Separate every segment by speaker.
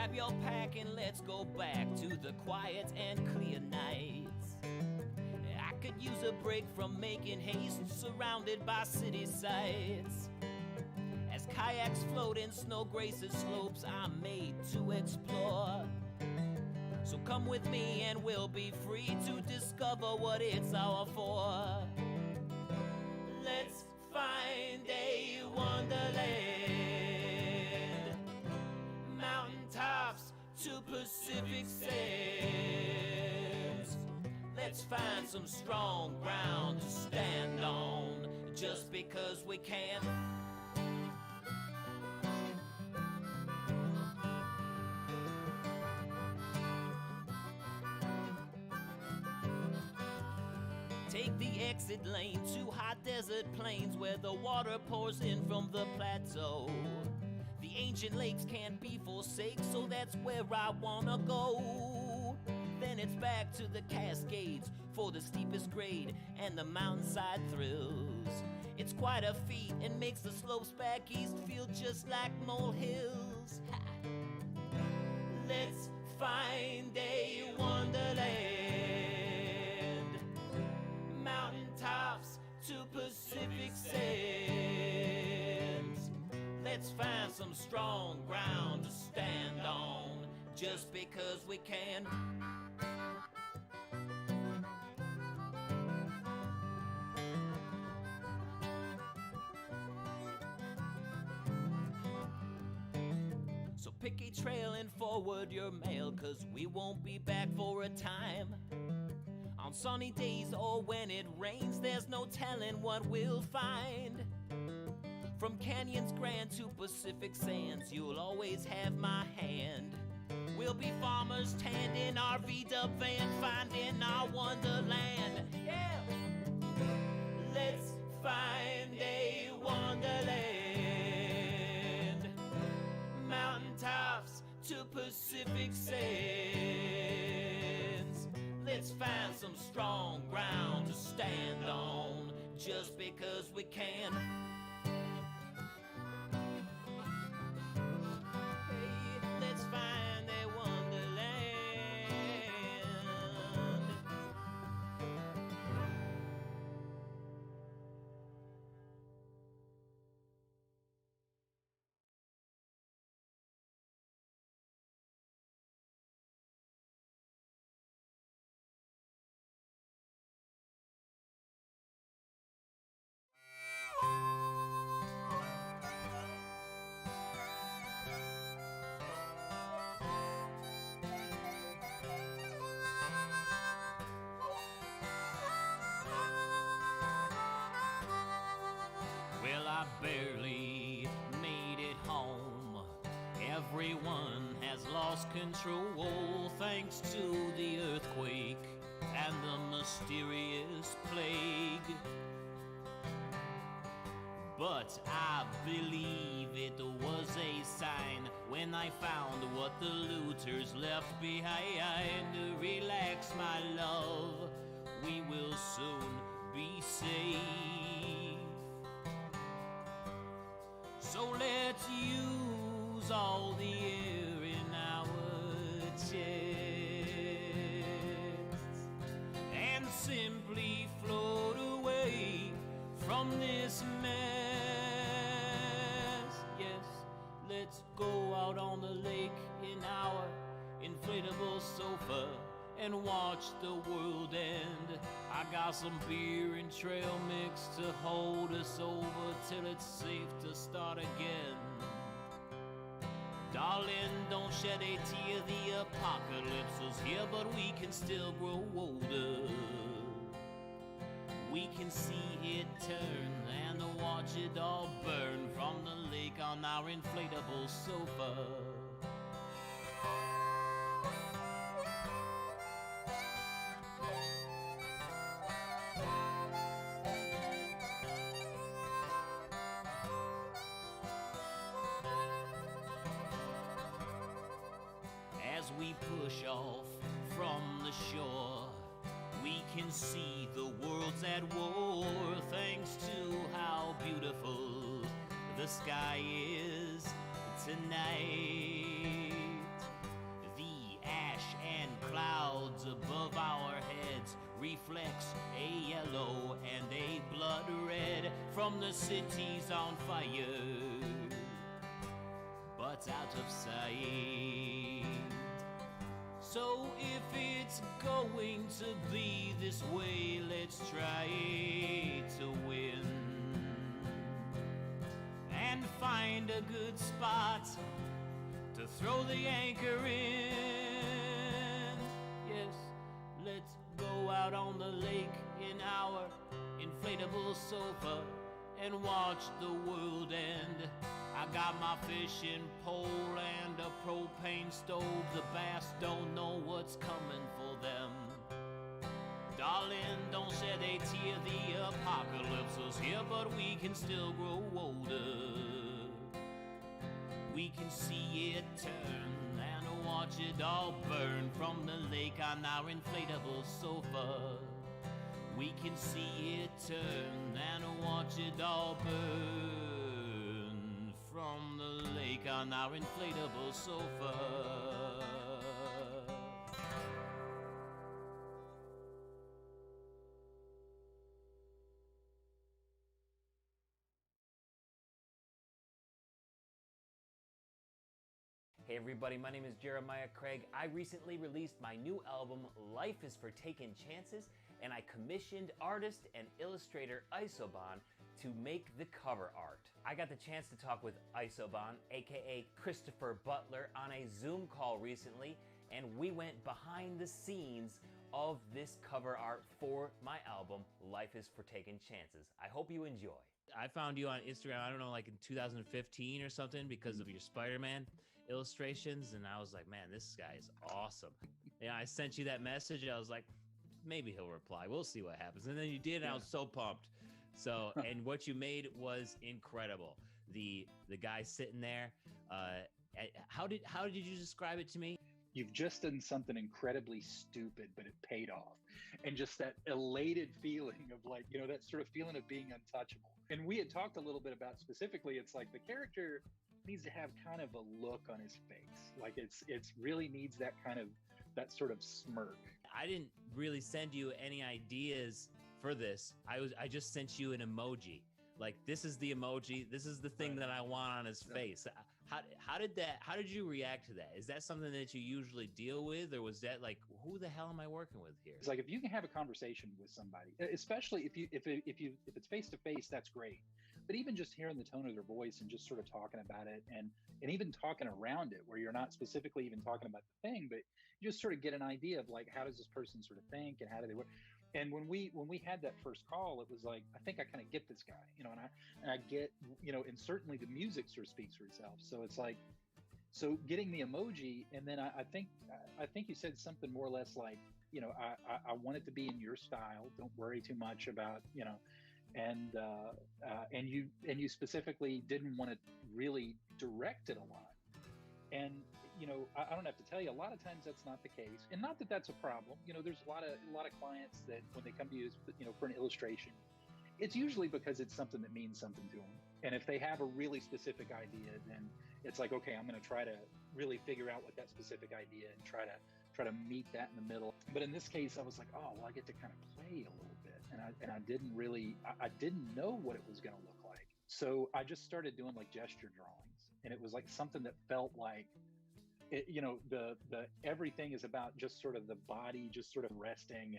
Speaker 1: grab your pack and let's go back to the quiet and clear nights. I could use a break from making haste, surrounded by city sights. As kayaks float in snow-graced slopes I'm made to explore. So come with me and we'll be free to discover what it's all for. Let's find a wonderland, mountaintops to Pacific sands. Let's find some strong ground to stand on, just because we can. Take the exit lane to hot desert plains where the water pours in from the plateau. The ancient lakes can't be forsake, so that's where I wanna go. Then it's back to the Cascades for the steepest grade and the mountainside thrills. It's quite a feat and makes the slopes back east feel just like molehills. Ha! Let's find a wonderland, mountaintops to Pacific sands. Let's find some strong ground to stand on, just because we can. So pick a trail and forward your mail, 'cause we won't be back for a time. On sunny days or when it rains, there's no telling what we'll find. From canyons grand to Pacific sands, you'll always have my hand. We'll be farmers tending our V-dub van, finding our wonderland. Yeah! Let's find a wonderland, mountaintops to Pacific sands. Let's find some strong ground to stand on, just because we can. Hey, let's find a wonderland. Well, I barely made it home. Everyone has lost control thanks to the earthquake and the mysterious plague. But I believe it was a sign when I found what the looters left behind. Relax, my love, we will soon be safe. So let's use all the air in our chests and simply float away from this mess. Yes, let's go out on the lake in our inflatable sofa and watch the world end. I got some beer and trail mix to hold us over till it's safe to start again. Darling, don't shed a tear, the apocalypse is here, but we can still grow older. We can see it turn and watch it all burn from the lake on our inflatable sofa. As we push off from the shore, we can see the world's at war, thanks to how beautiful the sky is tonight. reflects a yellow and a blood red from the cities on fire, but out of sight. So if it's going to be this way, let's try to win and find a good spot to throw the anchor in. Yes, let's go out on the lake in our inflatable sofa and watch the world end. I got my fishing pole and a propane stove. The bass don't know what's coming for them. Darling, don't shed a tear, the apocalypse is here, but we can still grow older. We can see it turn and watch it all burn from the lake on our inflatable sofa. We can see it turn and watch it all burn from the lake on our inflatable sofa. Hey everybody, my name is Jeremiah Craig. I recently released my new album, Life is for Taking Chances, and I commissioned artist and illustrator Isoban to make the cover art. I got the chance to talk with Isoban, aka Christopher Butler, on a Zoom call recently, and we went behind the scenes of this cover art for my album, Life is for Taking Chances. I hope you enjoy. I found you on Instagram, I don't know, like in 2015 or something, because of your Spider-Man illustrations, and I was like, man, this guy is awesome. Yeah, I sent you that message. I was like, maybe he'll reply. We'll see what happens. And then you did, and I was so pumped. So, and what you made was incredible. The guy sitting there. How did you describe it to me?
Speaker 2: You've just done something incredibly stupid, but it paid off. And just that elated feeling of like, you know, that sort of feeling of being untouchable. And we had talked a little bit about specifically, it's like the character needs to have kind of a look on his face. Like it's really needs that kind of, that sort of smirk.
Speaker 1: I didn't really send you any ideas for this. I just sent you an emoji. Like, this is the emoji. This is the thing that I want on his face. How did you react to that? Is that something that you usually deal with, or was that like, who the hell am I working with here?
Speaker 2: It's like, if you can have a conversation with somebody, especially if it's face to face, that's great. But even just hearing the tone of their voice and just sort of talking about it, and even talking around it, where you're not specifically even talking about the thing, but you just sort of get an idea of like, how does this person sort of think and how do they work? And when we had that first call, it was like, I think I kind of get this guy, you know, and I get, you know, and certainly the music sort of speaks for itself. So it's like, so getting the emoji, and then I think you said something more or less like, you know, I want it to be in your style. Don't worry too much about, you know, and you specifically didn't want to really direct it a lot. And you know, I don't have to tell you, a lot of times that's not the case, and not that that's a problem. You know, there's a lot of clients that when they come to you, you know, for an illustration, it's usually because it's something that means something to them. And if they have a really specific idea, then it's like, okay, I'm going to try to really figure out what that specific idea and try to meet that in the middle. But in this case, I was like, oh, well, I get to kind of play a little bit, and I didn't really, I didn't know what it was going to look like. So I just started doing like gesture drawings, and it was like something that felt like, it, you know, the everything is about just sort of the body just sort of resting,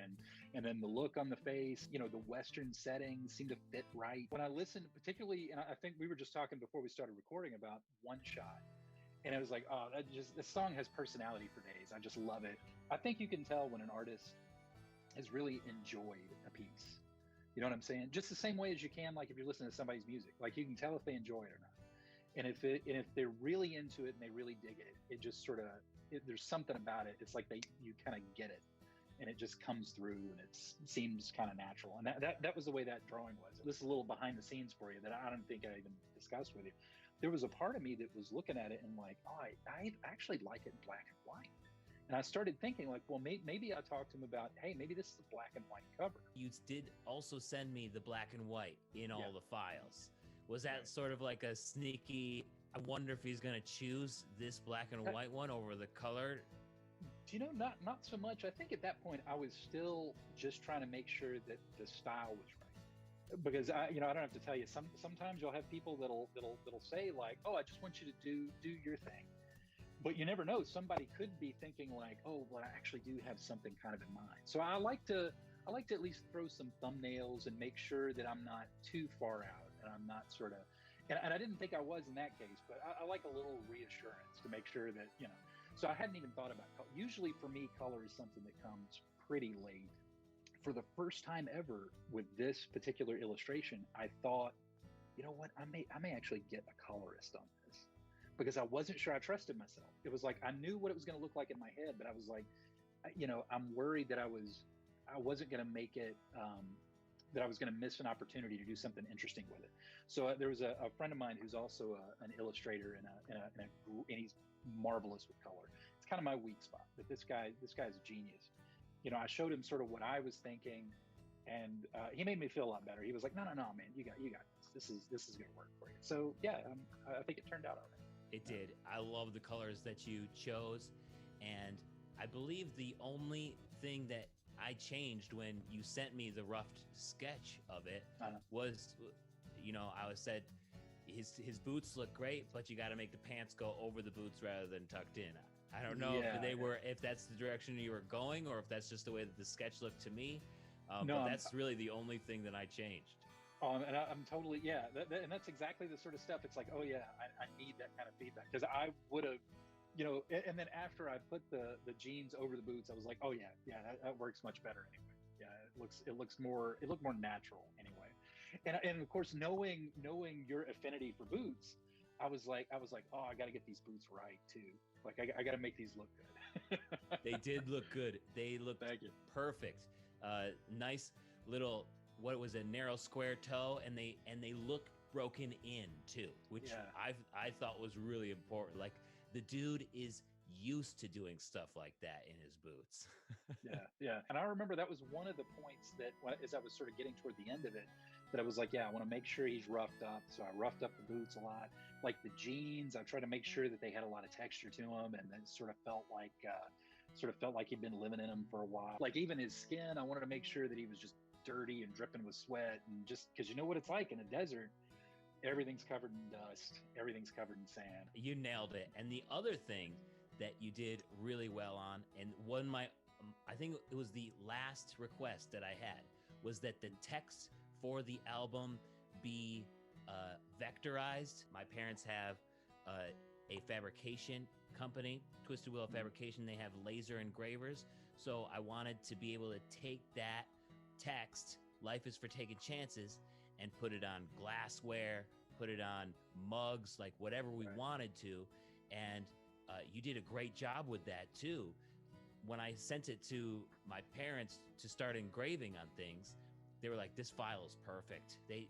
Speaker 2: and then the look on the face, you know, the Western settings seem to fit right. When I listened, particularly, and I think we were just talking before we started recording about One Shot, and I was like, oh, this song has personality for days. I just love it. I think you can tell when an artist has really enjoyed a piece. You know what I'm saying? Just the same way as you can, like if you're listening to somebody's music, like you can tell if they enjoy it or not. And if they're really into it and they really dig it, it just sort of, there's something about it. It's like you kind of get it, and it just comes through, and it seems kind of natural. And that was the way that drawing was. This is a little behind the scenes for you that I don't think I even discussed with you. There was a part of me that was looking at it and like, oh, I actually like it in black and white. And I started thinking like, well, maybe I talked to him about, hey, maybe this is a black and white cover.
Speaker 1: You did also send me the black and white in all the files. Was that sort of like a sneaky, I wonder if he's going to choose this black and white one over the color?
Speaker 2: Not so much. I think at that point I was still just trying to make sure that the style was right. Because I don't have to tell you. Sometimes you'll have people that'll say like, "Oh, I just want you to do your thing," but you never know. Somebody could be thinking like, "Oh, well, I actually do have something kind of in mind." So I like to at least throw some thumbnails and make sure that I'm not too far out and I'm not sort of. And I didn't think I was in that case, but I like a little reassurance to make sure that. So I hadn't even thought about color. Usually for me, color is something that comes pretty late. For the first time ever with this particular illustration, I thought, you know what, I may actually get a colorist on this because I wasn't sure I trusted myself. It was like I knew what it was going to look like in my head, but I was like, I'm worried that I wasn't going to make it. That I was going to miss an opportunity to do something interesting with it. So there was a friend of mine who's also an illustrator and he's marvelous with color. It's kind of my weak spot, but this guy's a genius. I showed him sort of what I was thinking, and he made me feel a lot better. He was like, "No, man, you got this. This is going to work for you." So yeah, I think it turned out all right.
Speaker 1: It did. I love the colors that you chose, and I believe the only thing that I changed when you sent me the rough sketch of it was, I was said his boots look great, but you got to make the pants go over the boots rather than tucked in. I don't know if that's the direction you were going, or if that's just the way that the sketch looked to me. But that's really the only thing that I changed.
Speaker 2: And I'm totally, and that's exactly the sort of stuff. It's like, oh yeah, I need that kind of feedback, because I would have, and then after I put the jeans over the boots, I was like, oh yeah, that works much better anyway. Yeah, it looked more natural anyway. And of course, knowing your affinity for boots, I was like, oh, I got to get these boots right too. Like I got to make these look good.
Speaker 1: They did look good. They looked perfect. Nice little, what was a narrow square toe, and they look broken in too, which I thought was really important. Like, the dude is used to doing stuff like that in his boots.
Speaker 2: Yeah. And I remember that was one of the points that, as I was sort of getting toward the end of it, that I was like, I want to make sure he's roughed up. So I roughed up the boots a lot. Like the jeans, I tried to make sure that they had a lot of texture to them, and then sort of felt like he'd been living in them for a while. Like even his skin, I wanted to make sure that he was just dirty and dripping with sweat, and just because you know what it's like in a desert. Everything's covered in dust. Everything's covered in sand.
Speaker 1: You nailed it. And the other thing that you did really well on, and I think it was the last request that I had, was that the text for the album be vectorized. My parents have a fabrication company, Twisted Wheel Fabrication. They have laser engravers. So I wanted to be able to take that text, "Life is for taking chances," and put it on glassware, put it on mugs, like whatever we wanted to. And you did a great job with that too. When I sent it to my parents to start engraving on things, they were like, "This file is perfect." They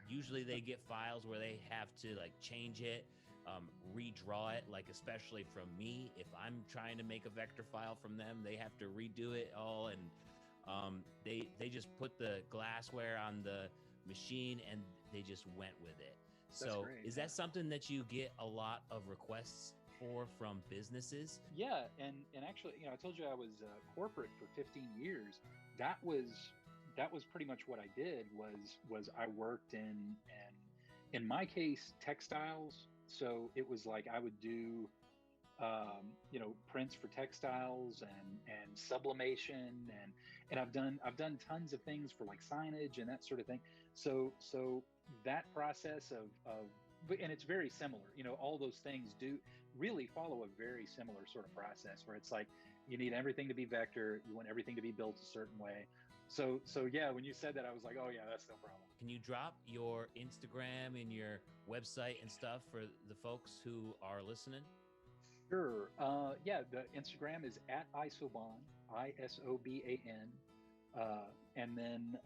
Speaker 1: usually they get files where they have to like change it, redraw it, like especially from me. If I'm trying to make a vector file from them, they have to redo it all, and they just put the glassware on the machine and they just went with it. So is that something that you get a lot of requests for from businesses?
Speaker 2: Yeah, and actually, I told you I was corporate for 15 years. That was pretty much what I did. Was I worked in my case, textiles. So it was like I would do prints for textiles and sublimation, and I've done tons of things for like signage and that sort of thing. So that process and it's very similar. All those things do really follow a very similar sort of process, where it's like you need everything to be vector, you want everything to be built a certain way. So yeah, when you said that, I was like, oh yeah, that's no problem.
Speaker 1: Can you drop your Instagram and your website and stuff for the folks who are listening?
Speaker 2: Sure. The Instagram is @isoban, ISOBAN, and then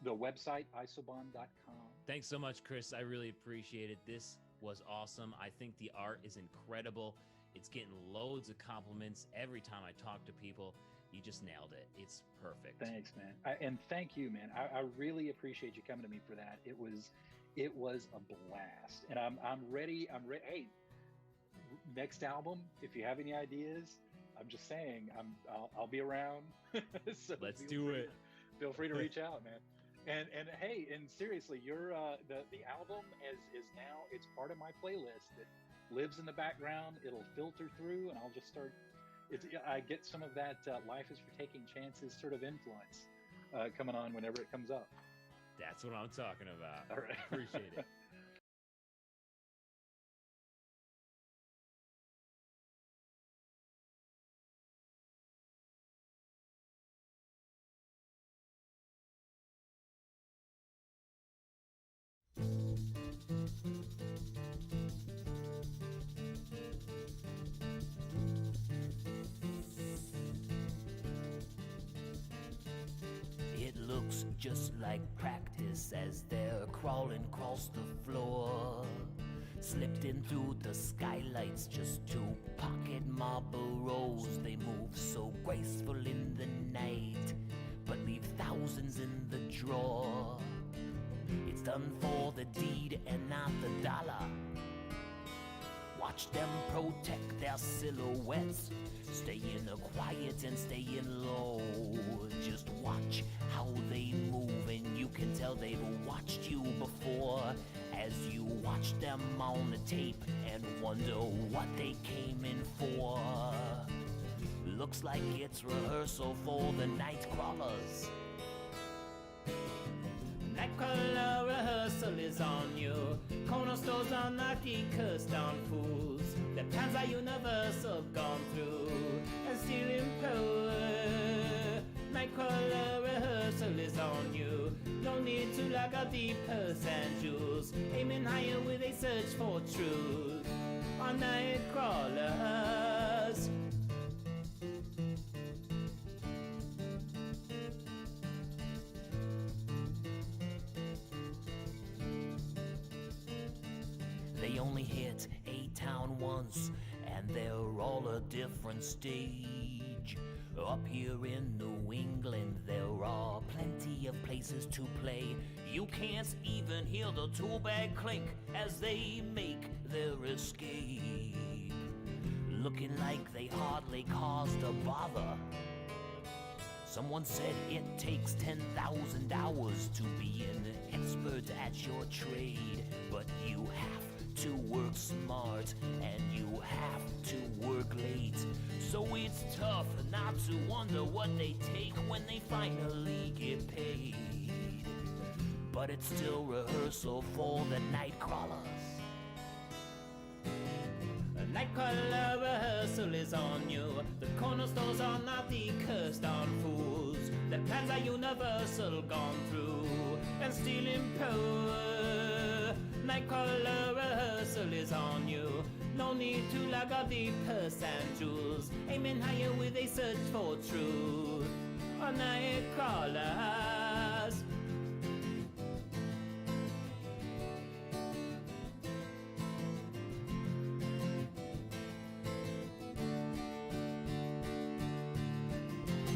Speaker 2: the website isoban.com.
Speaker 1: Thanks so much, Chris. I really appreciate it. This was awesome. I think the art is incredible. It's getting loads of compliments every time I talk to people. You just nailed it. It's perfect.
Speaker 2: Thanks, man. And thank you, man. I really appreciate you coming to me for that. It was a blast, and I'm ready. Hey, next album, if you have any ideas, I'm just saying, I'll be around. So
Speaker 3: Let's do it.
Speaker 2: Feel free to reach out, man. And hey, and seriously, your the album is now, it's part of my playlist. It lives in the background. It'll filter through, and I'll just start. I get some of that "Life is for Taking Chances" sort of influence coming on whenever it comes up.
Speaker 3: That's what I'm talking about.
Speaker 2: All right,
Speaker 3: Appreciate it.
Speaker 1: It looks just like practice as they're crawling across the floor. Slipped in through the skylights just to pocket Marlboros. They move so graceful in the night, but leave thousands in the drawer. It's done for the deed and not the dollar. Watch them protect their silhouettes, staying quiet and staying low. Just watch how they move, and you can tell they've watched you before. As you watch them on the tape and wonder what they came in for. Looks like it's rehearsal for the night crawlers. Nightcrawler rehearsal is on you. Corner stores are not the cursed down fools. The plans are universal gone through and still in power. Nightcrawler rehearsal is on you. No need to lock up the purse and jewels. Aiming higher with a search for truth. On Nightcrawlers. They only hit A-Town once, and they're all a different stage. Up here in New England, there are plenty of places to play. You can't even hear the tool bag clink as they make their escape. Looking like they hardly caused a bother. Someone said it takes 10,000 hours to be an expert at your trade, but you have to work smart and you have to work late. So it's tough not to wonder what they take when they finally get paid. But it's still rehearsal for the night crawlers. A nightcrawler rehearsal is on you. The corner stores are not the cursed on fools. The plans are universal gone through and still in power. Nightcrawler rehearsal is on you. No need to lock up the purse and jewels. Aiming higher with a search for truth. On Nightcrawlers.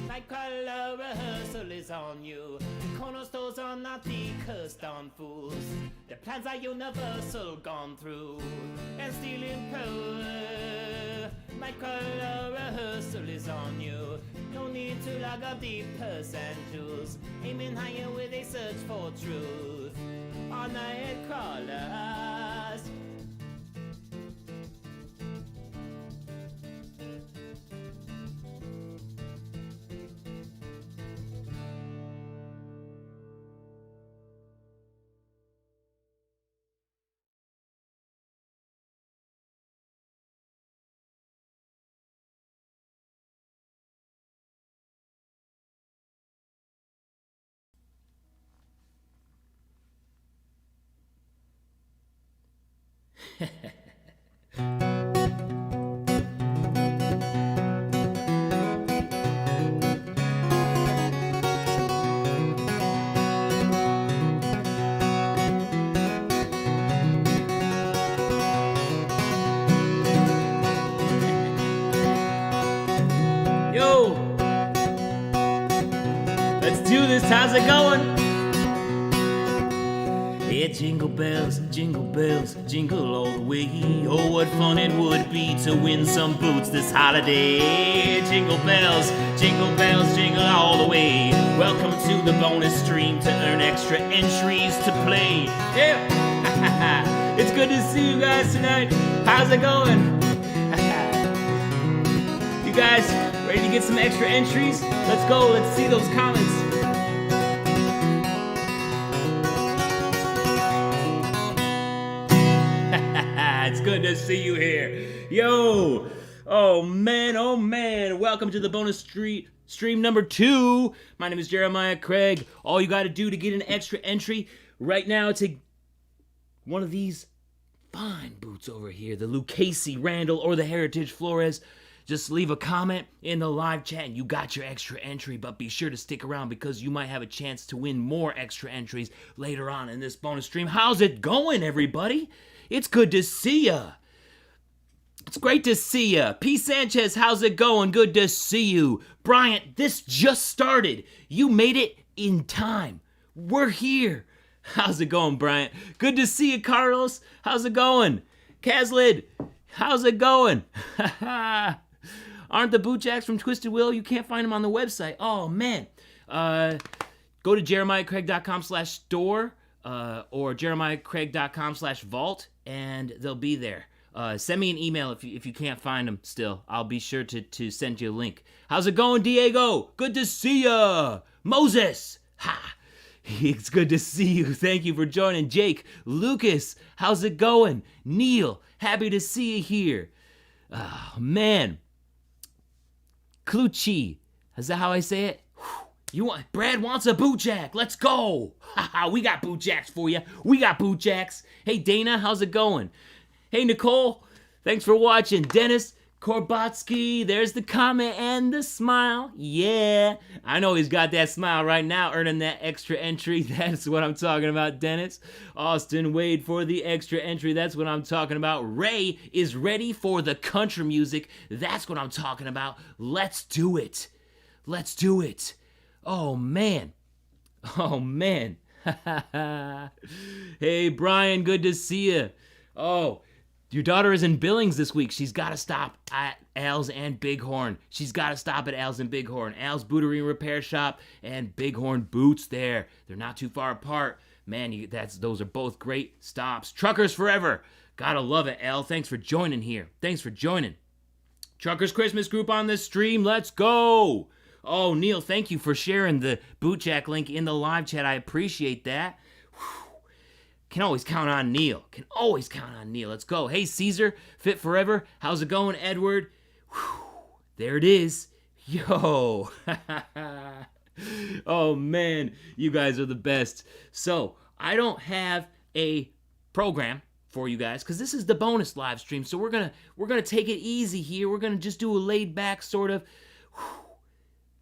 Speaker 1: Nightcrawler rehearsal is on you. The corner stores are not the cursed on fools. The plans are universal gone through and still in power. Nightcrawler rehearsal is on you. No need to lock up the purse and jewels. Aiming higher with a search for truth. On Nightcrawlers. Yo! Let's do this, how's it going? jingle bells, jingle all the way. Oh, what fun it would be to win some boots this holiday. Jingle bells, jingle all the way. Welcome to the bonus stream to earn extra entries to play. Yeah, it's good to see you guys tonight. How's it going? You guys ready to get some extra entries? Let's go, let's see those comments. It's good to see you here. Yo! Oh man. Welcome to the bonus stream number 2. My name is Jeremiah Craig. All you gotta do to get an extra entry right now to one of these fine boots over here, the Lucchese Randall or the Heritage Flores, just leave a comment in the live chat and you got your extra entry, but be sure to stick around because you might have a chance to win more extra entries later on in this bonus stream. How's it going, everybody? It's good to see ya. It's great to see ya. P. Sanchez, how's it going? Good to see you. Bryant, this just started. You made it in time. We're here. How's it going, Bryant? Good to see you, Carlos. How's it going? Kazlid, how's it going? Aren't the boot jacks from Twisted Will? You can't find them on the website. Oh, man. Go to jeremiahcraig.com/store or jeremiahcraig.com/vault, and they'll be there. Send me an email if you can't find them still. I'll be sure to send you a link. How's it going, Diego? Good to see ya. Moses. Ha. It's good to see you. Thank you for joining. Jake, Lucas, how's it going? Neil, happy to see you here. Oh, man. Clucci, is that how I say it? Brad wants a boot jack. Let's go. We got boot jacks for you. We got boot jacks. Hey, Dana, how's it going? Hey, Nicole, thanks for watching. Dennis Korbatsky, there's the comment and the smile. Yeah, I know he's got that smile right now, earning that extra entry. That's what I'm talking about, Dennis. Austin Wade for the extra entry. That's what I'm talking about. Ray is ready for the country music. That's what I'm talking about. Let's do it. Let's do it. Oh, man. Oh, man. Hey, Brian, good to see you. Oh, your daughter is in Billings this week. She's got to stop at Al's and Bighorn. She's got to stop at Al's and Bighorn. Al's Bootery and Repair Shop and Bighorn Boots there. They're not too far apart. Man, those are both great stops. Truckers Forever. Gotta love it, Al. Thanks for joining here. Thanks for joining. Truckers Christmas group on the stream. Let's go. Oh, Neil, thank you for sharing the boot jack link in the live chat. I appreciate that. Can always count on Neil. Can always count on Neil. Let's go. Hey, Caesar, Fit Forever. How's it going, Edward? There it is. Yo. Oh, man. You guys are the best. So, I don't have a program for you guys because this is the bonus live stream. So, we're gonna take it easy here. We're going to just do a laid back sort of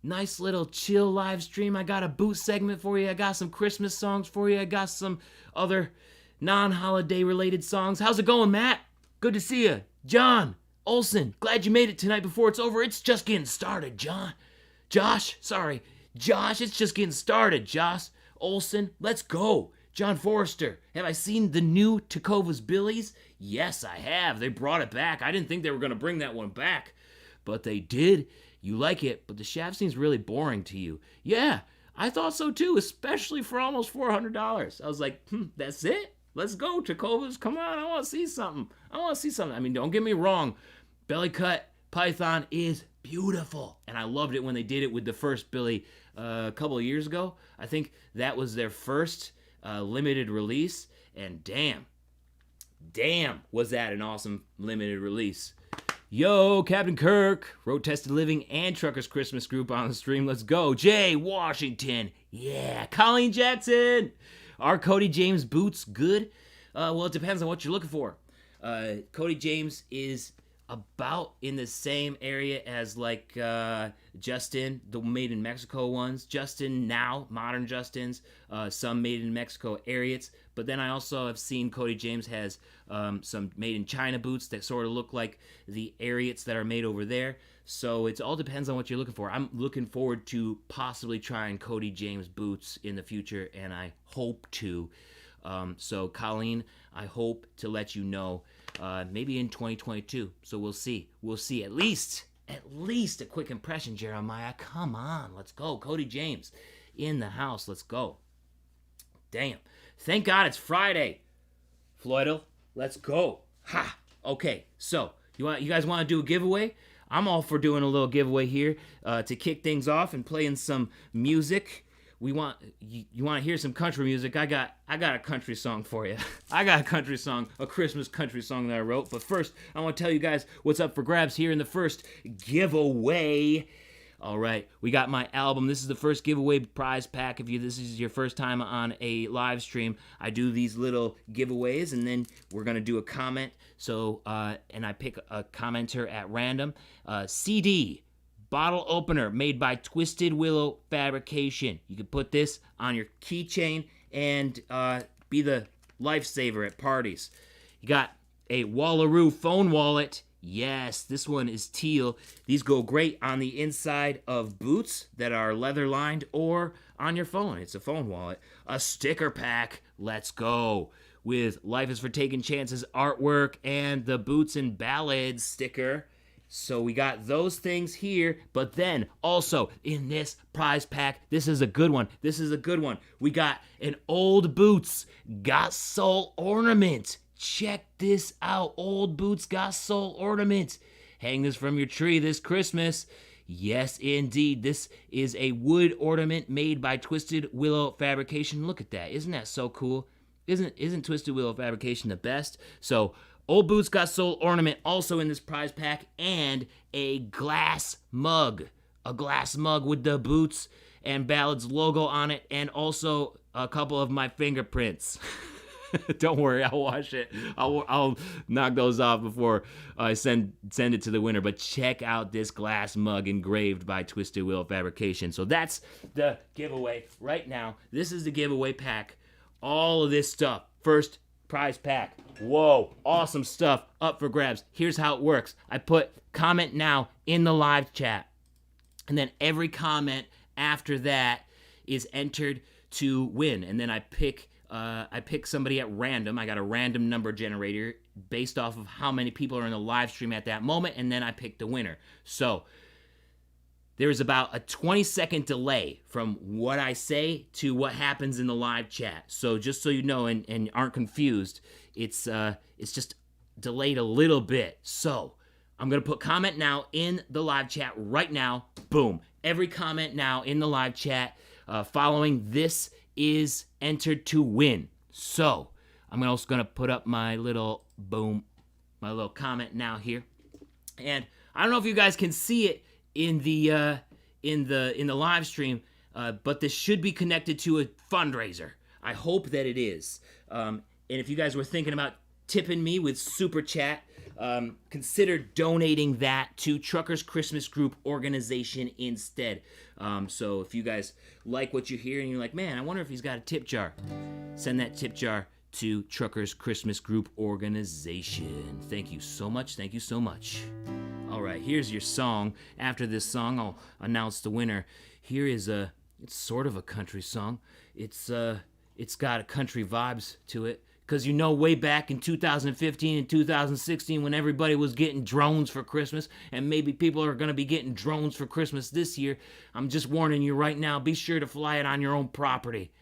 Speaker 1: nice little chill live stream. I got a boot segment for you. I got some Christmas songs for you. I got some other non-holiday related songs. How's it going, Matt? Good to see you. John Olson, glad you made it tonight before it's over. It's just getting started, Josh, it's just getting started. Josh Olson, let's go. John Forrester, have I seen the new Takova's Billies? Yes, I have. They brought it back. I didn't think they were going to bring that one back, but they did. You like it, but the shaft seems really boring to you. Yeah, I thought so too, especially for almost $400. I was like, that's it? Let's go, Takovas. Come on, I want to see something. I mean, don't get me wrong. Belly cut Python is beautiful. And I loved it when they did it with the first Billy a couple of years ago. I think that was their first limited release. And damn, was that an awesome limited release. Yo, Captain Kirk, Road Tested Living and Truckers Christmas group on the stream. Let's go. Jay Washington. Yeah. Colleen Jackson. Are Cody James boots good? Well, it depends on what you're looking for. Cody James is about in the same area as like Justin, the made in Mexico ones. Justin now, modern Justins, some made in Mexico Ariats. But then I also have seen Cody James has some made in China boots that sort of look like the Ariats that are made over there. So it all depends on what you're looking for. I'm looking forward to possibly trying Cody James boots in the future, and I hope to. So Colleen, I hope to let you know maybe in 2022. So we'll see. We'll see. At least a quick impression, Jeremiah. Come on, let's go. Cody James in the house. Let's go. Damn. Thank God it's Friday. Floydle, let's go. Ha. Okay. So you guys want to do a giveaway? I'm all for doing a little giveaway here to kick things off and playing some music. You want to hear some country music? I got a country song for you. I got a country song, a Christmas country song that I wrote. But first, I want to tell you guys what's up for grabs here in the first giveaway. All right, we got my album. This is the first giveaway prize pack. If this is your first time on a live stream, I do these little giveaways, and then we're gonna do a comment. So, and I pick a commenter at random. CD. Bottle opener made by Twisted Willow Fabrication. You can put this on your keychain and be the lifesaver at parties. You got a Wallaroo phone wallet. Yes, this one is teal. These go great on the inside of boots that are leather lined or on your phone. It's a phone wallet. A sticker pack. Let's go. With Life is for Taking Chances artwork and the Boots and Ballads sticker. So we got those things here, but then also in this prize pack, this is a good one. We got an Old Boots Got Soul ornament. Check this out. Old Boots Got Soul ornament. Hang this from your tree this Christmas. Yes, indeed. This is a wood ornament made by Twisted Willow Fabrication. Look at that. Isn't that so cool? Isn't Twisted Willow Fabrication the best? So Old Boots Got Soul ornament also in this prize pack, and a glass mug. A glass mug with the Boots and Ballads logo on it, and also a couple of my fingerprints. Don't worry, I'll wash it. I'll knock those off before I send it to the winner. But check out this glass mug engraved by Twisted Willow Fabrication. So that's the giveaway right now. This is the giveaway pack. All of this stuff. First prize pack. Whoa, awesome stuff up for grabs. Here's how it works. I put comment now in the live chat, and then every comment after that is entered to win. And then I pick somebody at random. I got a random number generator based off of how many people are in the live stream at that moment, and then I pick the winner. So there's about a 20-second delay from what I say to what happens in the live chat. So just so you know and aren't confused, it's just delayed a little bit. So I'm going to put comment now in the live chat right now. Boom. Every comment now in the live chat following this is entered to win. So I'm also going to put up my little comment now here. And I don't know if you guys can see it in the live stream, but this should be connected to a fundraiser. I hope that it is. And if you guys were thinking about tipping me with Super Chat, consider donating that to Truckers Christmas Group organization instead. So if you guys like what you hear and you're like, man, I wonder if he's got a tip jar, send that tip jar to Truckers Christmas Group organization. Thank you so much. Thank you so much. All right, here's your song. After this song, I'll announce the winner. Here is it's sort of a country song. It's got a country vibes to it. Because you know, way back in 2015 and 2016 when everybody was getting drones for Christmas, and maybe people are going to be getting drones for Christmas this year, I'm just warning you right now, be sure to fly it on your own property.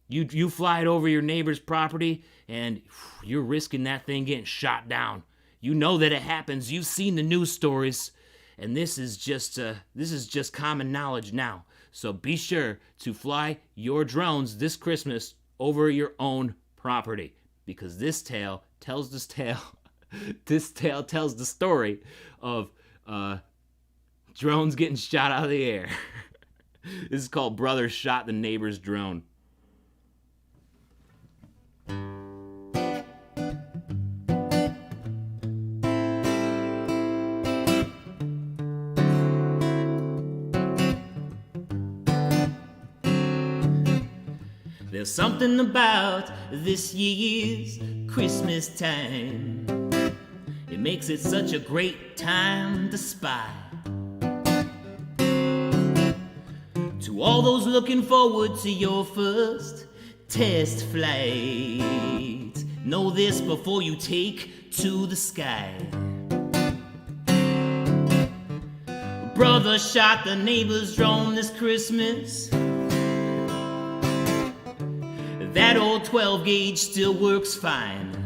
Speaker 1: You fly it over your neighbor's property, and you're risking that thing getting shot down. You know that it happens. You've seen the news stories, and this is just common knowledge now. So be sure to fly your drones this Christmas over your own property, because this tale tells the story of drones getting shot out of the air. This is called Brother Shot the Neighbor's Drone. There's something about this year's Christmas time. It makes it such a great time to spy. To all those looking forward to your first test flight. Know this before you take to the sky. Brother shot the neighbor's drone this Christmas. That old 12 gauge still works fine.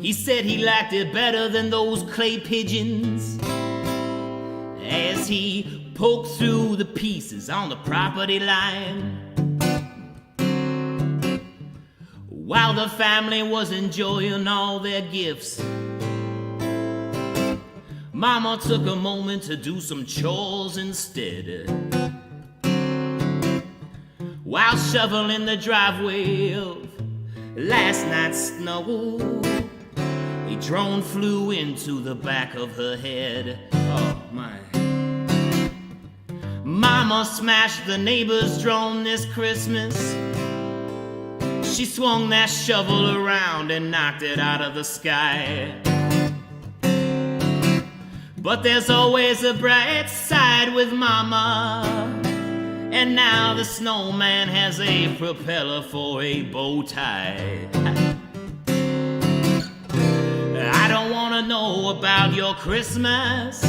Speaker 1: He said he liked it better than those clay pigeons as he poked through the pieces on the property line. While the family was enjoying all their gifts, Mama took a moment to do some chores instead. While shoveling the driveway of last night's snow, a drone flew into the back of her head. Oh my. Mama smashed the neighbor's drone this Christmas. She swung that shovel around and knocked it out of the sky. But there's always a bright side with Mama. And now the snowman has a propeller for a bow tie. I don't want to know about your Christmas,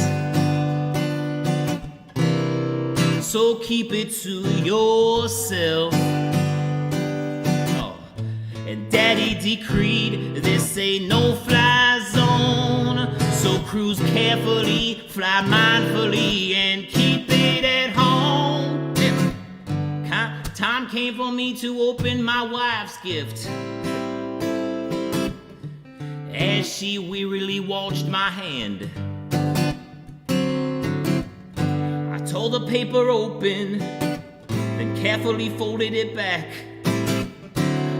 Speaker 1: so keep it to yourself. Oh, and Daddy decreed this a no-fly zone, so cruise carefully, fly mindfully, and keep it at home. Time came for me to open my wife's gift as she wearily watched my hand. I tore the paper open, then carefully folded it back.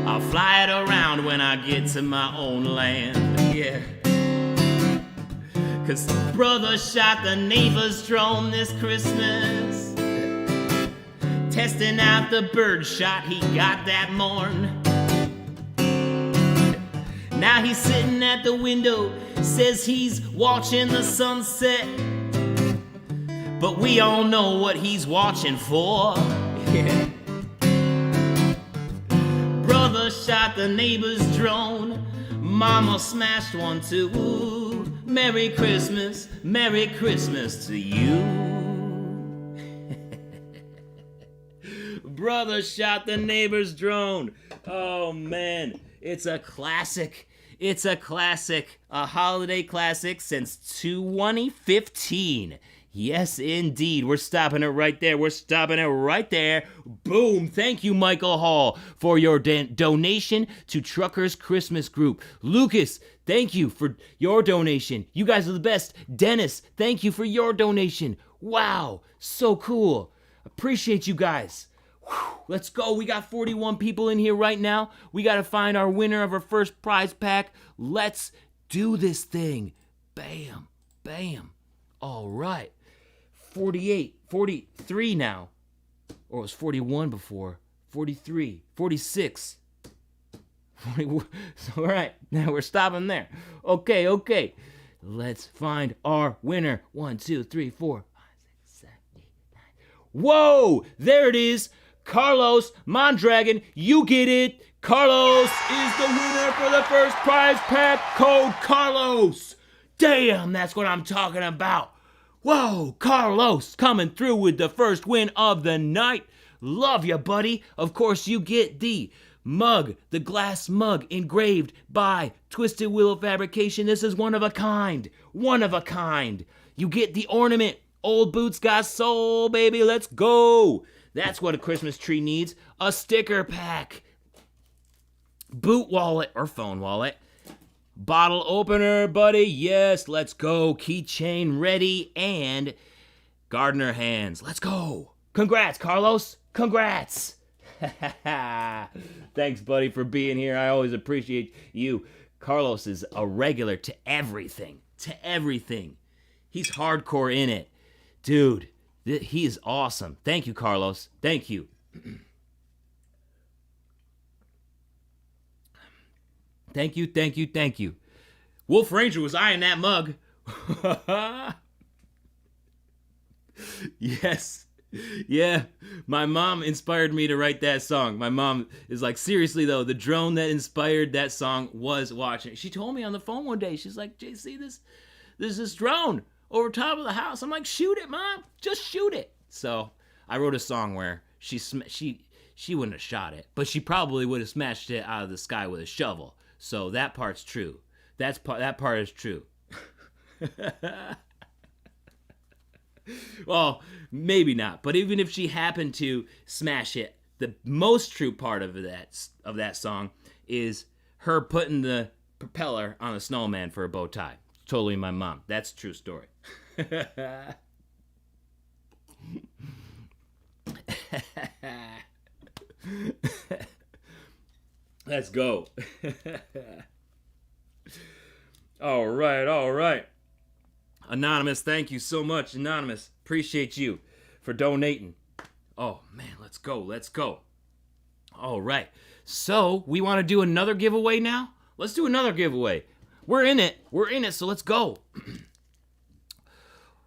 Speaker 1: I'll fly it around when I get to my own land, yeah. 'Cause brother shot the neighbor's drone this Christmas, testing out the bird shot he got that morn. Now he's sitting at the window, says he's watching the sunset, but we all know what he's watching for. Yeah. Brother shot the neighbor's drone, Mama smashed one too. Merry Christmas to you. Brother shot the neighbor's drone. Oh man, it's a classic. It's a classic, a holiday classic since 2015. Yes, indeed. We're stopping it right there. We're stopping it right there. Boom. Thank you, Michael Hall, for your donation to Truckers Christmas Group. Lucas, thank you for your donation. You guys are the best. Dennis, thank you for your donation. Wow, so cool. Appreciate you guys. Let's go. We got 41 people in here right now. We got to find our winner of our first prize pack. Let's do this thing. Bam, bam. All right. 48, 43 now. Or it was 41 before. 43, 46. 41. All right. Now we're stopping there. Okay. Let's find our winner. 1, 2, 3, 4, 5, 6, 7, 8, 9. Whoa! There it is. Carlos Mondragon, you get it. Carlos is the winner for the first prize pack. Code Carlos. Damn, that's what I'm talking about. Whoa, Carlos coming through with the first win of the night. Love you, buddy. Of course, you get the mug, the glass mug engraved by Twisted Willow Fabrication. This is one of a kind. One of a kind. You get the ornament. Old Boots Got Soul, baby. Let's go. That's what a Christmas tree needs. A sticker pack. Boot wallet or phone wallet. Bottle opener, buddy. Yes, let's go. Keychain ready. And gardener hands. Let's go. Congrats, Carlos. Congrats. Thanks, buddy, for being here. I always appreciate you. Carlos is a regular to everything. To everything. He's hardcore in it. Dude. He is awesome. Thank you, Carlos. Thank you. Thank you. Wolf Ranger was eyeing that mug. Yes. Yeah, my mom inspired me to write that song. My mom is like, seriously though, the drone that inspired that song was watching. She told me on the phone one day, she's like, JC, there's this drone over top of the house. I'm like, shoot it, Mom. Just shoot it. So I wrote a song where she wouldn't have shot it, but she probably would have smashed it out of the sky with a shovel. So that part's true. That part is true. Well, maybe not. But even if she happened to smash it, the most true part of that song is her putting the propeller on a snowman for a bow tie. Totally my mom. That's a true story. Let's go. All right. Anonymous, thank you so much, Anonymous. Appreciate you for donating. Oh, man, let's go. All right. So, we want to do another giveaway now? Let's do another giveaway. We're in it, so let's go.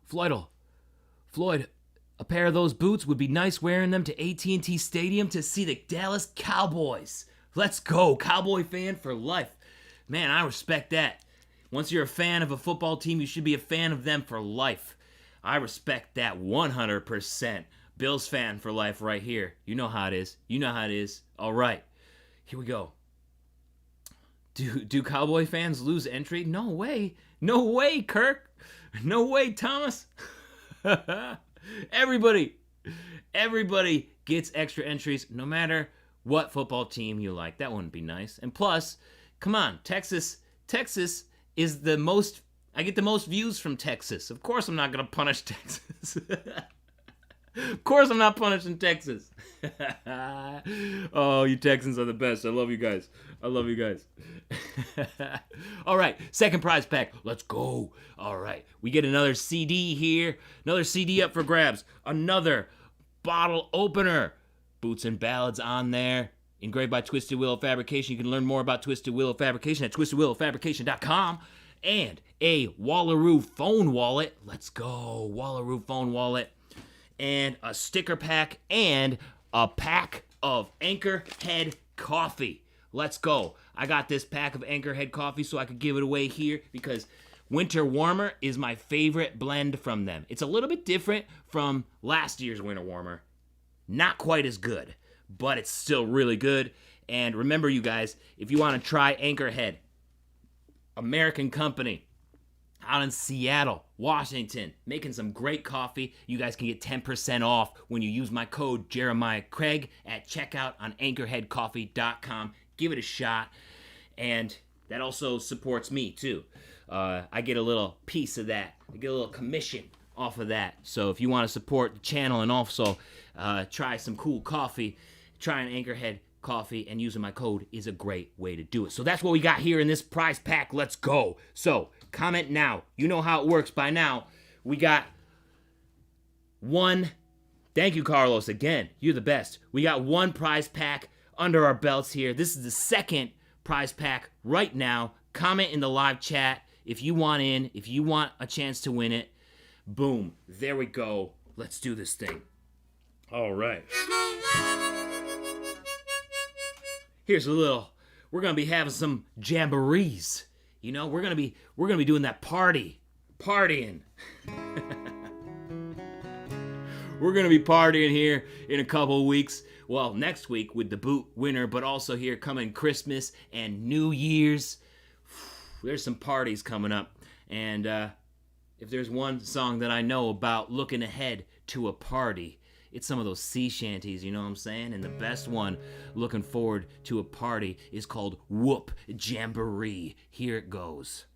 Speaker 1: Floyd, a pair of those boots would be nice wearing them to AT&T Stadium to see the Dallas Cowboys. Let's go, Cowboy fan for life. Man, I respect that. Once you're a fan of a football team, you should be a fan of them for life. I respect that 100%. Bills fan for life right here. You know how it is. All right, here we go. Do Cowboy fans lose entry? No way, Kirk. No way, Thomas. Everybody gets extra entries no matter what football team you like. That wouldn't be nice. And plus, come on, Texas is the most, I get the most views from Texas. Of course I'm not going to punish Texas. Of course I'm not punishing Texas. Oh, you Texans are the best. I love you guys. All right, second prize pack. Let's go. All right, we get another CD here. Another CD up for grabs. Another bottle opener. Boots and Ballads on there. Engraved by Twisted Willow Fabrication. You can learn more about Twisted Willow Fabrication at twistedwillowfabrication.com. And a Wallaroo phone wallet. Let's go. Wallaroo phone wallet. And a sticker pack. And a pack of Anchorhead coffee. Let's go. I got this pack of Anchorhead coffee so I could give it away here because Winter Warmer is my favorite blend from them. It's a little bit different from last year's Winter Warmer. Not quite as good, but it's still really good. And remember, you guys, if you want to try Anchorhead, American company out in Seattle, Washington, making some great coffee. You guys can get 10% off when you use my code Jeremiah Craig at checkout on anchorheadcoffee.com. Give it a shot. And that also supports me, too. I get a little piece of that. I get a little commission off of that. So if you want to support the channel and also try some cool coffee, try an Anchorhead coffee and using my code is a great way to do it. So that's what we got here in this prize pack. Let's go. So comment now. You know how it works by now. We got one. Thank you, Carlos. Again, you're the best. We got one prize pack under our belts here. This is the second prize pack right now. Comment in the live chat if you want in, if you want a chance to win it. Boom. There we go. Let's do this thing. All right. Here's a little. We're gonna be having some jamborees. You know, we're gonna be doing that partying. We're gonna be partying here in a couple of weeks. Well, next week with the boot winner, but also here coming Christmas and New Year's. There's some parties coming up, and if there's one song that I know about looking ahead to a party, it's some of those sea shanties, you know what I'm saying? And the best one looking forward to a party is called Whoop Jamboree. Here it goes.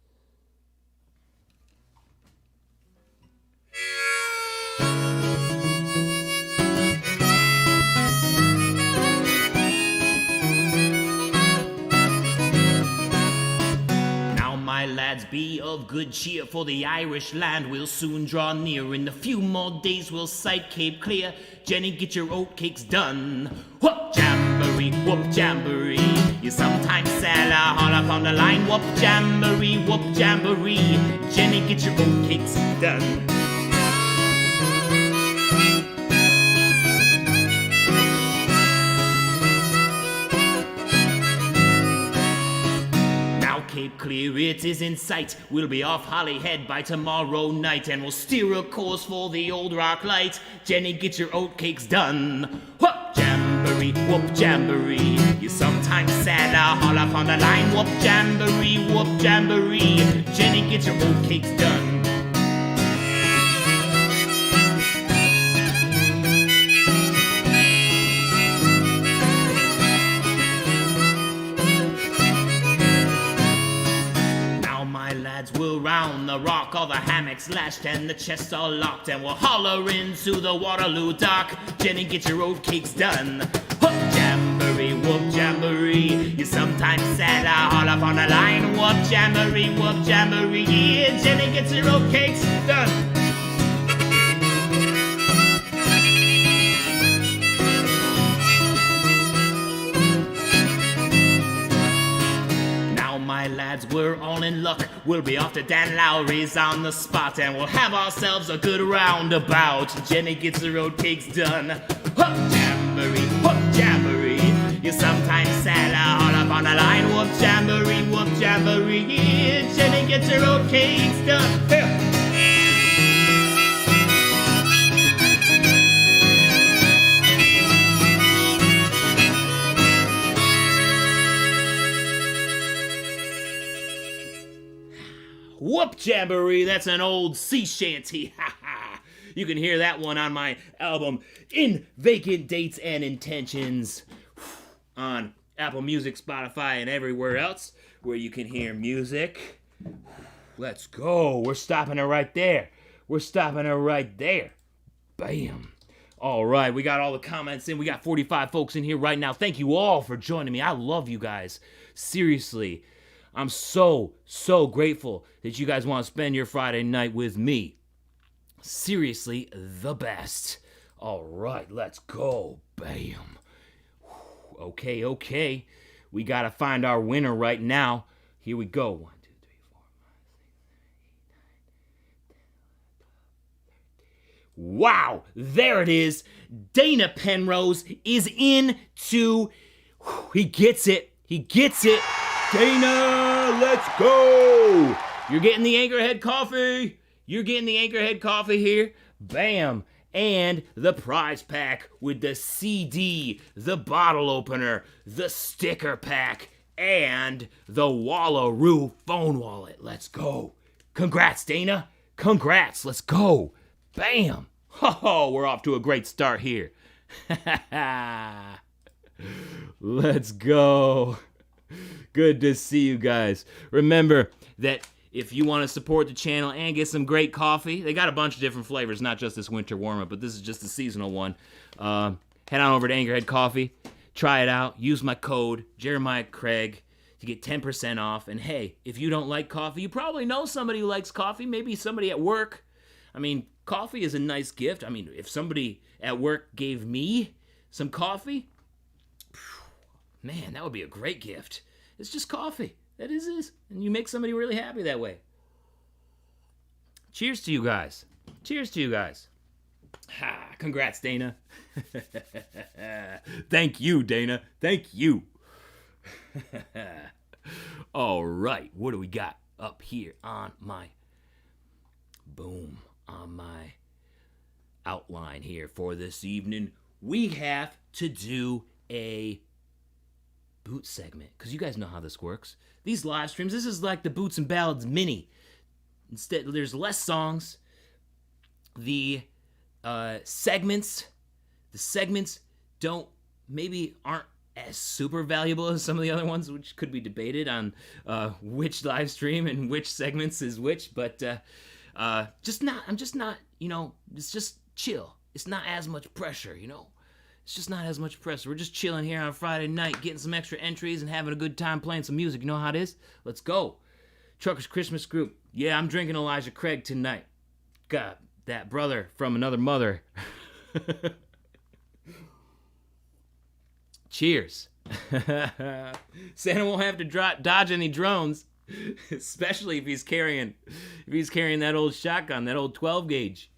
Speaker 1: My lads, be of good cheer, for the Irish land will soon draw near. In a few more days we'll sight Cape Clear. Jenny, get your oatcakes done. Whoop jamboree, whoop jamboree. You sometimes sell a haul up on the line. Whoop jamboree, whoop jamboree. Jenny, get your oatcakes done. it clear, it is in sight. We'll be off Hollyhead by tomorrow night, and we'll steer a course for the Old Rock Light. Jenny, get your oatcakes done. Whoop, jamboree, whoop, jamboree. You sometimes sad, haul up on the line. Whoop, jamboree, whoop, jamboree. Jenny, get your oatcakes done. We'll round the rock, all the hammocks lashed and the chests all locked, and we'll holler into the Waterloo dock. Jenny, get your oatcakes done. Whoop, jamboree, whoop, jamboree. You sometimes sad, haul up on the line. Whoop, jamboree, whoop, jamboree. Yeah, Jenny, get your oatcakes done. My lads, we're all in luck. We'll be off to Dan Lowry's on the spot, and we'll have ourselves a good roundabout. Jenny gets her oatcakes done. Whoop, jamboree, whoop, jamboree. You sometimes sad, haul up on the line. Whoop, jamboree, whoop, jamboree. Yeah, Jenny gets her oatcakes done. Here. Whoop, jamboree, that's an old sea shanty. Ha ha. You can hear that one on my album, In Vacant Dates and Intentions, on Apple Music, Spotify, and everywhere else where you can hear music. Let's go. We're stopping it right there. We're stopping it right there. Bam. All right, we got all the comments in. We got 45 folks in here right now. Thank you all for joining me. I love you guys. Seriously. I'm so grateful that you guys want to spend your Friday night with me. Seriously, the best. All right, let's go. Bam. Okay. We got to find our winner right now. Here we go. 1, 2, 3, 4, 5, 6, 7, 8, 9, 10. Wow, there it is. Dana Penrose is in to... He gets it. Dana, let's go! You're getting the Anchorhead coffee. Here. Bam. And the prize pack with the CD, the bottle opener, the sticker pack, and the Wallaroo phone wallet. Let's go. Congrats, Dana. Congrats. Let's go. Bam. Oh, we're off to a great start here. Let's go. Good to see you guys. Remember that if you want to support the channel and get some great coffee, they got a bunch of different flavors, not just this winter warm-up, but this is just a seasonal one. Head on over to Anchorhead Coffee. Try it out. Use my code, Jeremiah Craig, to get 10% off. And hey, if you don't like coffee, you probably know somebody who likes coffee, maybe somebody at work. I mean, coffee is a nice gift. I mean, if somebody at work gave me some coffee, man, that would be a great gift. It's just coffee. That is it. And you make somebody really happy that way. Cheers to you guys. Ha, congrats, Dana. Thank you, Dana. Thank you. All right, what do we got up here on my outline here for this evening? We have to do a boot segment, because you guys know how this works. These live streams, this is like the Boots and Ballads mini. Instead, there's less songs. The segments aren't as super valuable as some of the other ones, which could be debated on which live stream and which segments is which, but I'm just not, it's just chill. It's not as much pressure, It's just not as much pressure. We're just chilling here on Friday night, getting some extra entries and having a good time playing some music. You know how it is? Let's go. Truckers Christmas Group. Yeah, I'm drinking Elijah Craig tonight. Got that brother from another mother. Cheers. Santa won't have to dodge any drones, especially if he's carrying that old shotgun, that old 12 gauge.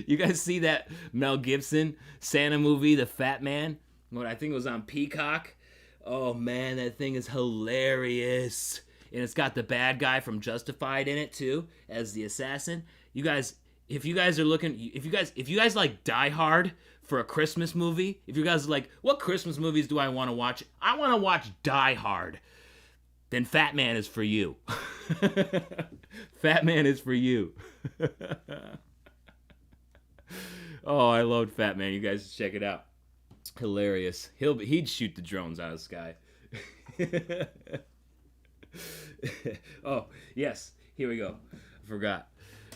Speaker 1: You guys see that Mel Gibson Santa movie, The Fat Man? What I think it was on Peacock. Oh man, that thing is hilarious. And it's got the bad guy from Justified in it too as the assassin. You guys, if you guys like Die Hard for a Christmas movie, if you guys are like, what Christmas movies do I want to watch? I want to watch Die Hard. Then Fat Man is for you. Fat Man is for you. Oh, I loved Fat Man. You guys should check it out. Hilarious. He'd shoot the drones out of the sky. Oh, yes. Here we go. I forgot.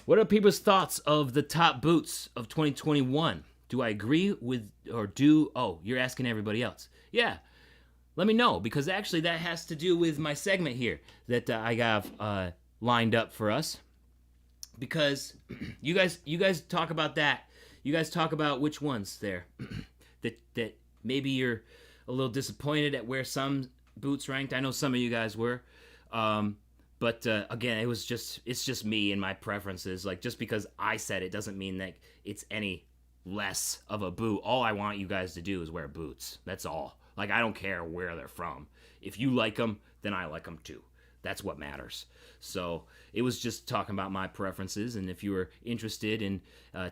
Speaker 1: What are people's thoughts of the top boots of 2021? Do I agree with or do... Oh, you're asking everybody else. Yeah. Let me know, because actually that has to do with my segment here that I have lined up for us. Because you guys talk about that. You guys talk about which ones there that maybe you're a little disappointed at where some boots ranked. I know some of you guys were. But again, it's just me and my preferences. Like, just because I said it doesn't mean that it's any less of a boot. All I want you guys to do is wear boots. That's all. Like, I don't care where they're from. If you like them, then I like them too. That's what matters. So it was just talking about my preferences, and if you were interested in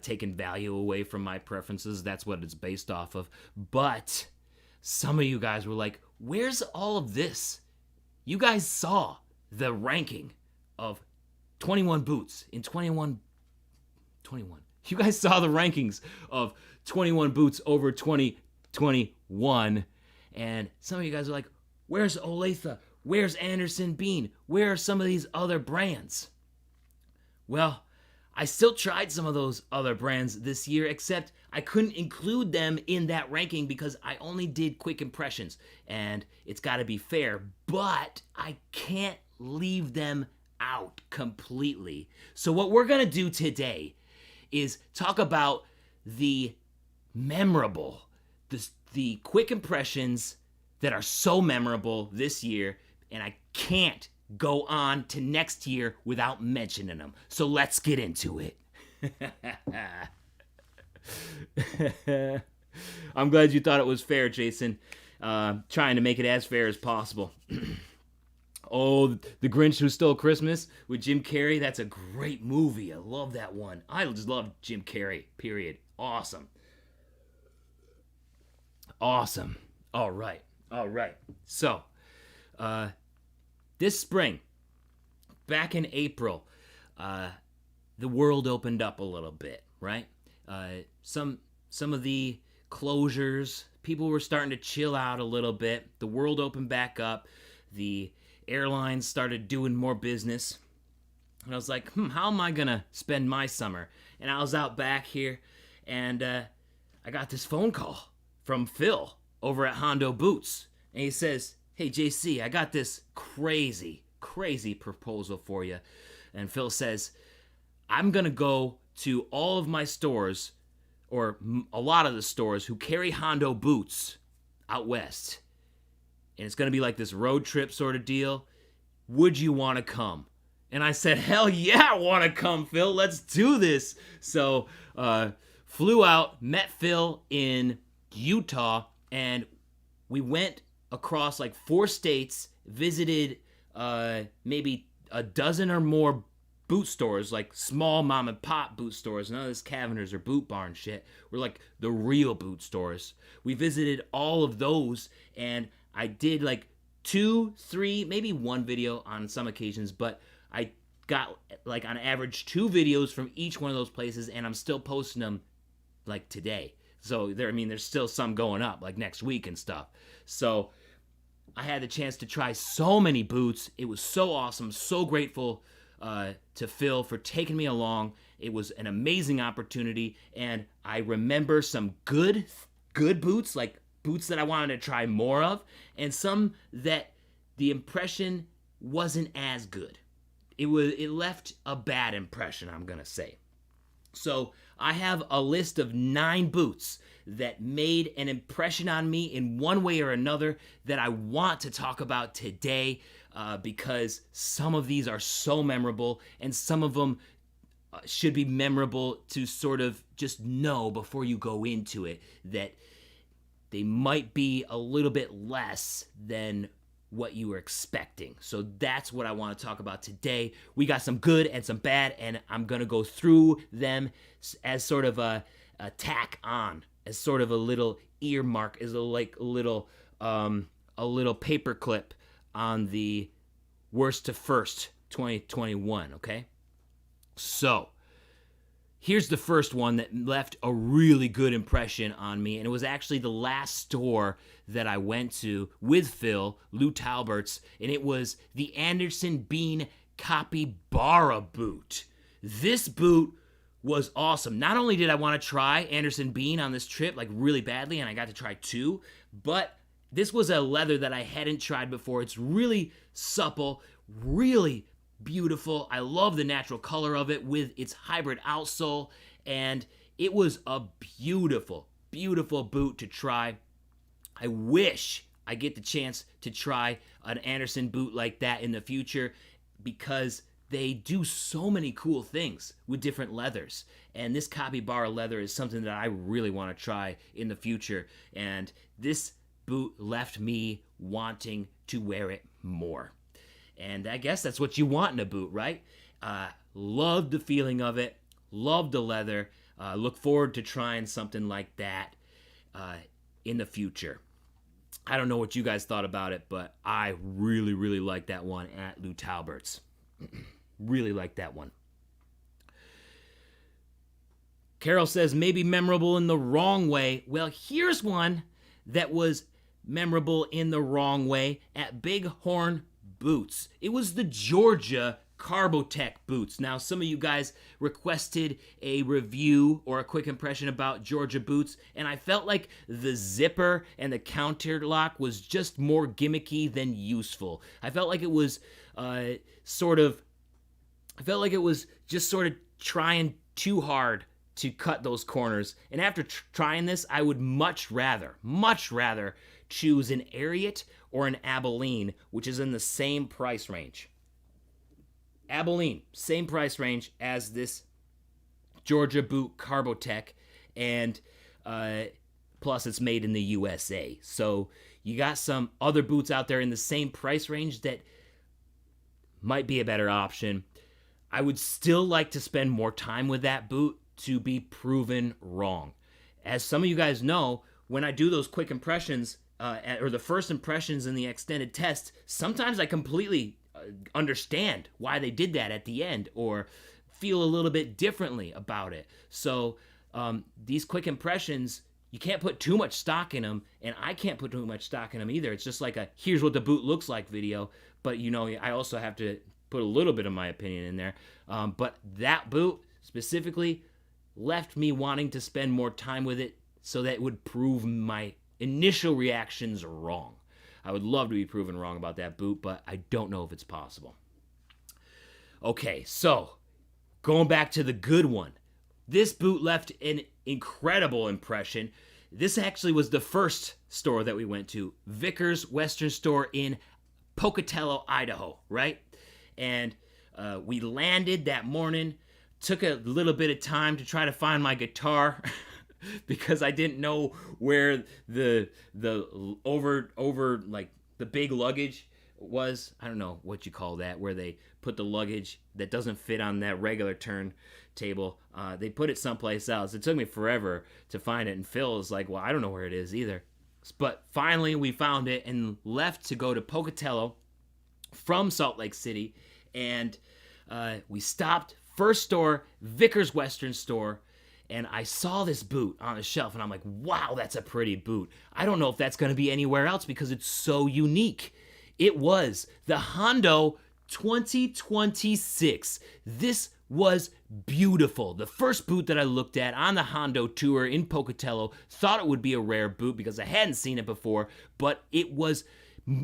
Speaker 1: taking value away from my preferences, that's what it's based off of. But some of you guys were like, where's all of this? You guys saw the ranking of 21 boots in 21. You guys saw the rankings of 21 boots over 2021. And some of you guys are like, where's Olathe? Where's Anderson Bean? Where are some of these other brands? Well, I still tried some of those other brands this year, except I couldn't include them in that ranking because I only did quick impressions, and it's got to be fair, but I can't leave them out completely. So what we're going to do today is talk about the memorable, the quick impressions that are so memorable this year, and I can't go on to next year without mentioning them. So let's get into it. I'm glad you thought it was fair, Jason. Trying to make it as fair as possible. Oh, The Grinch Who Stole Christmas with Jim Carrey. That's a great movie. I love that one. I just love Jim Carrey, period. Awesome. Awesome. All right. So, this spring, back in April, the world opened up a little bit, right? Some of the closures, people were starting to chill out a little bit. The world opened back up. The airlines started doing more business. And I was like, how am I going to spend my summer? And I was out back here, and I got this phone call from Phil over at Hondo Boots. And he says, hey, JC, I got this crazy proposal for you. And Phil says, I'm going to go to all of my stores, or a lot of the stores who carry Hondo boots out west. And it's going to be like this road trip sort of deal. Would you want to come? And I said, hell yeah, I want to come, Phil. Let's do this. So flew out, met Phil in Utah, and we went across like 4 states, visited maybe a dozen or more boot stores, like small mom and pop boot stores, none of this Cavender's or Boot Barn shit. We're like the real boot stores. We visited all of those, and I did like 2, 3, maybe 1 video on some occasions, but I got like on average 2 videos from each one of those places, and I'm still posting them like today. So there's still some going up like next week and stuff. So I had the chance to try so many boots. It was so awesome. So grateful to Phil for taking me along. It was an amazing opportunity, and I remember some good boots, like boots that I wanted to try more of, and some that the impression wasn't as good. It left a bad impression, I'm gonna say. So I have a list of 9 boots that made an impression on me in one way or another that I want to talk about today, because some of these are so memorable, and some of them should be memorable to sort of just know before you go into it that they might be a little bit less than what you were expecting. So that's what I want to talk about today. We got some good and some bad, and I'm going to go through them as sort of a tack on, as sort of a little earmark, as a little paperclip on the worst to first 2021, okay? So, here's the first one that left a really good impression on me, and it was actually the last store that I went to with Phil, Lou Talbert's, and it was the Anderson Bean Capybara boot. This boot was awesome. Not only did I want to try Anderson Bean on this trip, like really badly, and I got to try 2, but this was a leather that I hadn't tried before. It's really supple, really beautiful. I love the natural color of it with its hybrid outsole, and it was a beautiful, beautiful boot to try. I wish I get the chance to try an Anderson boot like that in the future, because they do so many cool things with different leathers. And this capybara leather is something that I really want to try in the future. And this boot left me wanting to wear it more. And I guess that's what you want in a boot, right? Love the feeling of it. Love the leather. Look forward to trying something like that in the future. I don't know what you guys thought about it, but I really, really like that one at Lou Talbert's. Really like that one. Carol says, maybe memorable in the wrong way. Well, here's one that was memorable in the wrong way at Bighorn Boots. It was the Georgia Carbotech boots. Now, some of you guys requested a review or a quick impression about Georgia boots, and I felt like the zipper and the counterlock was just more gimmicky than useful. I felt like it was just sort of trying too hard to cut those corners. And after trying this, I would much rather choose an Ariat or an Abilene, which is in the same price range. Abilene, same price range as this Georgia boot Carbotech, and plus it's made in the USA. So you got some other boots out there in the same price range that might be a better option. I would still like to spend more time with that boot to be proven wrong. As some of you guys know, when I do those quick impressions, or the first impressions in the extended test, sometimes I completely understand why they did that at the end, or feel a little bit differently about it. So these quick impressions, you can't put too much stock in them, and I can't put too much stock in them either. It's just like a here's what the boot looks like video, but I also have to put a little bit of my opinion in there. But that boot specifically left me wanting to spend more time with it so that it would prove my initial reactions wrong. I would love to be proven wrong about that boot, but I don't know if it's possible. Okay, so going back to the good one. This boot left an incredible impression. This actually was the first store that we went to, Vickers Western Store in Pocatello, Idaho, right? And we landed that morning, took a little bit of time to try to find my guitar because I didn't know where the over like the big luggage was. I don't know what you call that, where they put the luggage that doesn't fit on that regular turntable. They put it someplace else. It took me forever to find it, and Phil was like, well, I don't know where it is either. But finally we found it and left to go to Pocatello from Salt Lake City, and we stopped. First store, Vickers Western Store, and I saw this boot on the shelf, and I'm like, wow, that's a pretty boot. I don't know if that's going to be anywhere else because it's so unique. It was the Hondo 2026. This was beautiful. The first boot that I looked at on the Hondo tour in Pocatello, thought it would be a rare boot because I hadn't seen it before, but it was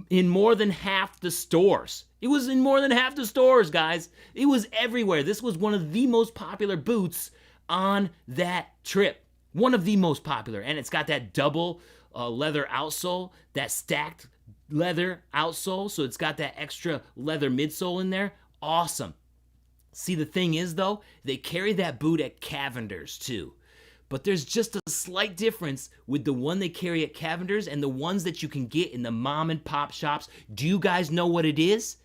Speaker 1: in more than half the stores. It was in more than half the stores, guys. It was everywhere. This was one of the most popular boots on that trip. One of the most popular. And it's got that double leather outsole, that stacked leather outsole. So it's got that extra leather midsole in there. Awesome. See, the thing is, though, they carry that boot at Cavender's, too. But there's just a slight difference with the one they carry at Cavender's and the ones that you can get in the mom and pop shops. Do you guys know what it is?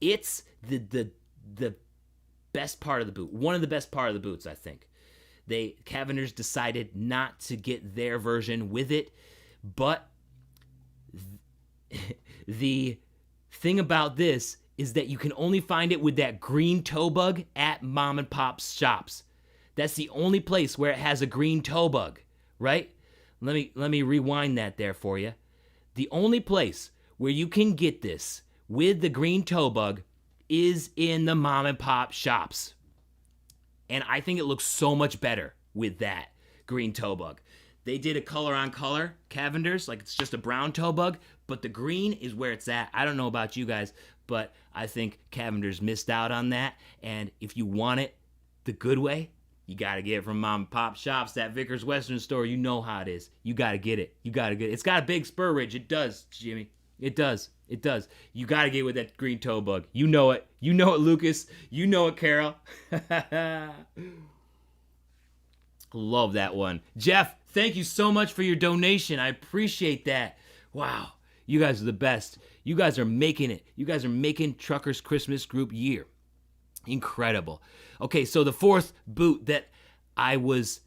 Speaker 1: It's the best part of the boot. One of the best part of the boots, I think. Cavender's decided not to get their version with it, but the thing about this is that you can only find it with that green toe bug at mom and pop shops. That's the only place where it has a green toe bug, right? Let me rewind that there for you. The only place where you can get this with the green toe bug is in the mom and pop shops. And I think it looks so much better with that green toe bug. They did a color on color Cavender's, like it's just a brown toe bug, but the green is where it's at. I don't know about you guys, but I think Cavender's missed out on that. And if you want it the good way, you got to get it from mom and pop shops, that Vickers Western store. You know how it is. You got to get it. You got to get it. It's got a big spur ridge. It does, Jimmy. It does. It does. You got to get with that green toe bug. You know it. You know it, Lucas. You know it, Carol. Love that one. Jeff, thank you so much for your donation. I appreciate that. Wow. You guys are the best. You guys are making it. You guys are making Truckers Christmas Group year. Incredible. Okay, so the fourth boot that I was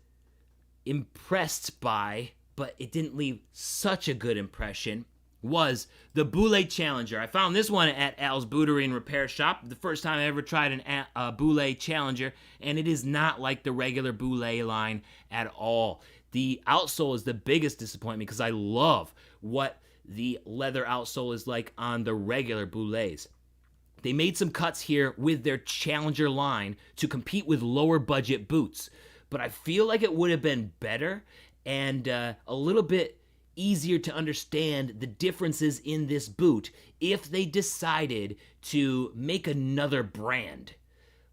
Speaker 1: impressed by, but it didn't leave such a good impression, was the Boule Challenger. I found this one at Al's Bootery and Repair Shop. The first time I ever tried a Boule Challenger, and it is not like the regular Boule line at all. The outsole is the biggest disappointment because I love what the leather outsole is like on the regular Boules. They made some cuts here with their Challenger line to compete with lower budget boots, but I feel like it would have been better and a little bit easier to understand the differences in this boot if they decided to make another brand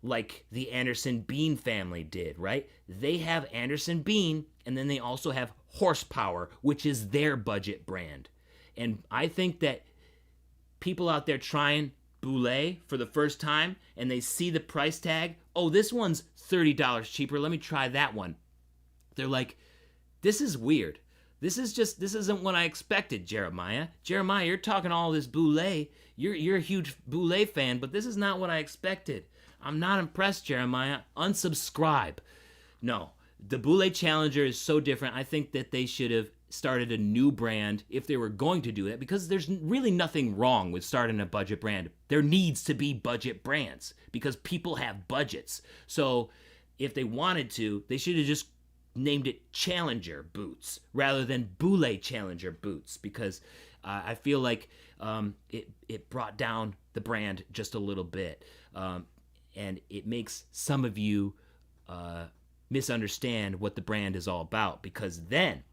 Speaker 1: like the Anderson Bean family did, right? They have Anderson Bean, and then they also have Horsepower, which is their budget brand. And I think that people out there trying Boule for the first time and they see the price tag, oh, this one's $30 cheaper, let me try that one. They're like, this is weird. This isn't what I expected, Jeremiah. Jeremiah, you're talking all this Boule. You're a huge Boule fan, but this is not what I expected. I'm not impressed, Jeremiah. Unsubscribe. No, the Boule Challenger is so different. I think that they should have started a new brand if they were going to do that, because there's really nothing wrong with starting a budget brand. There needs to be budget brands because people have budgets. So if they wanted to, they should have just named it Challenger Boots rather than Boule Challenger Boots, because I feel like it brought down the brand just a little bit, and it makes some of you misunderstand what the brand is all about, because then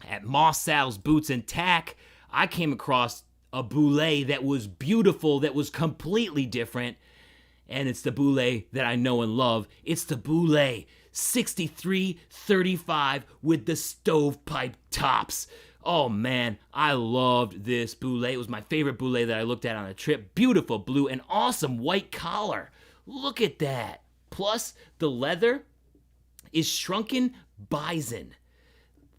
Speaker 1: at Moss Sal's Boots and Tack, I came across a Boule that was beautiful, that was completely different, and it's the Boule that I know and love. It's the Boule 6335 with the stovepipe tops. Oh man, I loved this Boule. It was my favorite Boule that I looked at on a trip. Beautiful blue and awesome white collar. Look at that. Plus, the leather is shrunken bison.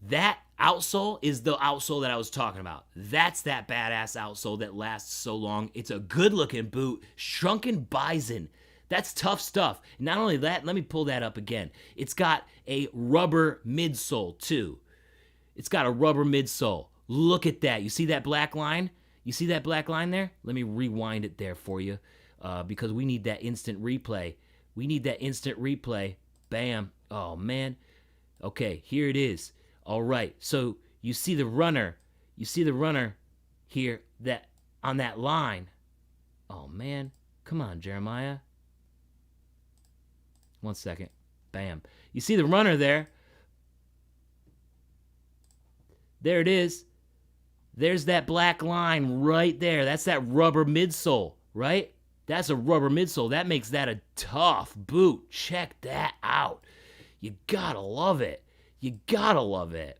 Speaker 1: That outsole is the outsole that I was talking about. That's that badass outsole that lasts so long. It's a good looking boot. Shrunken bison. That's tough stuff. Not only that, let me pull that up again. It's got a rubber midsole too. It's got a rubber midsole. Look at that. You see that black line? You see that black line there? Let me rewind it there for you because we need that instant replay. We need that instant replay. Bam. Oh, man. Okay, here it is. All right. So you see the runner. You see the runner here that on that line. Oh, man. Come on, Jeremiah. 1 second. Bam. You see the runner there? There it is. There's that black line right there. That's that rubber midsole, right? That's a rubber midsole. That makes that a tough boot. Check that out. You gotta love it. You gotta love it.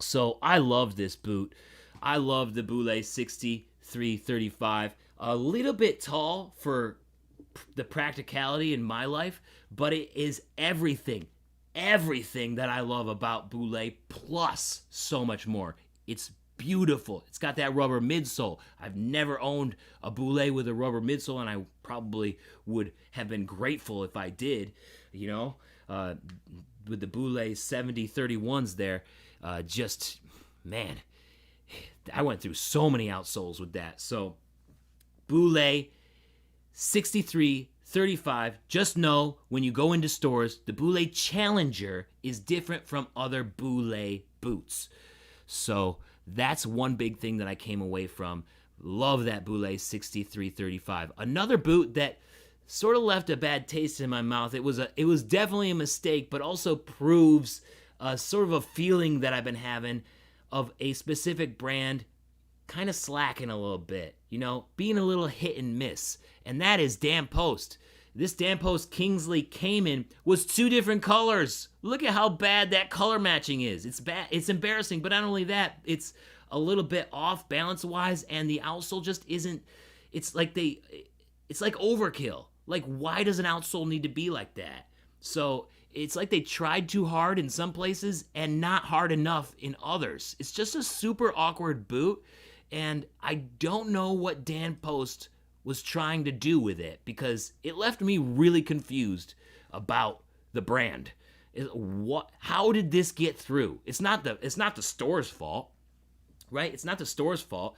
Speaker 1: So I love this boot. I love the Boule 6335. A little bit tall for the practicality in my life, but it is everything everything that I love about Boulé, plus so much more. It's beautiful. It's got that rubber midsole. I've never owned a Boulé with a rubber midsole, and I probably would have been grateful if I did, with the Boulé 7031s there. Man, I went through so many outsoles with that. So, Boulé 6335. Just know when you go into stores, the Boulé Challenger is different from other Boulé boots. So that's one big thing that I came away from. Love that Boulé 6335. Another boot that sort of left a bad taste in my mouth. It was definitely a mistake, but also proves sort of a feeling that I've been having of a specific brand kind of slacking a little bit, being a little hit and miss. And that is Dan Post. This Dan Post Kingsley Cayman was 2 different colors. Look at how bad that color matching is. It's bad. It's embarrassing, but not only that, it's a little bit off balance-wise, and the outsole just isn't, it's like overkill. Like, why does an outsole need to be like that? So it's like they tried too hard in some places and not hard enough in others. It's just a super awkward boot, and I don't know what Dan Post was trying to do with it, because it left me really confused about the brand. How did this get through? It's not the store's fault, right? It's not the store's fault.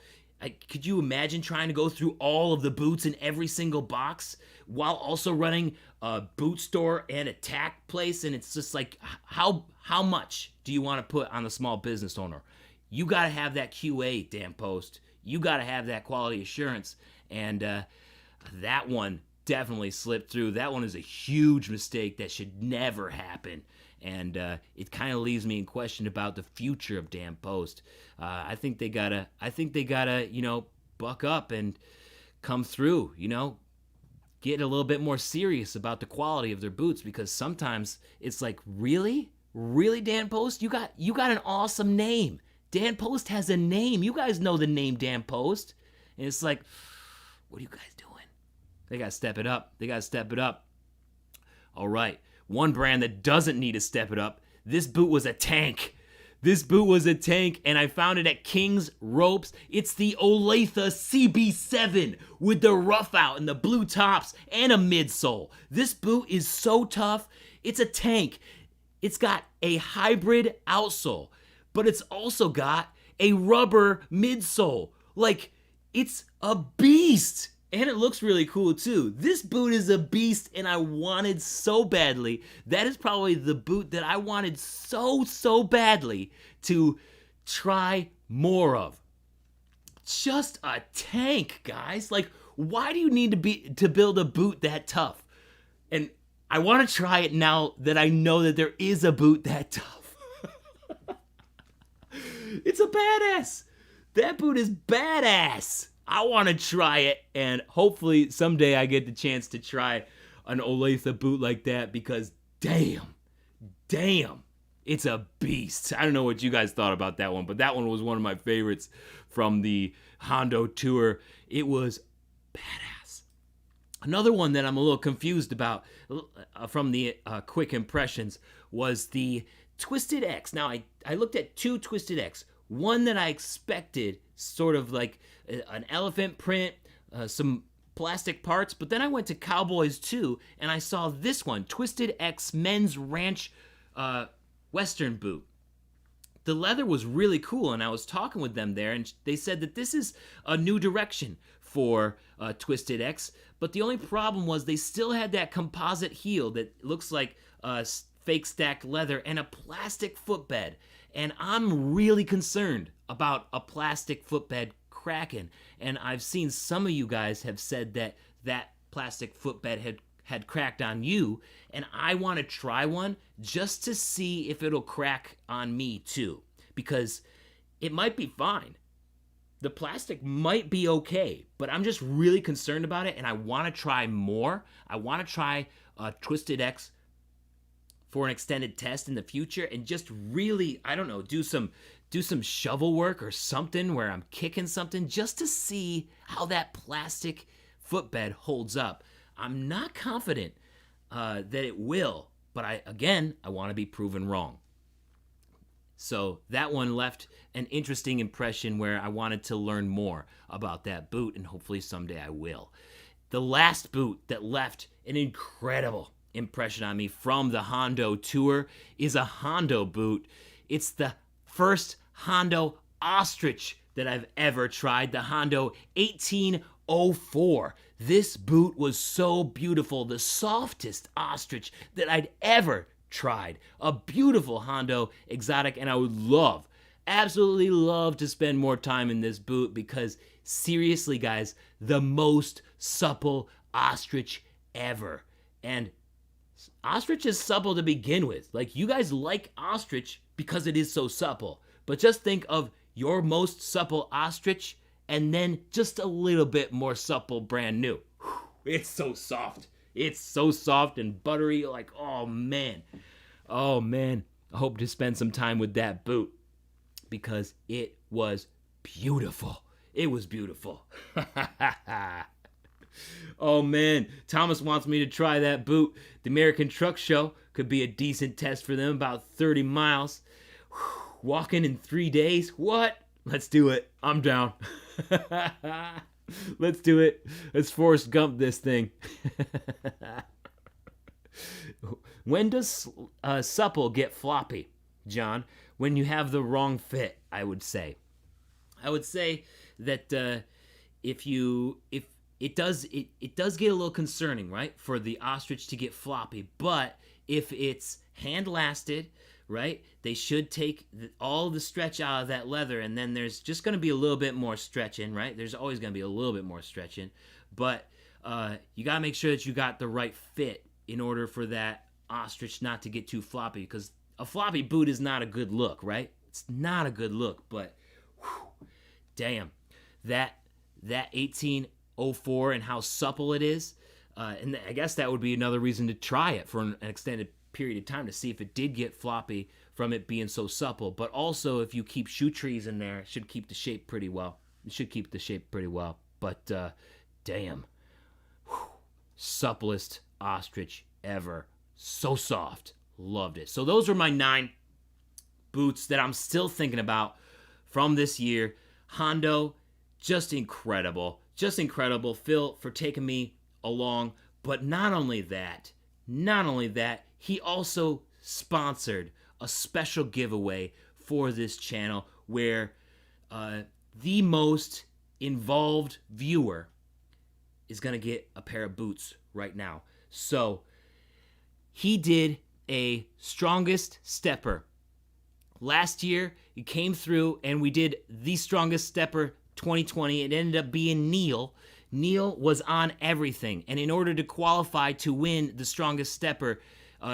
Speaker 1: Could you imagine trying to go through all of the boots in every single box while also running a boot store and a tack place? And it's just like, how much do you want to put on the small business owner? You got to have that QA, Dan Post. You got to have that quality assurance. And that one definitely slipped through. That one is a huge mistake that should never happen. And it kind of leaves me in question about the future of Dan Post. I think they gotta, buck up and come through. Get a little bit more serious about the quality of their boots, because sometimes it's like, really, Dan Post, you got an awesome name. Dan Post has a name. You guys know the name Dan Post, and it's like, what are you guys doing? They gotta step it up. All right. One brand that doesn't need to step it up. This boot was a tank. And I found it at King's Ropes. It's the Olathe CB7 with the rough out and the blue tops and a midsole. This boot is so tough. It's a tank. It's got a hybrid outsole, but it's also got a rubber midsole. Like, it's a beast. And it looks really cool too. This boot is a beast, and I wanted so badly. That is probably the boot that I wanted so badly to try more of. Just a tank, guys. Like, why do you need to build a boot that tough? And I want to try it now that I know that there is a boot that tough. It's a badass. That boot is badass. I want to try it, and hopefully someday I get the chance to try an Olathe boot like that, because damn, it's a beast. I don't know what you guys thought about that one, but that one was one of my favorites from the Hondo tour. It was badass. Another one that I'm a little confused about from the quick impressions was the Twisted X. Now, I looked at 2 Twisted X. One that I expected, sort of like an elephant print, some plastic parts, but then I went to Cowboys too, and I saw this one, Twisted X Men's Ranch Western boot. The leather was really cool, and I was talking with them there, and they said that this is a new direction for Twisted X, but the only problem was they still had that composite heel that looks like fake stacked leather and a plastic footbed. And I'm really concerned about a plastic footbed cracking. And I've seen some of you guys have said that plastic footbed had cracked on you. And I want to try one just to see if it'll crack on me too. Because it might be fine. The plastic might be okay. But I'm just really concerned about it. And I want to try more. I want to try Twisted X for an extended test in the future, and just really, I don't know, do some shovel work or something where I'm kicking something just to see how that plastic footbed holds up. I'm not confident that it will, But I want to be proven wrong. So that one left an interesting impression where I wanted to learn more about that boot, and hopefully someday I will. The last boot that left an incredible impression on me from the Hondo tour is a Hondo boot. It's the first Hondo Ostrich that I've ever tried, the Hondo 1804. This boot was so beautiful, the softest ostrich that I'd ever tried. A beautiful Hondo exotic, and I would absolutely love to spend more time in this boot because seriously, guys, the most supple ostrich ever. And ostrich is supple to begin with. Like, you guys like ostrich because it is so supple. But just think of your most supple ostrich and then just a little bit more supple brand new. It's so soft. It's so soft and buttery. Like, oh man. Oh man. I hope to spend some time with that boot because it was beautiful. It was beautiful. Oh man, Thomas wants me to try that boot. The American Truck Show could be a decent test for them, about 30 miles. Walking in 3 days? What? Let's do it. I'm down. Let's do it. Let's Forrest Gump this thing. When does supple get floppy, John? When you have the wrong fit, I would say. I would say that if it does get a little concerning, right, for the ostrich to get floppy. But if it's hand lasted, right, they should take all the stretch out of that leather, and then there's just going to be a little bit more stretching, right? There's always going to be a little bit more stretching, but you got to make sure that you got the right fit in order for that ostrich not to get too floppy, because a floppy boot is not a good look, right? It's not a good look, but whew, damn, that 1804 and how supple it is, and I guess that would be another reason to try it for an extended period of time to see if it did get floppy from it being so supple. But also, if you keep shoe trees in there, it should keep the shape pretty well. It should keep the shape pretty well. But damn, whew, supplest ostrich ever. So soft. Loved it. So those were my 9 boots that I'm still thinking about from this year. Hondo, just incredible. Just incredible. Phil, for taking me along. But not only that, he also sponsored a special giveaway for this channel where the most involved viewer is going to get a pair of boots right now. So he did a strongest stepper. Last year, he came through and we did the strongest stepper 2020. It ended up being Neil. Neil was on everything. And in order to qualify to win the strongest stepper,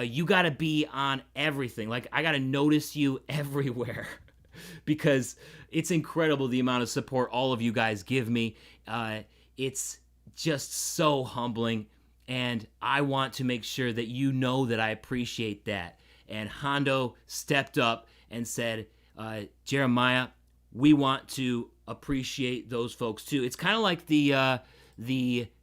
Speaker 1: you got to be on everything. Like, I got to notice you everywhere because it's incredible the amount of support all of you guys give me. It's just so humbling, and I want to make sure that you know that I appreciate that. And Hondo stepped up and said, Jeremiah, we want to appreciate those folks too. It's kind of like the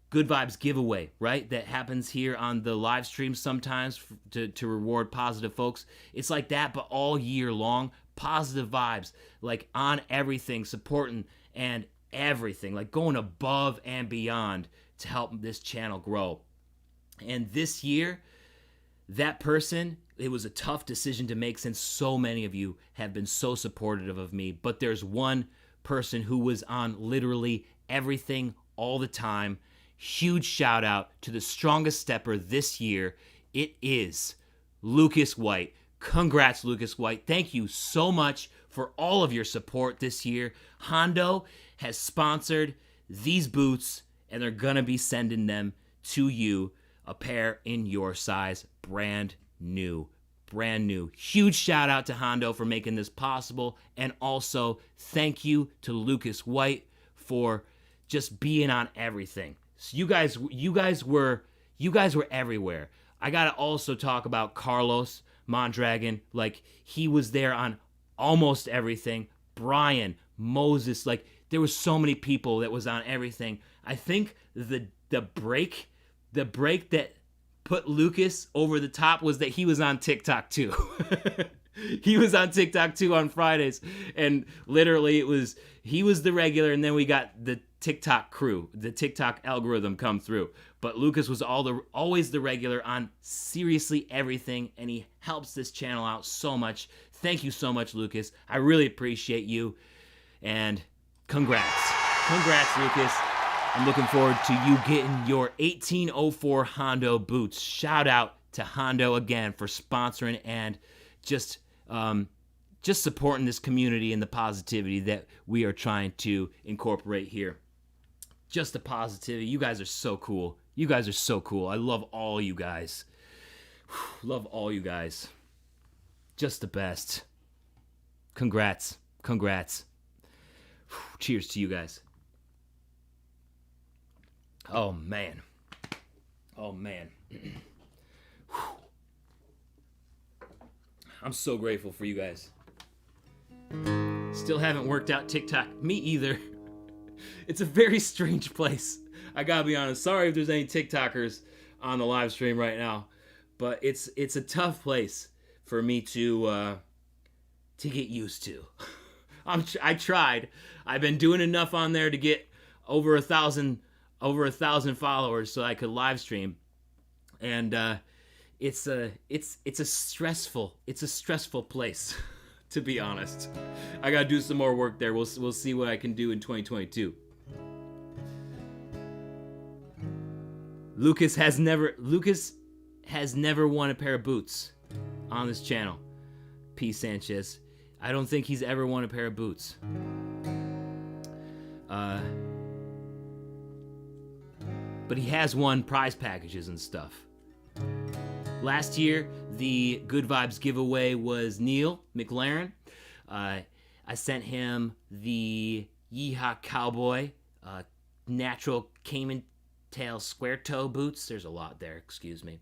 Speaker 1: Good Vibes giveaway, right? That happens here on the live stream sometimes to reward positive folks. It's like that, but all year long. Positive vibes, like on everything, supporting and everything, like going above and beyond to help this channel grow. And this year, that person, it was a tough decision to make since so many of you have been so supportive of me. But there's one person who was on literally everything all the time. Huge shout out to the strongest stepper this year. It is Lucas White. Congrats, Lucas White. Thank you so much for all of your support this year. Hondo has sponsored these boots, and they're going to be sending them to you, a pair in your size, brand new. Brand new. Huge shout out to Hondo for making this possible, and also thank you to Lucas White for just being on everything. So you guys were everywhere. I gotta also talk about Carlos Mondragon. Like, he was there on almost everything. Brian, Moses, like, there was so many people that was on everything. I think the break that put Lucas over the top was that he was on TikTok too. He was on TikTok too on Fridays, and literally he was the regular, and then we got the TikTok crew, the TikTok algorithm come through. But Lucas was always the regular on seriously everything, and he helps this channel out so much. Thank you so much, Lucas. I really appreciate you, and congrats. Congrats, Lucas. I'm looking forward to you getting your 1804 Hondo boots. Shout out to Hondo again for sponsoring and just supporting this community and the positivity that we are trying to incorporate here. Just the positivity. You guys are so cool. You guys are so cool. I love all you guys. Love all you guys. Just the best. Congrats. Congrats. Cheers to you guys. Oh, man. Oh, man. I'm so grateful for you guys. Still haven't worked out TikTok. Me either. It's a very strange place. I gotta be honest. Sorry if there's any TikTokers on the live stream right now, but it's a tough place for me to get used to. I tried. I've been doing enough on there to get over 1,000 followers so I could live stream, and it's a stressful place. To be honest, I gotta do some more work there. We'll see what I can do in 2022. Lucas has never won a pair of boots on this channel. P. Sanchez. I don't think he's ever won a pair of boots. But he has won prize packages and stuff. Last year, the Good Vibes giveaway was Neil McLaren. I sent him the Yeehaw Cowboy natural Cayman tail square toe boots. There's a lot there, excuse me.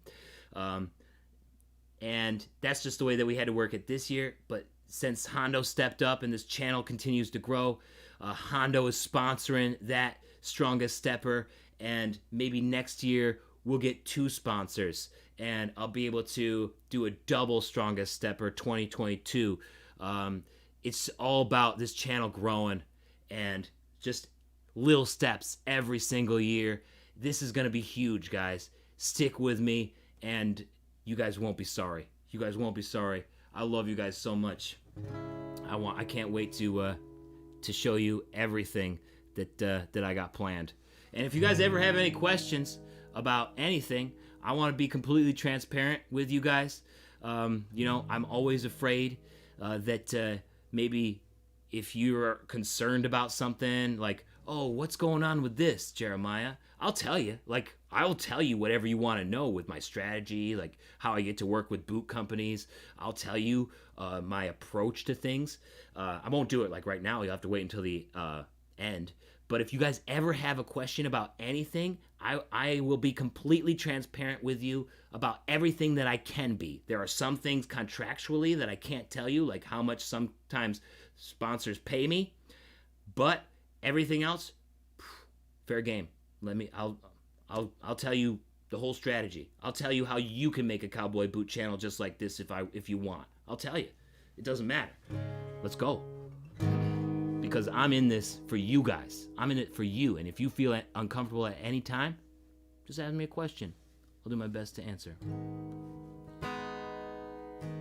Speaker 1: And that's just the way that we had to work it this year. But since Hondo stepped up and this channel continues to grow, Hondo is sponsoring that Strongest Stepper. And maybe next year we'll get 2 sponsors. And I'll be able to do a double Strongest Stepper 2022. It's all about this channel growing and just little steps every single year. This is going to be huge, guys. Stick with me, and you guys won't be sorry. You guys won't be sorry. I love you guys so much. I can't wait to show you everything that I got planned. And if you guys ever have any questions about anything, I want to be completely transparent with you guys. I'm always afraid that maybe if you're concerned about something like, oh, what's going on with this, Jeremiah? I'll tell you. Like, I will tell you whatever you want to know with my strategy, like how I get to work with boot companies. I'll tell you my approach to things. I won't do it like right now. You'll have to wait until the end. But if you guys ever have a question about anything, I will be completely transparent with you about everything that I can be. There are some things contractually that I can't tell you, like how much sometimes sponsors pay me, but everything else, fair game. I'll tell you the whole strategy. I'll tell you how you can make a cowboy boot channel just like this if you want. I'll tell you. It doesn't matter. Let's go. Because I'm in this for you guys. I'm in it for you. And if you feel uncomfortable at any time, just ask me a question. I'll do my best to answer.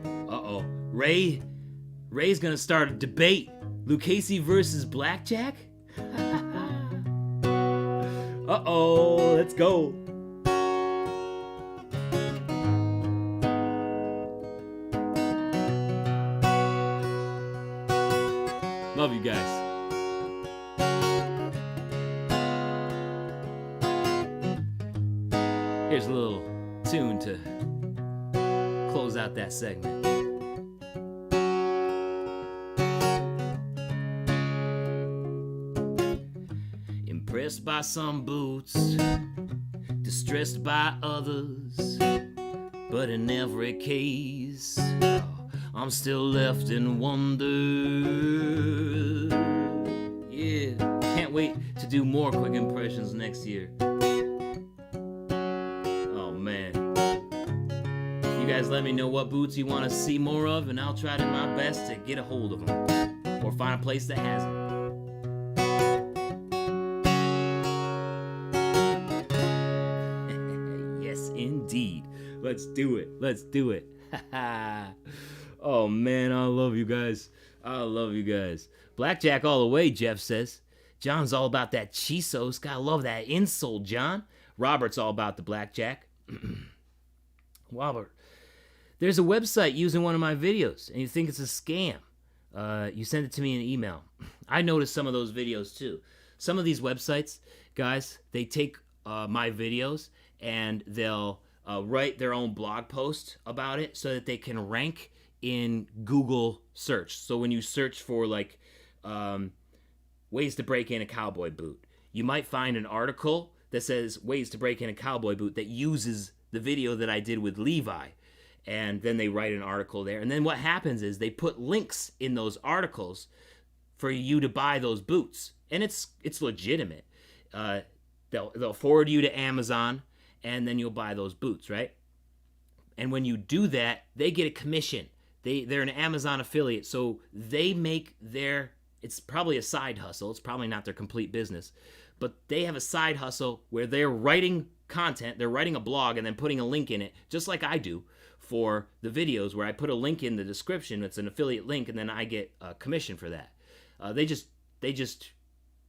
Speaker 1: Uh-oh. Ray's gonna start a debate. Lucchese versus Blackjack? Uh-oh. Let's go. Love you guys. Here's a little tune to close out that segment. Impressed by some boots, distressed by others, but in every case, I'm still left in wonder. Yeah, can't wait to do more quick impressions next year. Oh man. guys let me know what boots you want to see more of, and I'll try to my best to get a hold of them or find a place that has them. Yes, indeed. Let's do it. Let's do it. Oh, man, I love you guys. I love you guys. Blackjack all the way, Jeff says. John's all about that Chisos. Gotta love that insole, John. Robert's all about the blackjack. Robert, there's a website using one of my videos, and you think it's a scam. You send it to me in an email. I noticed some of those videos, too. Some of these websites, guys, they take my videos, and they'll write their own blog post about it so that they can rank in Google search. So when you search for, like, ways to break in a cowboy boot, you might find an article that says ways to break in a cowboy boot that uses the video that I did with Levi. And then they write an article there. And then what happens is they put links in those articles for you to buy those boots. And it's legitimate. They'll forward you to Amazon, and then you'll buy those boots, right? And when you do that, they get a commission. They're an Amazon affiliate, so they make it's probably a side hustle. It's probably not their complete business. But they have a side hustle where they're writing content, they're writing a blog and then putting a link in it, just like I do for the videos, where I put a link in the description. It's an affiliate link, and then I get a commission for that. They just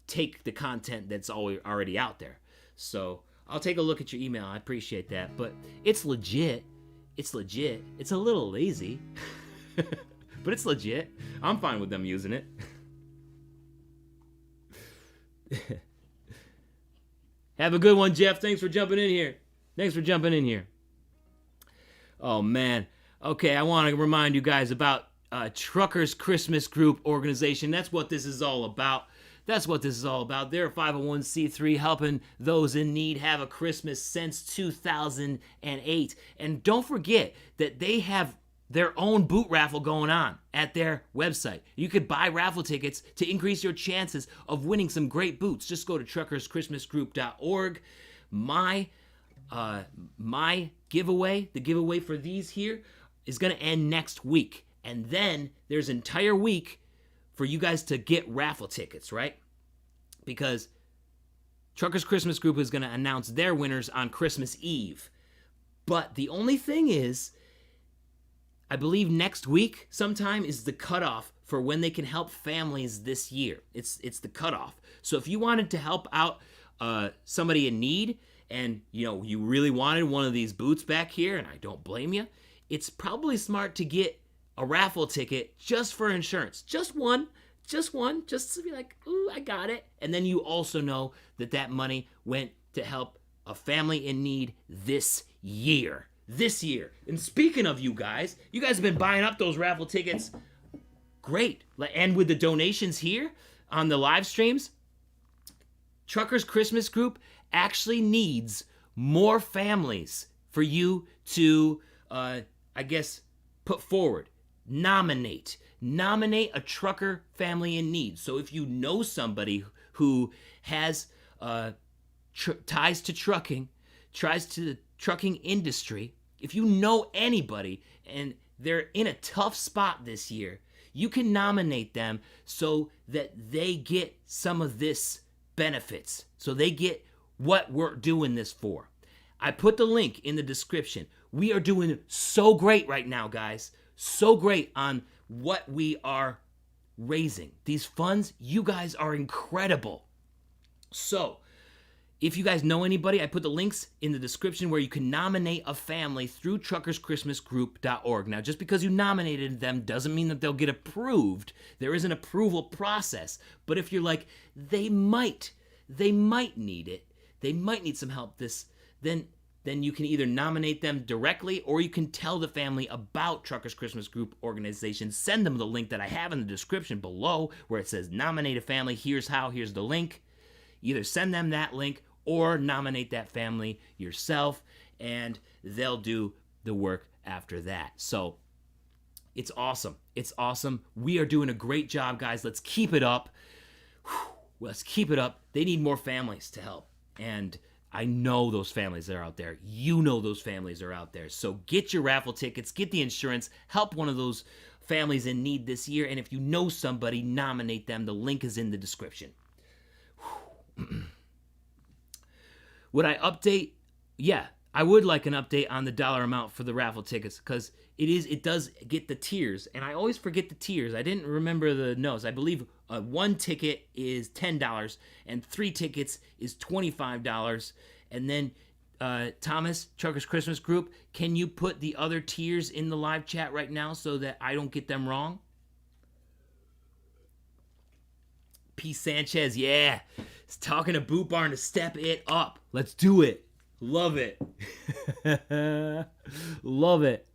Speaker 1: take the content that's already out there. So I'll take a look at your email. I appreciate that. But it's legit. It's legit. It's a little lazy, but it's legit. I'm fine with them using it. Have a good one, Jeff. Thanks for jumping in here. Oh, man. Okay, I want to remind you guys about Truckers Christmas Group organization. That's what this is all about. They're a 501c3 helping those in need have a Christmas since 2008. And don't forget that they have their own boot raffle going on at their website. You could buy raffle tickets to increase your chances of winning some great boots. Just go to truckerschristmasgroup.org. My giveaway, the giveaway for these here, is going to end next week. And then there's an entire week for you guys to get raffle tickets, right? Because Truckers Christmas Group is going to announce their winners on Christmas Eve. But the only thing is, I believe next week sometime is the cutoff for when they can help families this year. It's the cutoff. So if you wanted to help out somebody in need, and you really wanted one of these boots back here, and I don't blame you, it's probably smart to get a raffle ticket just for insurance. Just one, just to be like, ooh, I got it. And then you also know that money went to help a family in need this year. And speaking of you guys have been buying up those raffle tickets. Great. And with the donations here on the live streams, Truckers Christmas Group actually needs more families for you to, put forward. Nominate a trucker family in need. So if you know somebody who has ties to trucking, ties to the trucking industry, if you know anybody and they're in a tough spot this year, you can nominate them so that they get some of this benefits. So they get what we're doing this for. I put the link in the description. We are doing so great right now, guys. So great on what we are raising. These funds, you guys are incredible. So, if you guys know anybody, I put the links in the description where you can nominate a family through truckerschristmasgroup.org. Now, just because you nominated them doesn't mean that they'll get approved. There is an approval process. But if you're like, they might need it, they might need some help, then you can either nominate them directly, or you can tell the family about Truckers Christmas Group organization. Send them the link that I have in the description below where it says nominate a family. Here's the link. Either send them that link or nominate that family yourself, and they'll do the work after that. So it's awesome. We are doing a great job, guys. Let's keep it up. Let's keep it up. They need more families to help. And I know those families are out there. You know those families are out there. So get your raffle tickets, get the insurance, help one of those families in need this year. And if you know somebody, nominate them. The link is in the description. Would I update? Yeah, I would like an update on the dollar amount for the raffle tickets, because it does get the tiers, and I always forget the tiers. I didn't remember the notes. I believe one ticket is $10 and 3 tickets is $25. And then Thomas, Truckers Christmas Group, can you put the other tiers in the live chat right now so that I don't get them wrong? P. Sanchez, yeah. He's talking to Boot Barn to step it up. Let's do it. Love it. Love it.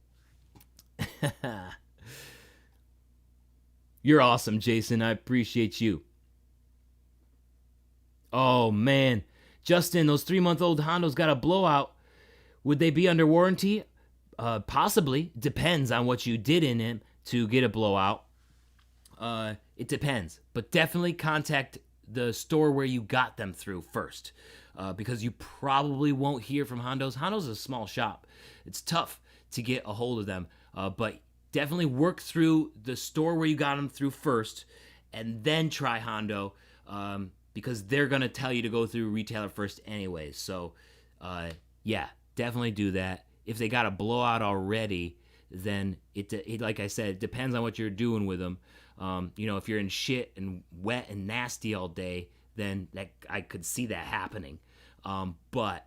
Speaker 1: You're awesome, Jason. I appreciate you. Oh, man. Justin, those 3-month-old Hondos got a blowout. Would they be under warranty? Possibly. Depends on what you did in them to get a blowout. It depends. But definitely contact the store where you got them through first. Because you probably won't hear from Hondos. Hondos is a small shop. It's tough to get a hold of them. But definitely work through the store where you got them through first, and then try Hondo, because they're going to tell you to go through retailer first anyway. So, yeah, definitely do that. If they got a blowout already, then it like I said, it depends on what you're doing with them. If you're in shit and wet and nasty all day, then I could see that happening. But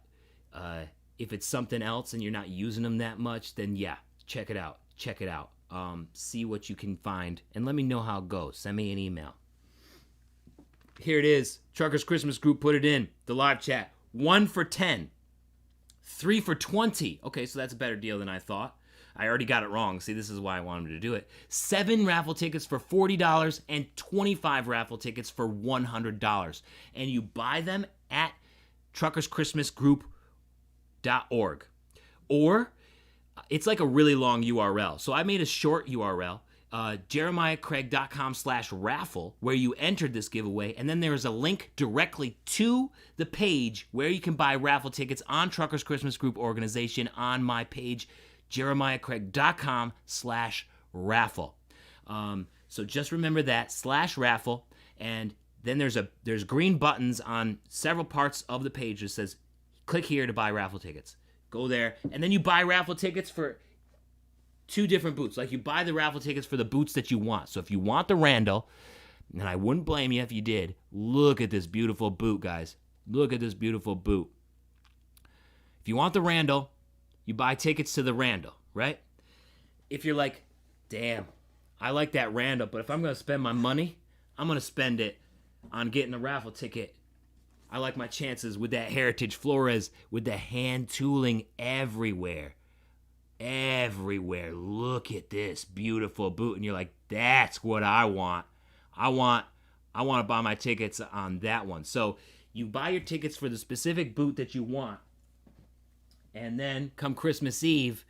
Speaker 1: if it's something else and you're not using them that much, then yeah, check it out. See what you can find and let me know how it goes. Send me an email. Here it is. Truckers Christmas Group put it in the live chat. 1 for 10, 3 for 20. Okay, so that's a better deal than I thought. I already got it wrong. See, this is why I wanted to do it. 7 raffle tickets for $40 and 25 raffle tickets for $100. And you buy them at truckerschristmasgroup.org. Or it's like a really long URL. So I made a short URL, jeremiahcraig.com/raffle, where you entered this giveaway. And then there is a link directly to the page where you can buy raffle tickets on Truckers Christmas Group organization on my page, jeremiahcraig.com/raffle. So just remember that /raffle. And then there's green buttons on several parts of the page that says, click here to buy raffle tickets. Go there, and then you buy raffle tickets for 2 different boots. Like, you buy the raffle tickets for the boots that you want. So if you want the Randall, and I wouldn't blame you if you did, look at this beautiful boot, guys. Look at this beautiful boot. If you want the Randall, you buy tickets to the Randall, right? If you're like, damn, I like that Randall, but if I'm going to spend my money, I'm going to spend it on getting the raffle ticket. I like my chances with that Heritage Flores with the hand tooling everywhere. Everywhere. Look at this beautiful boot. And you're like, that's what I want. I want to buy my tickets on that one. So you buy your tickets for the specific boot that you want. And then come Christmas Eve,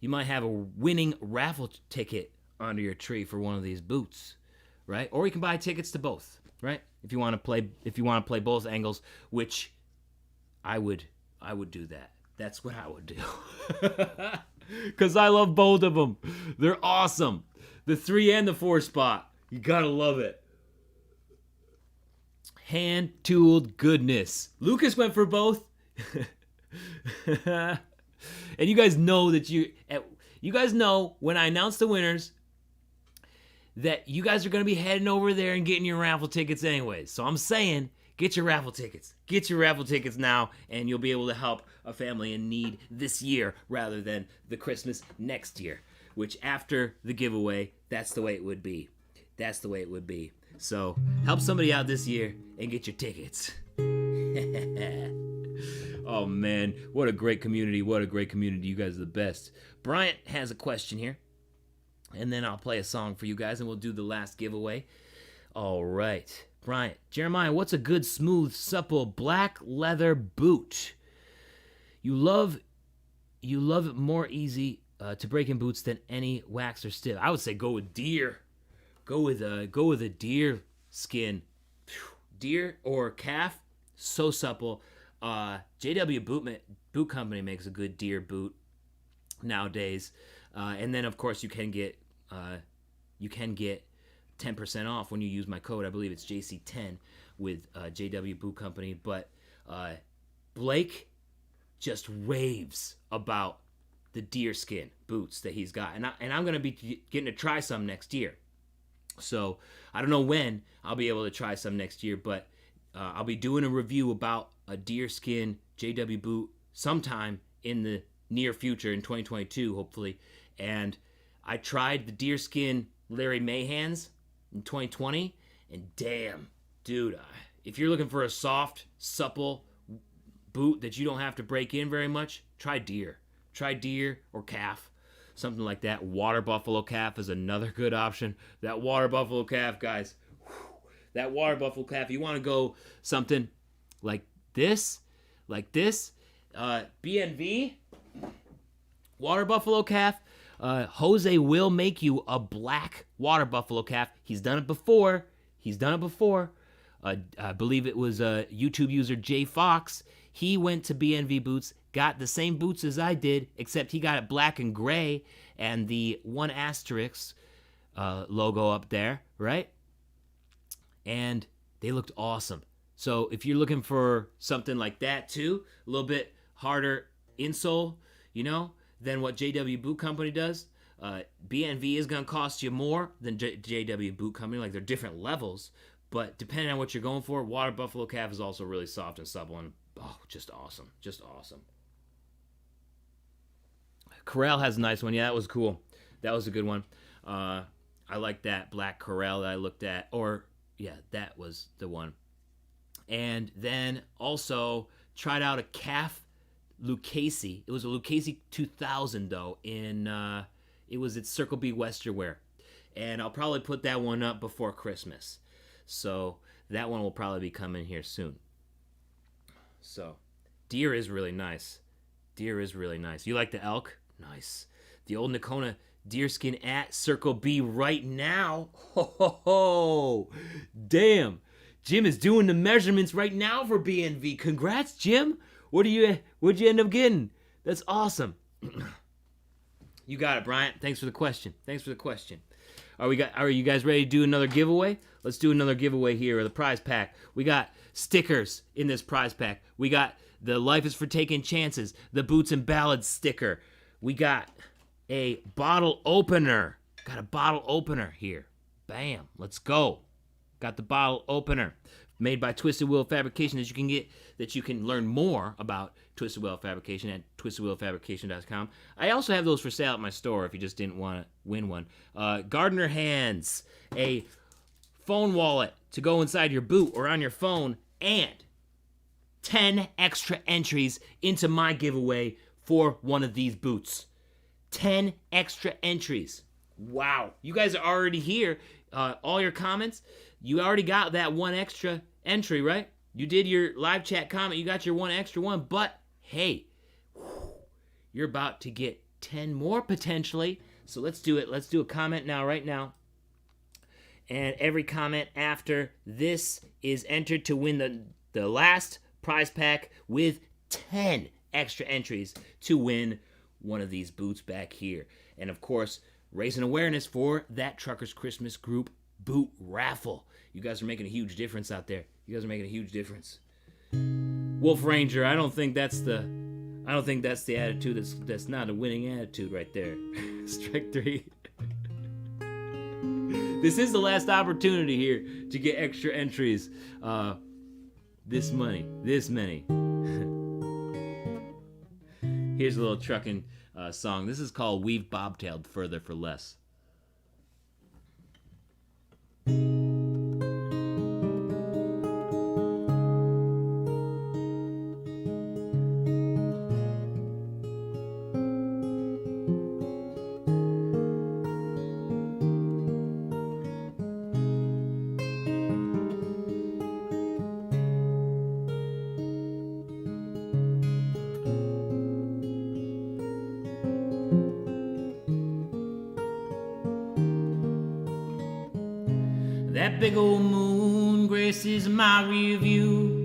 Speaker 1: you might have a winning raffle ticket under your tree for one of these boots, right? Or you can buy tickets to both, right? If you want to play both angles, which I would do that. That's what I would do. Cuz I love both of them. They're awesome. The 3 and the 4 spot. You got to love it. Hand-tooled goodness. Lucas went for both. And you guys know that you guys know when I announce the winners that you guys are going to be heading over there and getting your raffle tickets anyways. So I'm saying, get your raffle tickets. Get your raffle tickets now, and you'll be able to help a family in need this year rather than the Christmas next year, which after the giveaway, that's the way it would be. That's the way it would be. So help somebody out this year and get your tickets. Oh, man. What a great community. What a great community. You guys are the best. Bryant has a question here. And then I'll play a song for you guys, and we'll do the last giveaway. All right. Bryant. Jeremiah, what's a good, smooth, supple, black leather boot? You love it more easy to break in boots than any wax or stiff. I would say go with deer. Go with a deer skin. Deer or calf, so supple. JW Boot Company makes a good deer boot nowadays, and then of course you can get 10% off when you use my code. I believe it's JC10 with JW Boot Company. But Blake just raves about the deerskin boots that he's got, and I'm gonna be getting to try some next year. So I don't know when I'll be able to try some next year, but I'll be doing a review about a deerskin JW boot sometime in the near future, in 2022, hopefully. And I tried the deerskin Larry Mahans in 2020, and damn, dude, if you're looking for a soft, supple boot that you don't have to break in very much, try deer. Try deer or calf, something like that. Water buffalo calf is another good option. That water buffalo calf, guys, that water buffalo calf, you want to go something like this, BNV, water buffalo calf. Jose will make you a black water buffalo calf. He's done it before. I believe it was YouTube user Jay Fox. He went to BNV Boots, got the same boots as I did, except he got it black and gray and the 1 asterisk logo up there, right? And they looked awesome. So if you're looking for something like that too, a little bit harder insole, than what JW Boot Company does, BNV is going to cost you more than JW Boot Company. Like, they're different levels, but depending on what you're going for, water buffalo calf is also really soft and supple, and just awesome. Corral has a nice one. Yeah, that was cool. That was a good one. I like that black Corral that I looked at. That was the one. And then also tried out a calf Lucchese. It was a Lucchese 2000 though. It was at Circle B Westerwear, and I'll probably put that one up before Christmas. So that one will probably be coming here soon. So deer is really nice. You like the elk? Nice. The old Nakona deerskin at Circle B right now. Ho. Damn. Jim is doing the measurements right now for BNV. Congrats, Jim. What'd you end up getting? That's awesome. You got it, Bryant. Thanks for the question. Are you guys ready to do another giveaway? Let's do another giveaway here, or the prize pack. We got stickers in this prize pack. We got the Life is for Taking Chances, the Boots and Ballads sticker. We got a bottle opener. Got a bottle opener here. Bam. Let's go. Got the bottle opener made by Twisted Wheel Fabrication that you can learn more about Twisted Wheel Fabrication at twistedwheelfabrication.com. I also have those for sale at my store if you just didn't want to win one. Gardener Hands, a phone wallet to go inside your boot or on your phone, and 10 extra entries into my giveaway for one of these boots. 10 extra entries. Wow. You guys are already here. All your comments, you already got that one extra entry, right? You did your live chat comment. You got your one extra one. But, hey, you're about to get 10 more potentially. So let's do it. Let's do a comment now, right now. And every comment after this is entered to win the last prize pack with 10 extra entries to win one of these boots back here. And, of course, raising awareness for that Truckers Christmas Group boot raffle. You guys are making a huge difference out there. Wolf Ranger, I don't think that's the attitude. That's not a winning attitude right there. Strike 3. This is the last opportunity here to get extra entries. This many. Here's a little trucking song. This is called We've Bobtailed Further for Less. That big old moon graces my rear view.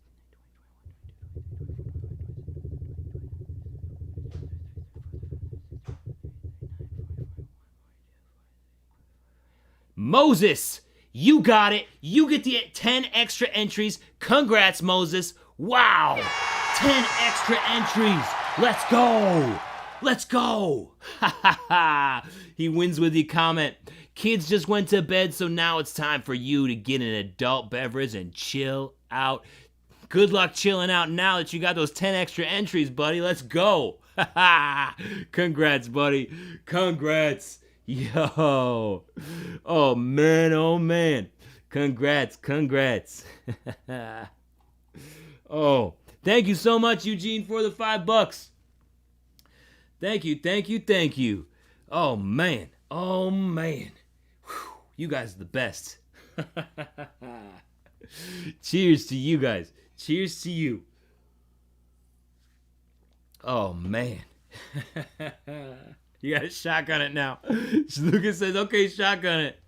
Speaker 1: Moses, you got it. You get the 10 extra entries. Congrats, Moses. Wow. 10 extra entries. Let's go. Let's go. Ha ha ha. He wins with the comment. Kids just went to bed, so now it's time for you to get an adult beverage and chill out. Good luck chilling out now that you got those 10 extra entries, buddy. Let's go. Ha ha. Congrats, buddy. Congrats. Yo. Oh, man. Oh, man. Congrats. Congrats. Oh, thank you so much, Eugene, for the $5. Thank you, thank you, thank you. Oh, man. Oh, man. Whew, you guys are the best. Cheers to you guys. Cheers to you. Oh, man. You gotta shotgun it now. Lucas says, okay, shotgun it.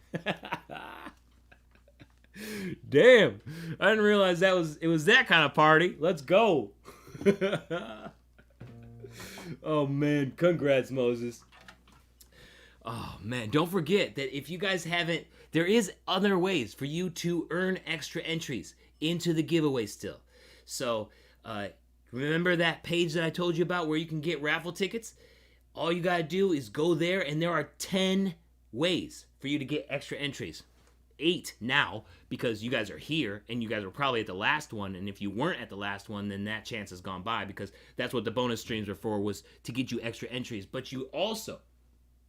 Speaker 1: Damn. I didn't realize it was that kind of party. Let's go. Oh, man. Congrats, Moses. Oh, man. Don't forget that if you guys haven't, there is other ways for you to earn extra entries into the giveaway still. So, remember that page that I told you about where you can get raffle tickets? All you got to do is go there, and there are 10 ways for you to get extra entries. 8 now, because you guys are here, and you guys were probably at the last one, and if you weren't at the last one, then that chance has gone by, because that's what the bonus streams are for, was to get you extra entries. But you also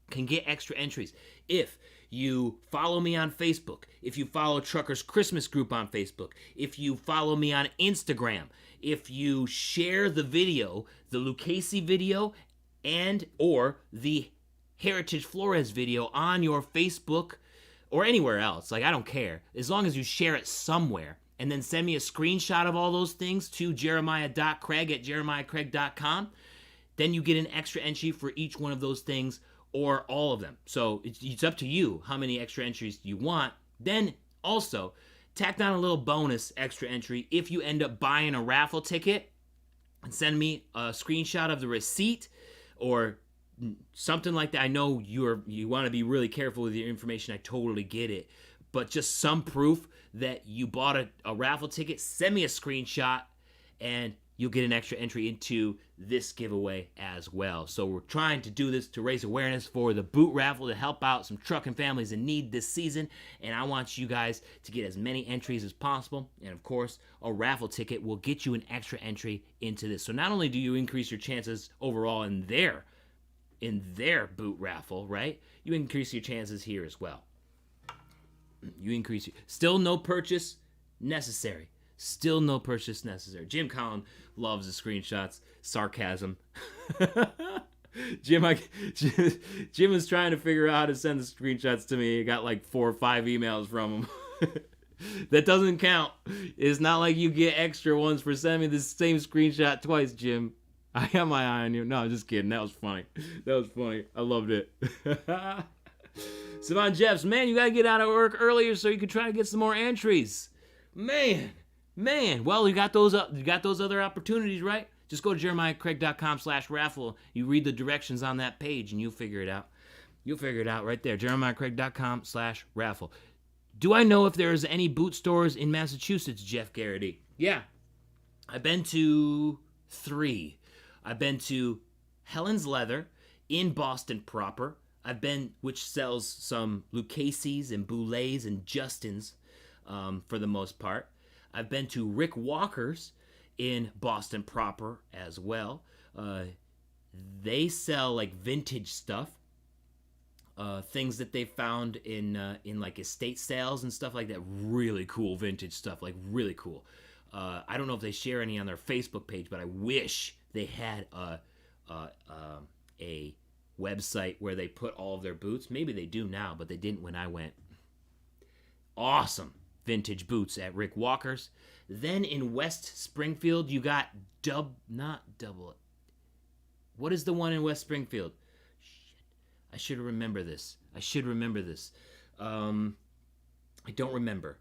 Speaker 1: can get extra entries if you follow me on Facebook, if you follow Truckers Christmas Group on Facebook, if you follow me on Instagram, if you share the video, the Lucchese video, and or the Heritage Flores video on your Facebook or anywhere else. Like, I don't care. As long as you share it somewhere and then send me a screenshot of all those things to jeremiah.craig@jeremiahcraig.com, then you get an extra entry for each one of those things or all of them. So it's up to you how many extra entries you want. Then also tack down a little bonus extra entry if you end up buying a raffle ticket, and send me a screenshot of the receipt or something like that. I know you want to be really careful with your information. I totally get it. But just some proof that you bought a raffle ticket, send me a screenshot, and you'll get an extra entry into this giveaway as well. So we're trying to do this to raise awareness for the boot raffle to help out some trucking families in need this season. And I want you guys to get as many entries as possible. And of course, a raffle ticket will get you an extra entry into this. So not only do you increase your chances overall in their boot raffle, right? You increase your chances here as well. Still no purchase necessary. Still no purchase necessary. Jim Collin loves the screenshots. Sarcasm. Jim was trying to figure out how to send the screenshots to me. He got like 4 or 5 emails from him. That doesn't count. It's not like you get extra ones for sending me the same screenshot twice, Jim. I got my eye on you. No, I'm just kidding. That was funny. I loved it. Savon Jeffs, man, you got to get out of work earlier so you can try to get some more entries. Man. Well, you got those other opportunities, right? Just go to jeremiahcraig.com/raffle. You read the directions on that page and you'll figure it out. You'll figure it out right there. jeremiahcraig.com/raffle. Do I know if there's any boot stores in Massachusetts, Jeff Garrity? Yeah. I've been to 3. I've been to Helen's Leather in Boston proper. Which sells some Lucchese's and Boulets and Justins for the most part. I've been to Rick Walker's in Boston proper as well. They sell like vintage stuff, things that they found in like estate sales and stuff like that. Really cool vintage stuff, like really cool. I don't know if they share any on their Facebook page, but I wish they had a website where they put all of their boots. Maybe they do now, but they didn't when I went. Awesome vintage boots at Rick Walker's. Then in West Springfield, you got what is the one in West Springfield? Shit. I should remember this. I don't remember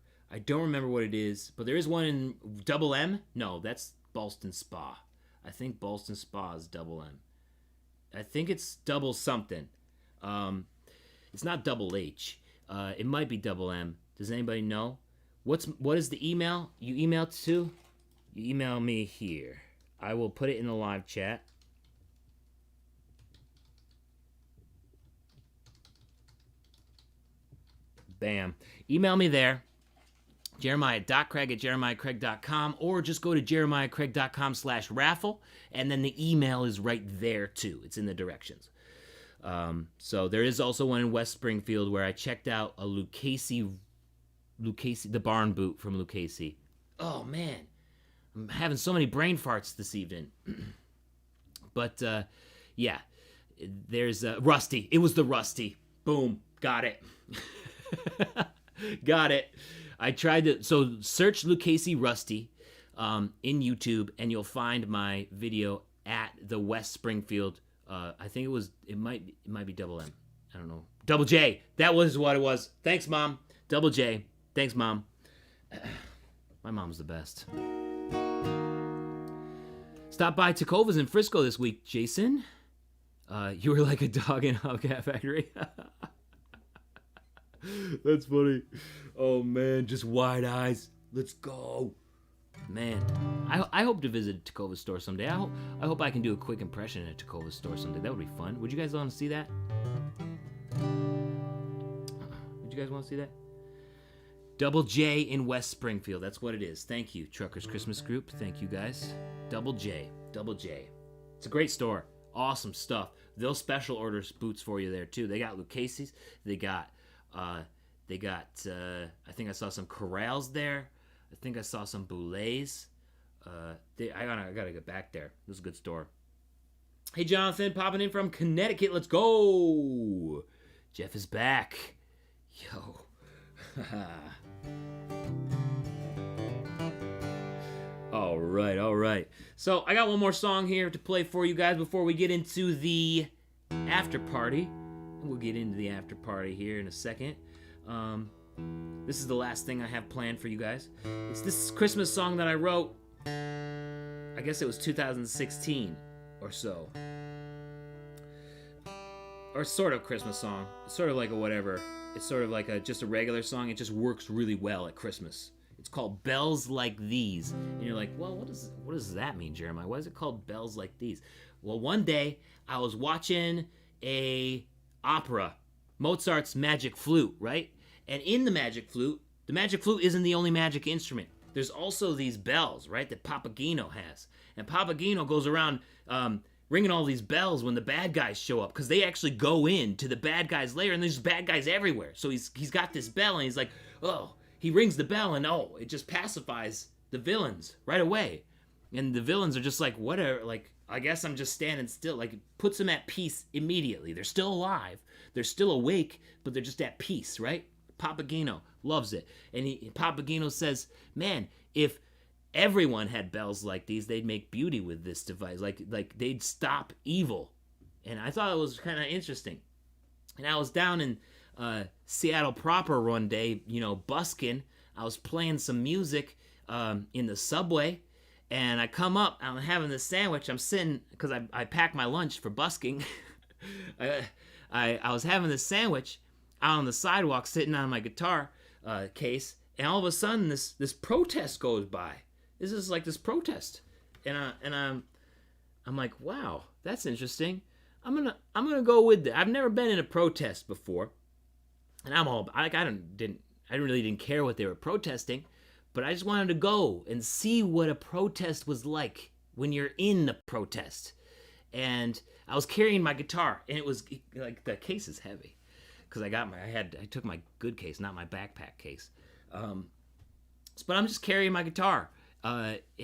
Speaker 1: what it is, but there is one in Double M. No, that's Ballston Spa. I think Ballston Spa is Double M. I think it's double something. It's not Double H. It might be double M. Does anybody know? What is the email you emailed to? You email me here. I will put it in the live chat. Bam. Email me there. Jeremiah.craig@jeremiahcraig.com, or just go to jeremiahcraig.com/raffle, and then the email is right there too. It's in the directions. So there is also one in West Springfield where I checked out a Lucchese, the barn boot from Lucchese. Oh man, I'm having so many brain farts this evening. But yeah, there's Rusty. It was the Rusty. Boom, got it. Got it. I tried to, so search Lucchese Rusty in YouTube, and you'll find my video at the West Springfield. I think it might be double M. I don't know. Double J. That was what it was. Thanks, Mom. Double J. Thanks, Mom. My mom's the best. Stop by Takova's in Frisco this week, Jason. You were like a dog in a Hubcap factory. That's funny. Oh man, just wide eyes. Let's go. Man, I hope to visit Takova's store someday. I hope I can do a quick impression at Takova's store someday. That would be fun. Would you guys want to see that? Would you guys want to see that? Double J in West Springfield. That's what it is. Thank you, Truckers Christmas Group. Thank you guys. Double J. Double J. It's a great store. Awesome stuff. They'll special order boots for you there too. They got Lucchese's. They got I think I saw some Corrals there. I think I saw some Boulets. I gotta get back there. It was a good store. Hey Jonathan, popping in from Connecticut. Let's go. Jeff is back. Yo. All right. So I got one more song here to play for you guys before we get into the after party. We'll get into the after party here in a second. This is the last thing I have planned for you guys. It's this Christmas song that I wrote, I guess it was 2016 or so. Or sort of Christmas song. It's sort of like a whatever. It's sort of like just a regular song. It just works really well at Christmas. It's called Bells Like These. And you're like, well, what does that mean, Jeremiah? Why is it called Bells Like These? Well, one day I was watching a opera, Mozart's Magic Flute, right? And in the magic flute isn't the only magic instrument. There's also these bells, right, that Papageno has. And Papageno goes around ringing all these bells when the bad guys show up, because they actually go into the bad guy's lair, and there's bad guys everywhere. So he's got this bell, and he's like, oh, he rings the bell, and oh, it just pacifies the villains right away. And the villains are just like, whatever, like, I guess I'm just standing still. Like, it puts them at peace immediately. They're still alive. They're still awake, but they're just at peace, right? Papageno loves it. And Papageno says, man, if everyone had bells like these, they'd make beauty with this device. Like they'd stop evil. And I thought it was kind of interesting. And I was down in Seattle proper one day, busking. I was playing some music in the subway. And I come up, I'm having this sandwich. I'm sitting, because I packed my lunch for busking. I was having this sandwich out on the sidewalk, sitting on my guitar case, and all of a sudden this protest goes by. This is like this protest, and I'm like, wow, that's interesting. I'm gonna go with it. I've never been in a protest before, and I really didn't care what they were protesting, but I just wanted to go and see what a protest was like when you're in the protest. And I was carrying my guitar, and it was like, the case is heavy, because I took my good case, not my backpack case. But I'm just carrying my guitar,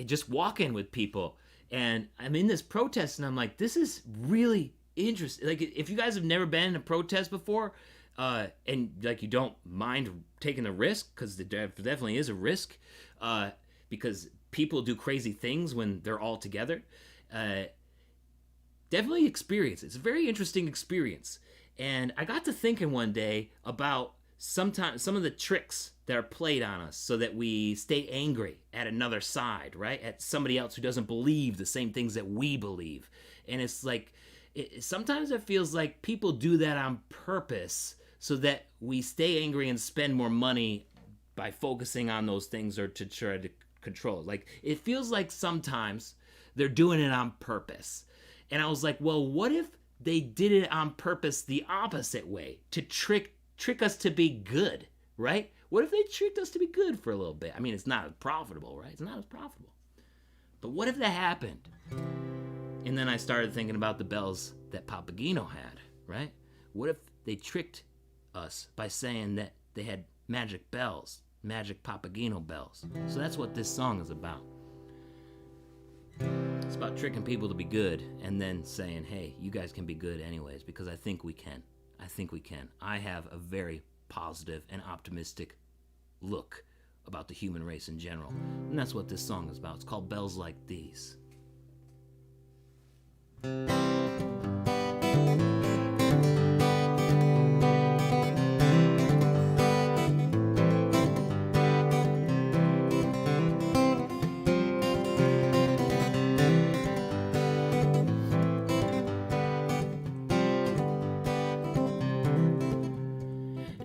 Speaker 1: just walking with people, and I'm in this protest, and I'm like, this is really interesting. Like, if you guys have never been in a protest before, and like you don't mind taking the risk, because there definitely is a risk, because people do crazy things when they're all together. Definitely experience it. It's a very interesting experience. And I got to thinking one day about some of the tricks that are played on us so that we stay angry at another side, right? At somebody else who doesn't believe the same things that we believe. And it's like, sometimes it feels like people do that on purpose so that we stay angry and spend more money by focusing on those things or to try to control. Like, it feels like sometimes they're doing it on purpose. And I was like, well, what if they did it on purpose the opposite way, to trick us to be good, right? What if they tricked us to be good for a little bit? I mean, it's not as profitable, right? It's not as profitable. But what if that happened? And then I started thinking about the bells that Papageno had, right? What if they tricked us by saying that they had magic bells, magic Papageno bells? So that's what this song is about. It's about tricking people to be good and then saying, hey, you guys can be good anyways, because I think we can. I think we can. I have a very positive and optimistic look about the human race in general. And that's what this song is about. It's called Bells Like These.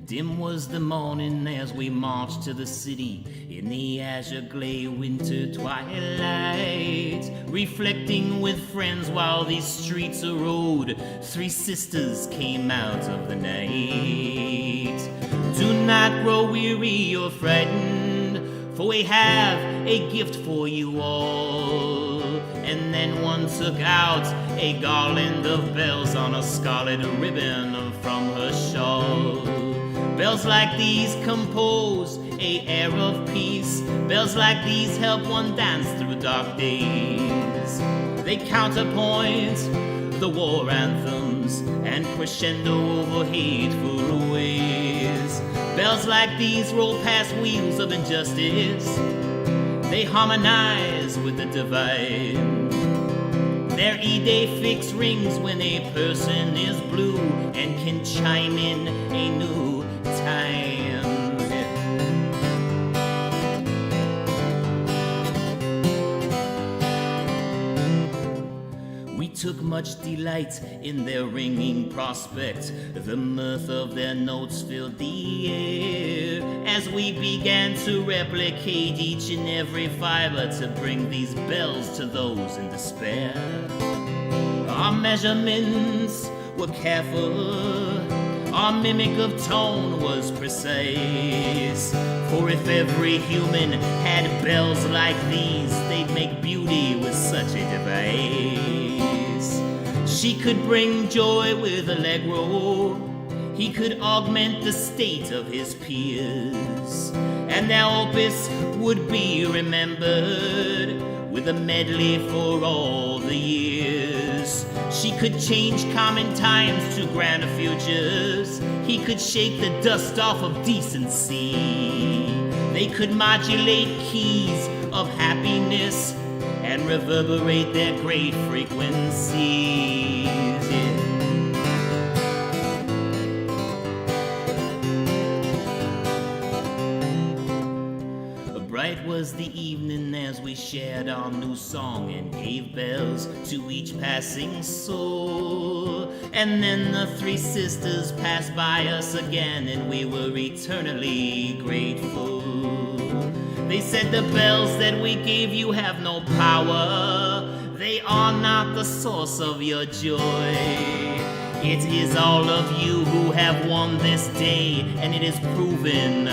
Speaker 1: Dim was the morning as we marched to the city in the azure glare winter twilight, reflecting with friends while these streets are rode. Three sisters came out of the night. Do not grow weary or frightened, for we have a gift for you all. And then one took out a garland of bells on a scarlet ribbon from her shawl. Bells like these compose a air of peace. Bells like these help one dance through dark days. They counterpoint the war anthems and crescendo over hateful ways. Bells like these roll past wheels of injustice. They harmonize with the divine. Their E-Day fix rings when a person is blue and can chime in a new time. We took much delight in their ringing prospect. The mirth of their notes filled the air as we began to replicate each and every fiber to bring these bells to those in despair. Our measurements were careful, our mimic of tone was precise. For if every human had bells like these, they'd make beauty with such a device. She could bring joy with allegro, he could augment the state of his peers, and their opus would be remembered with a medley for all the years. She could change common times to grander futures. He could shake the dust off of decency. They could modulate keys of happiness and reverberate their great frequencies. Yeah. Bright was the evening as we shared our new song and gave bells to each passing soul. And then the three sisters passed by us again, and we were eternally grateful. They said the bells that we gave you have no power. They are not the source of your joy. It is all of you who have won this day, and it is proven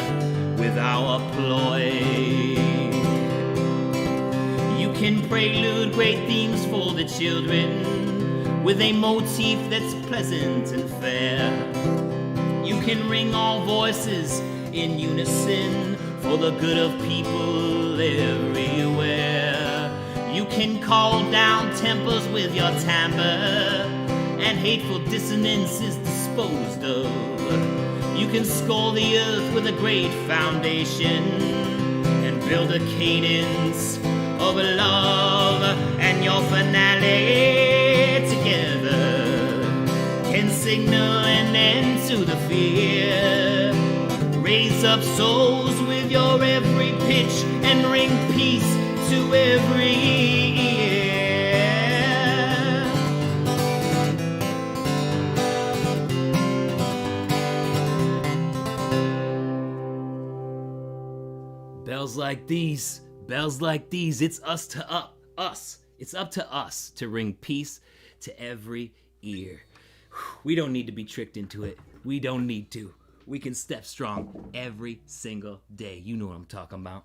Speaker 1: with our ploy. You can prelude great themes for the children with a motif that's pleasant and fair. You can ring all voices in unison for the good of people everywhere. You can call down tempers with your timbre, and hateful dissonance is disposed of. You can score the earth with a great foundation and build a cadence of love, and your finale together can signal an end to the fear. Raise up souls with your every pitch and ring peace to every ear. bells like these, it's us. It's up to us to bring peace to every ear. We don't need to be tricked into it. We don't need to. We can step strong every single day. You know what I'm talking about.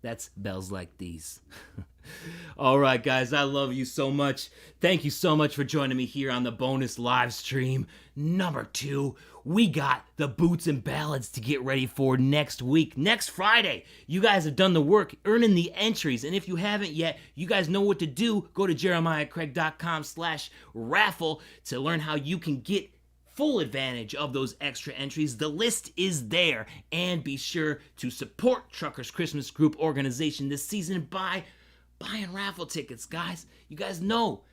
Speaker 1: That's bells like these. All right, guys, I love you so much. Thank you so much for joining me here on the bonus live stream. Number 2, we got the boots and ballads to get ready for next week. Next Friday, you guys have done the work, earning the entries. And if you haven't yet, you guys know what to do. Go to jeremiahcraig.com/raffle to learn how you can get full advantage of those extra entries. The list is there. And be sure to support Truckers Christmas Group organization this season by buying raffle tickets, guys. You guys know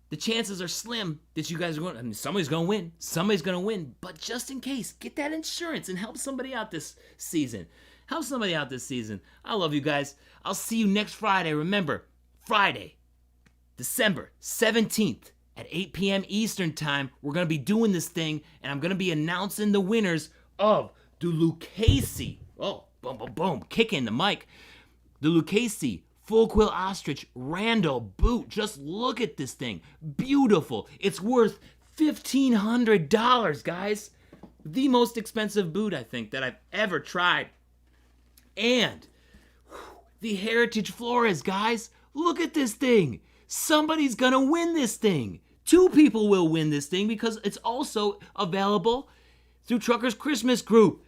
Speaker 1: the chances are slim that you guys are going, somebody's going to win. Somebody's going to win. But just in case, get that insurance and help somebody out this season. Help somebody out this season. I love you guys. I'll see you next Friday. Remember, Friday, December 17th at 8 p.m. Eastern Time. We're going to be doing this thing, and I'm going to be announcing the winners of the Lucchese. Oh, boom, boom, boom. Kicking the mic. The Lucchese Full Quill Ostrich Randall boot. Just look at this thing. Beautiful. It's worth $1,500, guys. The most expensive boot, I think, that I've ever tried. And the Heritage Flores, guys. Look at this thing. Somebody's gonna win this thing. 2 people will win this thing because it's also available through Truckers Christmas Group.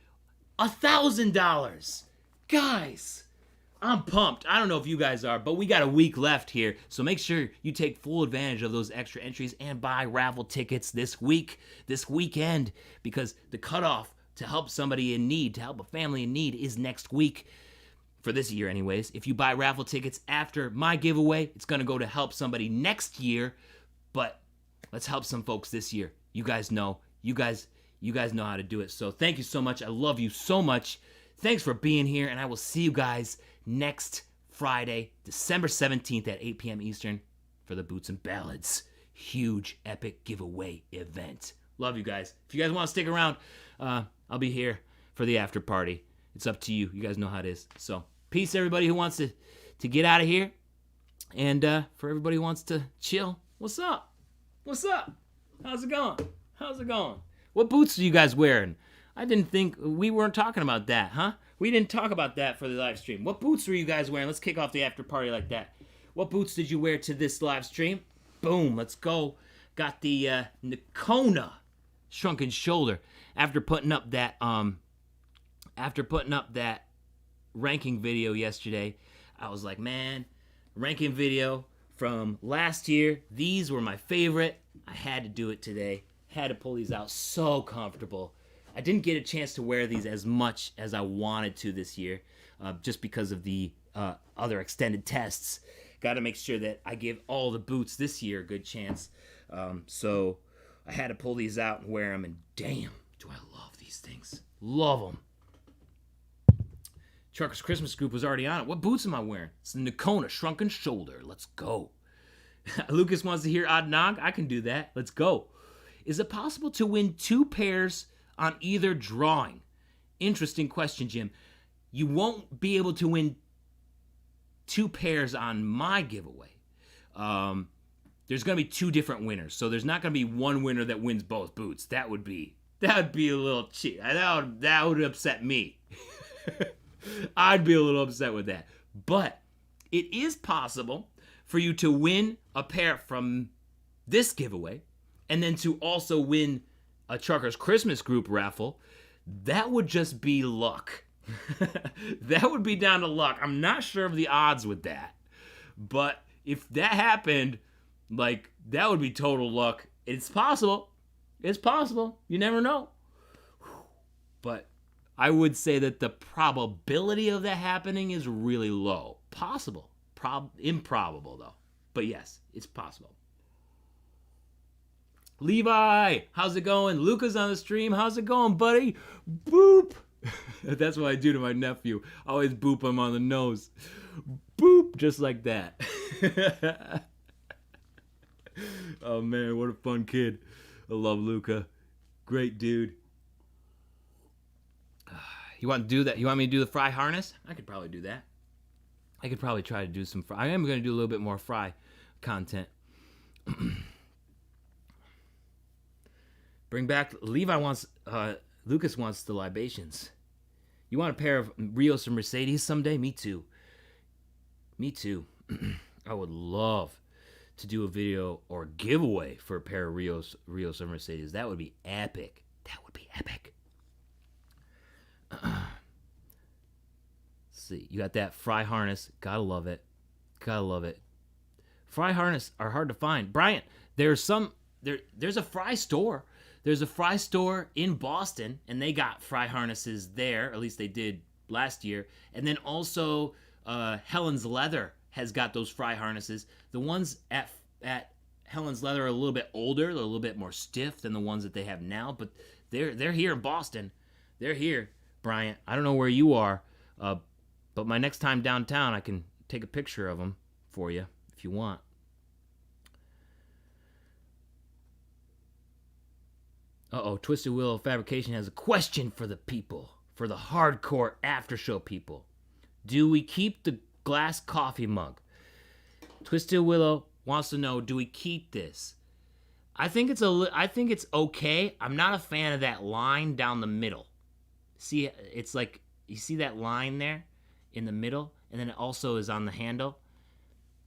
Speaker 1: $1,000. Guys, I'm pumped. I don't know if you guys are, but we got a week left here. So make sure you take full advantage of those extra entries and buy raffle tickets this weekend, because the cutoff to help somebody in need, to help a family in need, is next week. For this year anyways. If you buy raffle tickets after my giveaway, it's going to go to help somebody next year. But let's help some folks this year. You guys know. You guys know how to do it. So thank you so much. I love you so much. Thanks for being here, and I will see you guys next Friday, December 17th at 8 p.m. Eastern for the Boots and Ballads huge epic giveaway event. Love you guys. If you guys want to stick around, I'll be here for the after party. It's up to you. You guys know how it is. So peace, everybody who wants to get out of here. And for everybody who wants to chill, what's up? What's up? How's it going? How's it going? What boots are you guys wearing? I didn't think we weren't talking about that, huh? We didn't talk about that for the live stream. What boots were you guys wearing? Let's kick off the after party like that. What boots did you wear to this live stream? Boom, let's go. Got the Nakona shrunken shoulder. After putting up that ranking video yesterday, I was like, man, ranking video from last year, these were my favorite. I had to do it today. Had to pull these out. So comfortable. I didn't get a chance to wear these as much as I wanted to this year, just because of the other extended tests. Got to make sure that I give all the boots this year a good chance. So I had to pull these out and wear them, and damn, do I love these things. Love them. Truckers Christmas Group was already on it. What boots am I wearing? It's the Nakona Shrunken Shoulder. Let's go. Lucas wants to hear Odd Nog. I can do that. Let's go. Is it possible to win 2 pairs on either drawing? Interesting question, Jim. You won't be able to win 2 pairs on my giveaway. There's going to be 2 different winners. So there's not going to be one winner that wins both boots. That would be a little cheap. That would upset me. I'd be a little upset with that. But it is possible for you to win a pair from this giveaway and then to also win a Truckers Christmas Group raffle. That would just be luck. That would be down to luck. I'm not sure of the odds with that. But if that happened, like, that would be total luck. It's possible. It's possible. You never know. But I would say that the probability of that happening is really low. Possible. Improbable, though. But yes, it's possible. Levi, how's it going? Luca's on the stream. How's it going, buddy? Boop. That's what I do to my nephew. I always boop him on the nose. Boop, just like that. Oh, man, what a fun kid. I love Luca. Great dude. You want to do that? You want me to do the fry harness? I could probably do that. I could probably try to do some fry. I am going to do a little bit more fry content. Bring back Levi wants. Lucas wants the libations. You want a pair of Rios and Mercedes someday? Me too. Me too. I would love to do a video or giveaway for a pair of Rios and Mercedes. That would be epic. That would be epic. Let's see. You got that fry harness. Gotta love it. Gotta love it. Fry harness are hard to find. Bryant, there's a fry store. There's a fry store in Boston, and they got fry harnesses there. At least they did last year. And then also Helen's Leather has got those fry harnesses. The ones at Helen's Leather are a little bit older. They're a little bit more stiff than the ones that they have now. But they're here in Boston. They're here, Bryant. I don't know where you are, but my next time downtown, I can take a picture of them for you if you want. Twisted Willow Fabrication has a question for the people, for the hardcore after show people. Do we keep the glass coffee mug? Twisted Willow wants to know, do we keep this? I think it's okay. I'm not a fan of that line down the middle. See, it's like, you see that line there in the middle, and then it also is on the handle.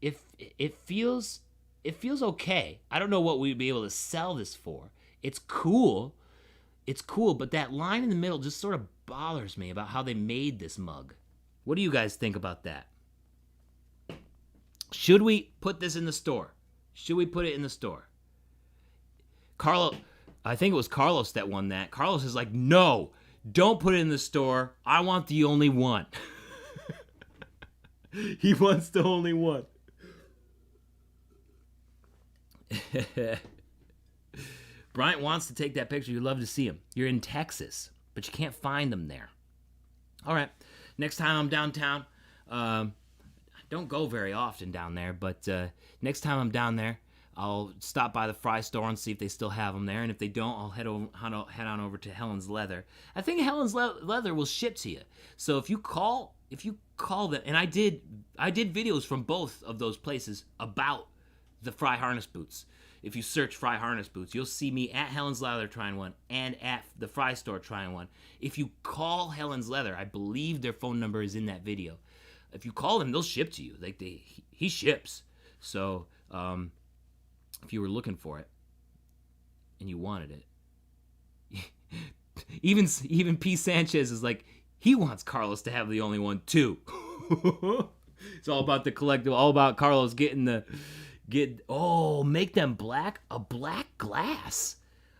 Speaker 1: If it feels okay. I don't know what we'd be able to sell this for. It's cool, but that line in the middle just sort of bothers me about how they made this mug. What do you guys think about that? Should we put this in the store? Should we put it in the store? Carlos, I think it was Carlos that won that. Carlos is like, no, don't put it in the store. I want the only one. He wants the only one. Bryant wants to take that picture. You'd love to see him. You're in Texas, but you can't find them there. All right. Next time I'm downtown, I don't go very often down there, but next time I'm down there, I'll stop by the fry store and see if they still have them there. And if they don't, I'll head on over to Helen's Leather. I think Helen's Leather will ship to you. So if you call them, and I did videos from both of those places about the fry harness boots. If you search fry harness boots, you'll see me at Helen's Leather trying one and at the fry store trying one. If you call Helen's Leather, I believe their phone number is in that video. If you call them, they'll ship to you. Like he ships. So if you were looking for it and you wanted it, even P. Sanchez is like, he wants Carlos to have the only one too. It's all about the collectible, all about Carlos getting make them black, a black glass.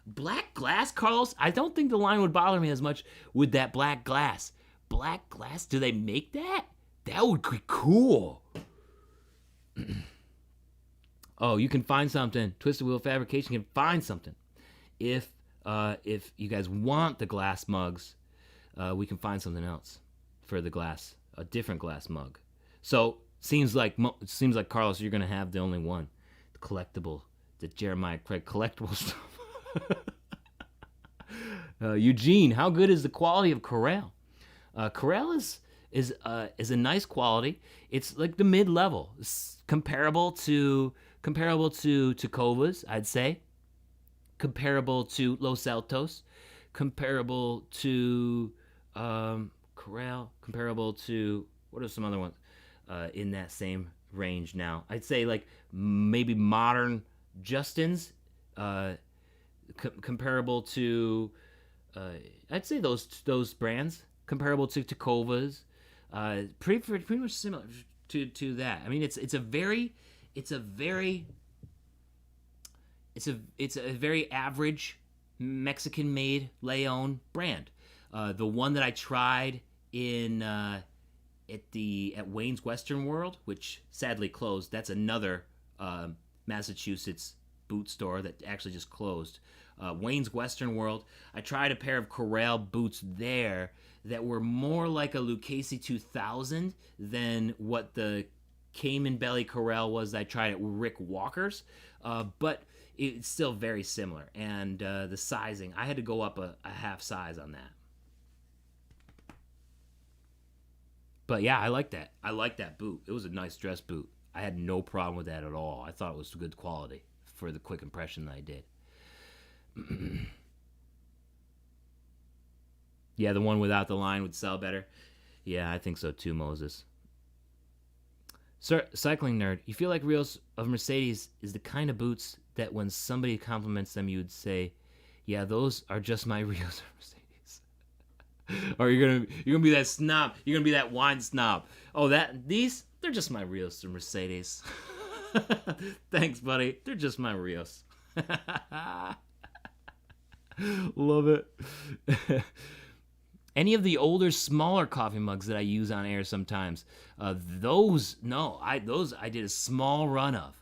Speaker 1: Black glass, Carlos? I don't think the line would bother me as much with that black glass. Black glass? Do they make that? That would be cool. You can find something. Twisted Wheel Fabrication can find something. If you guys want the glass mugs, we can find something else for the glass, a different glass mug. So seems like Carlos, you're gonna have the only one, the collectible, the Jeremiah Craig collectible stuff. Eugene, how good is the quality of Corral? Corral is a nice quality. It's like the mid-level, it's comparable to Tacovas, I'd say. Comparable to Los Altos, comparable to Corral, comparable to, what are some other ones in that same range now? I'd say like maybe modern Justin's, comparable to, I'd say those brands, comparable to Tacovas, pretty much similar to that. I mean, it's a very average Mexican-made Leon brand. The one that I tried at Wayne's Western World, which sadly closed. That's another Massachusetts boot store that actually just closed. Wayne's Western World. I tried a pair of Corral boots there that were more like a Lucchese 2000 than what the Cayman Belly Corral was that I tried at Rick Walker's. But it's still very similar. And the sizing, I had to go up a half size on that. But yeah, I like that. I like that boot. It was a nice dress boot. I had no problem with that at all. I thought it was good quality for the quick impression that I did. Yeah, the one without the line would sell better. Yeah, I think so too, Moses. Sir, cycling nerd, you feel like Reels of Mercedes is the kind of boots that when somebody compliments them, you would say, yeah, those are just my Reels of Mercedes. Or you're gonna be that snob. You're gonna be that wine snob. Oh, they're just my Reels of Mercedes. Thanks, buddy. They're just my Reels. Love it. Any of the older, smaller coffee mugs that I use on air sometimes, I did a small run of.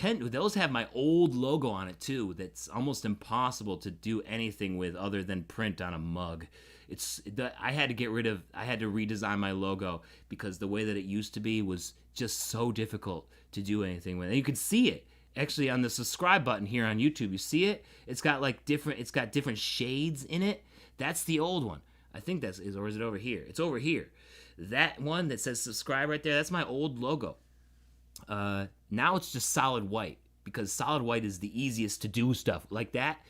Speaker 1: Those have my old logo on it too. That's almost impossible to do anything with other than print on a mug. I had to redesign my logo because the way that it used to be was just so difficult to do anything with. And you can see it actually on the subscribe button here on YouTube. You see it? It's got different shades in it. That's the old one. I think or is it over here? It's over here. That one that says subscribe right there, that's my old logo. Now it's just solid white because solid white is the easiest to do stuff. Like that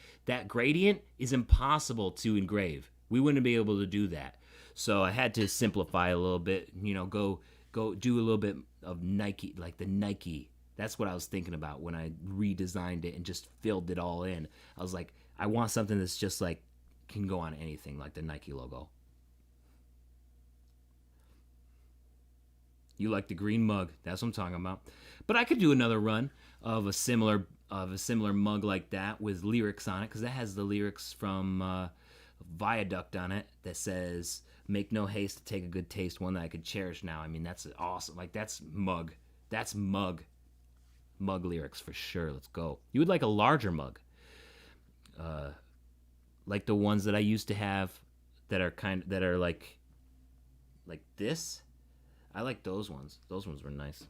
Speaker 1: gradient is impossible to engrave. We wouldn't be able to do that. So I had to simplify a little bit, go do a little bit of Nike, like the Nike. That's what I was thinking about when I redesigned it and just filled it all in. I was like, I want something that's just like, can go on anything like the Nike logo. You like the green mug. That's what I'm talking about. But I could do another run of a similar mug like that with lyrics on it because that has the lyrics from Viaduct on it that says, make no haste to take a good taste, one that I could cherish now. I mean, that's awesome. Like, that's mug. That's mug lyrics for sure. Let's go. You would like a larger mug. Like the ones that I used to have that are like this. I like those ones. Those ones were nice.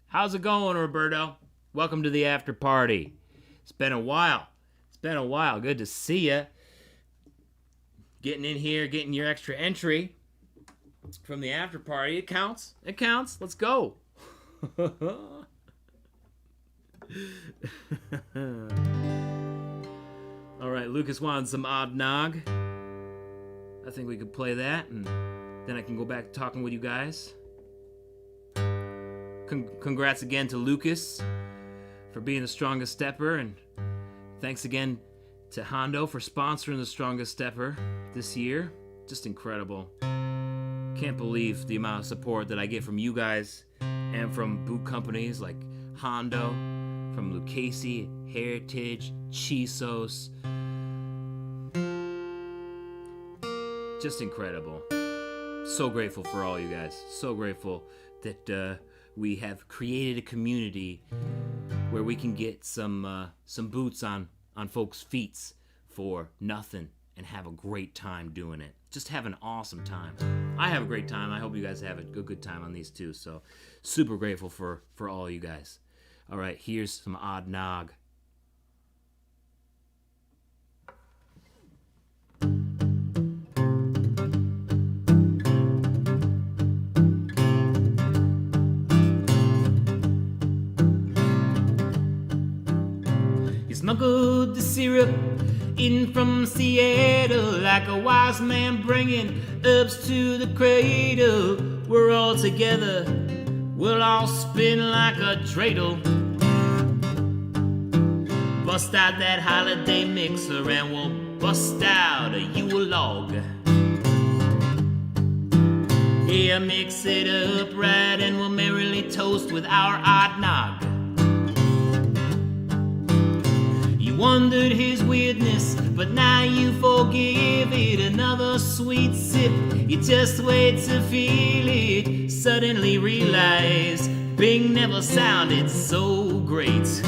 Speaker 1: How's it going, Roberto? Welcome to the after party. It's been a while. Good to see you. Getting in here, getting your extra entry from the after party. It counts. Let's go. All right, Lucas wanted some Odd Nog. I think we could play that, and then I can go back to talking with you guys. Congrats again to Lucas for being the strongest stepper, and thanks again to Hondo for sponsoring the strongest stepper this year. Just incredible. Can't believe the amount of support that I get from you guys and from boot companies like Hondo, from Lucchese, Heritage, Chisos. Just incredible. So grateful for all you guys. So grateful that we have created a community where we can get some boots on folks' feet for nothing and have a great time doing it. Just have an awesome time. I have a great time. I hope you guys have a good time on these too. So super grateful for all you guys. All right, here's some Odd Nog. Smuggled the syrup in from Seattle like a wise man bringing herbs to the cradle. We're all together, we'll all spin like a dreidel. Bust out that holiday mixer and we'll bust out a Yule log. Yeah, mix it up right and we'll merrily toast with our Odd Nog. Wondered his weirdness, but now you forgive it. Another sweet sip, you just wait to feel it. Suddenly realize Bing never sounded so great.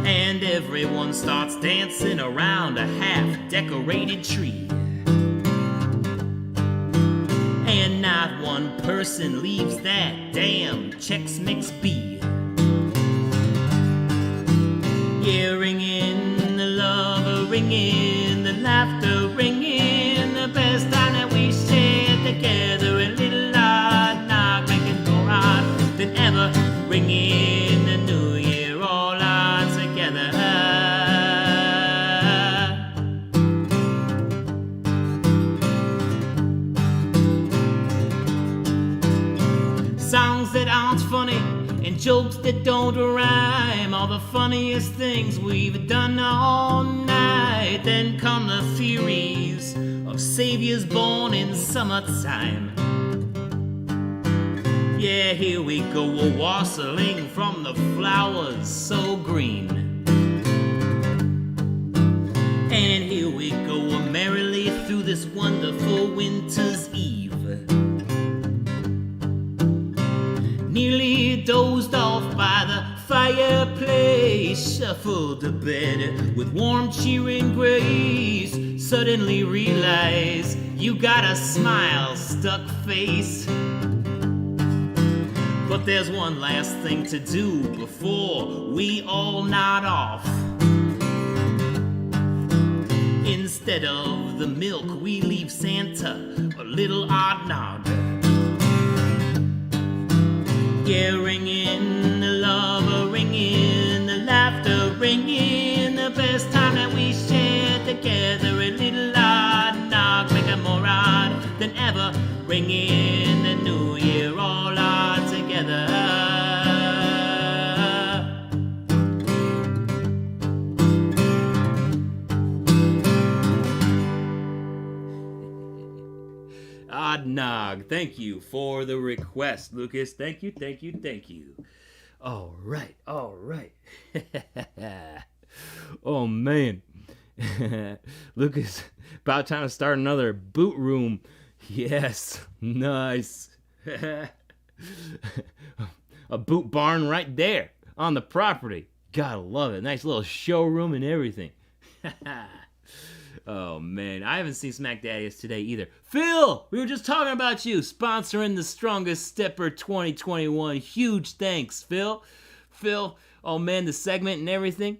Speaker 1: And everyone starts dancing around a half-decorated tree. And not one person leaves that damn Chex Mix bee. Yeah, ringing, the love ringing, the laughter ringing, the best time that we shared together. ring in the new year all on together. Songs that aren't funny and jokes that don't rhyme, all the funniest things we've done all night. Then come the theories of saviors born in summertime. Yeah, here we go, wassailing from the flowers so green. And here we go, merrily through this wonderful winter's eve. Nearly dozed off by the fireplace, shuffled to bed with warm cheering grace. Suddenly realize you got a smile stuck face. But there's one last thing to do before we all nod off. Instead of the milk, we leave Santa a little odd nod. Yeah, ring in the love, ring in the laughter, ring in the best time that we shared together. A little odd knock, make it more odd than ever. Ring in the new year all odd together. Odd Nog, thank you for the request, Lucas. Thank you, thank you, thank you. All right, all right. Oh, man. Lucas, about time to start another boot room. Yes, nice. A boot barn right there on the property. Gotta love it. Nice little showroom and everything. Oh, man. I haven't seen Smack Daddiest today either. Phil, we were just talking about you, sponsoring the Strongest Stepper 2021. Huge thanks, Phil. Phil, oh, man, the segment and everything.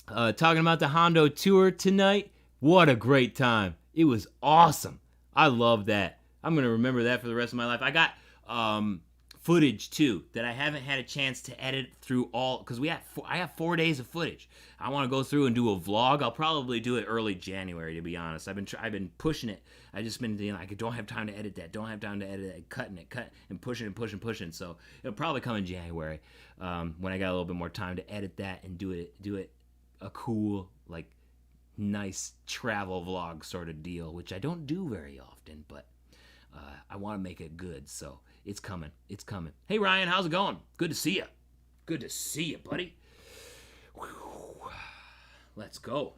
Speaker 1: Talking about the Hondo tour tonight. What a great time. It was awesome. I love that. I'm going to remember that for the rest of my life. I got footage, too, that I haven't had a chance to edit through all, because I have 4 days of footage. I want to go through and do a vlog. I'll probably do it early January, to be honest. I've been pushing it. I just been, I don't have time to edit that. Don't have time to edit that. Cut and pushing and pushing. So it'll probably come in January when I got a little bit more time to edit that and do it a cool, like, nice travel vlog sort of deal, which I don't do very often, but I want to make it good, so it's coming. It's coming. Hey, Ryan, how's it going? Good to see you. Good to see you, buddy. Whew. Let's go.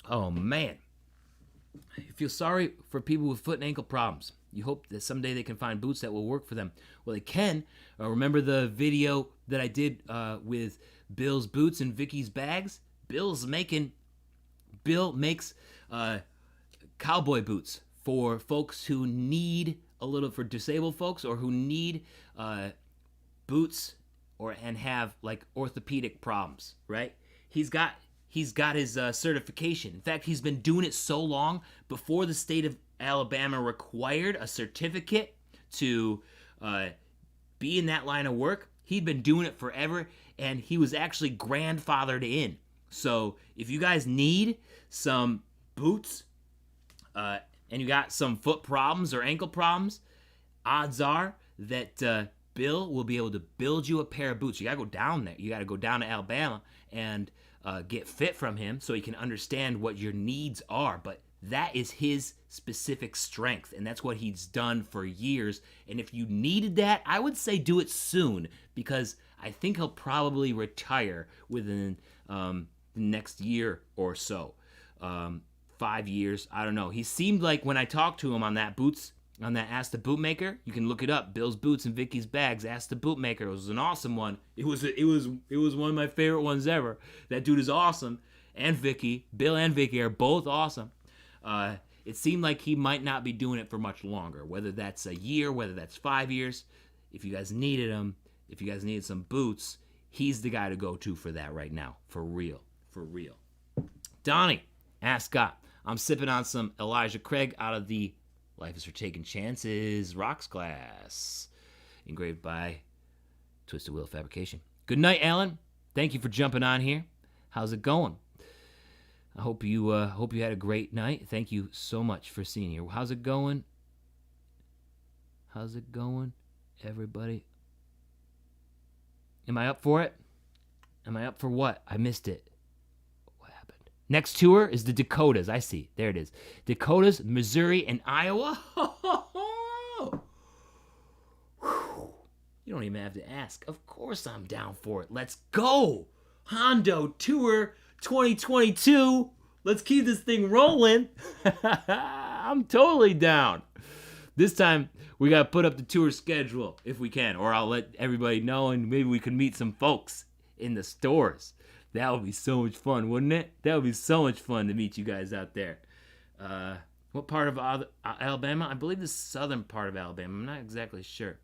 Speaker 1: Oh, man. You feel sorry for people with foot and ankle problems. You hope that someday they can find boots that will work for them. Well, they can. Remember the video that I did with Bill's Boots and Vicky's Bags? Bill makes cowboy boots for folks who need for disabled folks or who need boots and have like orthopedic problems, right? He's got his certification. In fact, he's been doing it so long before the state of Alabama required a certificate to be in that line of work. He'd been doing it forever, and he was actually grandfathered in. So if you guys need some boots and you got some foot problems or ankle problems, odds are that Bill will be able to build you a pair of boots. You got to go down there. You got to go down to Alabama and get fit from him so he can understand what your needs are. But that is his specific strength, and that's what he's done for years. And if you needed that, I would say do it soon, because I think he'll probably retire within the next year or so. 5 years, I don't know. He seemed like when I talked to him on that Ask the Bootmaker, you can look it up. Bill's Boots and Vicky's Bags. Ask the Bootmaker. It was an awesome one. It was one of my favorite ones ever. That dude is awesome. And Vicky, Bill and Vicky are both awesome. It seemed like he might not be doing it for much longer. Whether that's a year, whether that's 5 years. If you guys needed him, if you guys needed some boots, he's the guy to go to for that right now. For real. For real. Donnie, ask Scott. I'm sipping on some Elijah Craig out of the Life is for taking chances. Rocks Glass. Engraved by Twisted Wheel Fabrication. Good night, Alan. Thank you for jumping on here. How's it going? I hope you had a great night. Thank you so much for seeing here. How's it going? How's it going, everybody? Am I up for it? Am I up for what? I missed it. What happened? Next tour is the Dakotas. I see. There it is. Dakotas, Missouri, and Iowa. You don't even have to ask. Of course I'm down for it. Let's go. Hondo Tour 2022. Let's keep this thing rolling. I'm totally down. This time, we got to put up the tour schedule if we can, or I'll let everybody know, and maybe we can meet some folks in the stores. That would be so much fun, wouldn't it? That would be so much fun to meet you guys out there. What part of Alabama? I believe the southern part of Alabama. I'm not exactly sure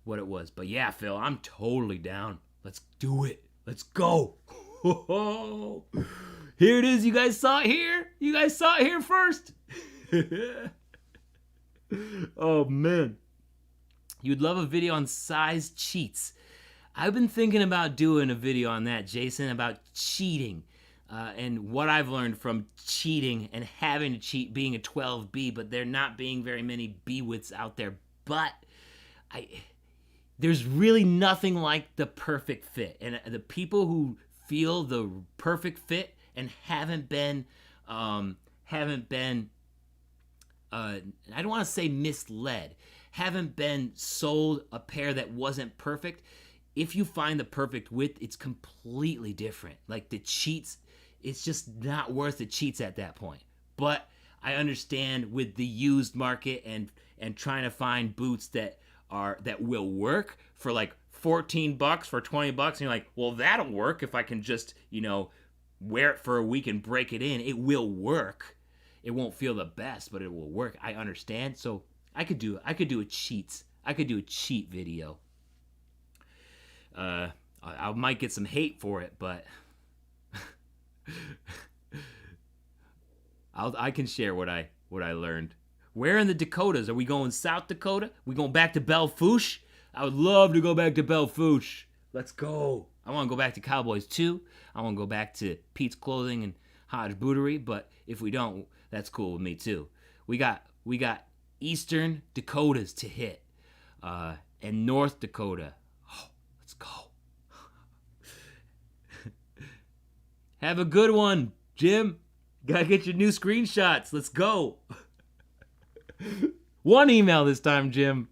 Speaker 1: what it was. But yeah, Phil, I'm totally down. Let's do it. Let's go. Here it is. You guys saw it here? You guys saw it here first? Oh, man. You'd love a video on size cheats. I've been thinking about doing a video on that, Jason, about cheating and what I've learned from cheating and having to cheat being a 12B, but there not being very many B-wits out there. But there's really nothing like the perfect fit. And the people who feel the perfect fit and haven't been I don't want to say misled, haven't been sold a pair that wasn't perfect. If you find the perfect width, it's completely different. Like the cheats, it's just not worth the cheats at that point. But I understand with the used market and trying to find boots that will work for like $14 for $20, and you're like, well, that'll work if I can just, wear it for a week and break it in. It will work. It won't feel the best, but it will work. I understand. So I could do a cheat video. I might get some hate for it, but I can share what I learned. Where in the Dakotas? Are we going South Dakota? We going back to Belle Fourche? I would love to go back to Belle Fourche. Let's go. I want to go back to Cowboys too. I want to go back to Pete's Clothing and Hodge Bootery, but if we don't, that's cool with me too. We got Eastern Dakotas to hit, and North Dakota. Oh, let's go. Have a good one, Jim. Gotta get your new screenshots. Let's go. One email this time, Jim.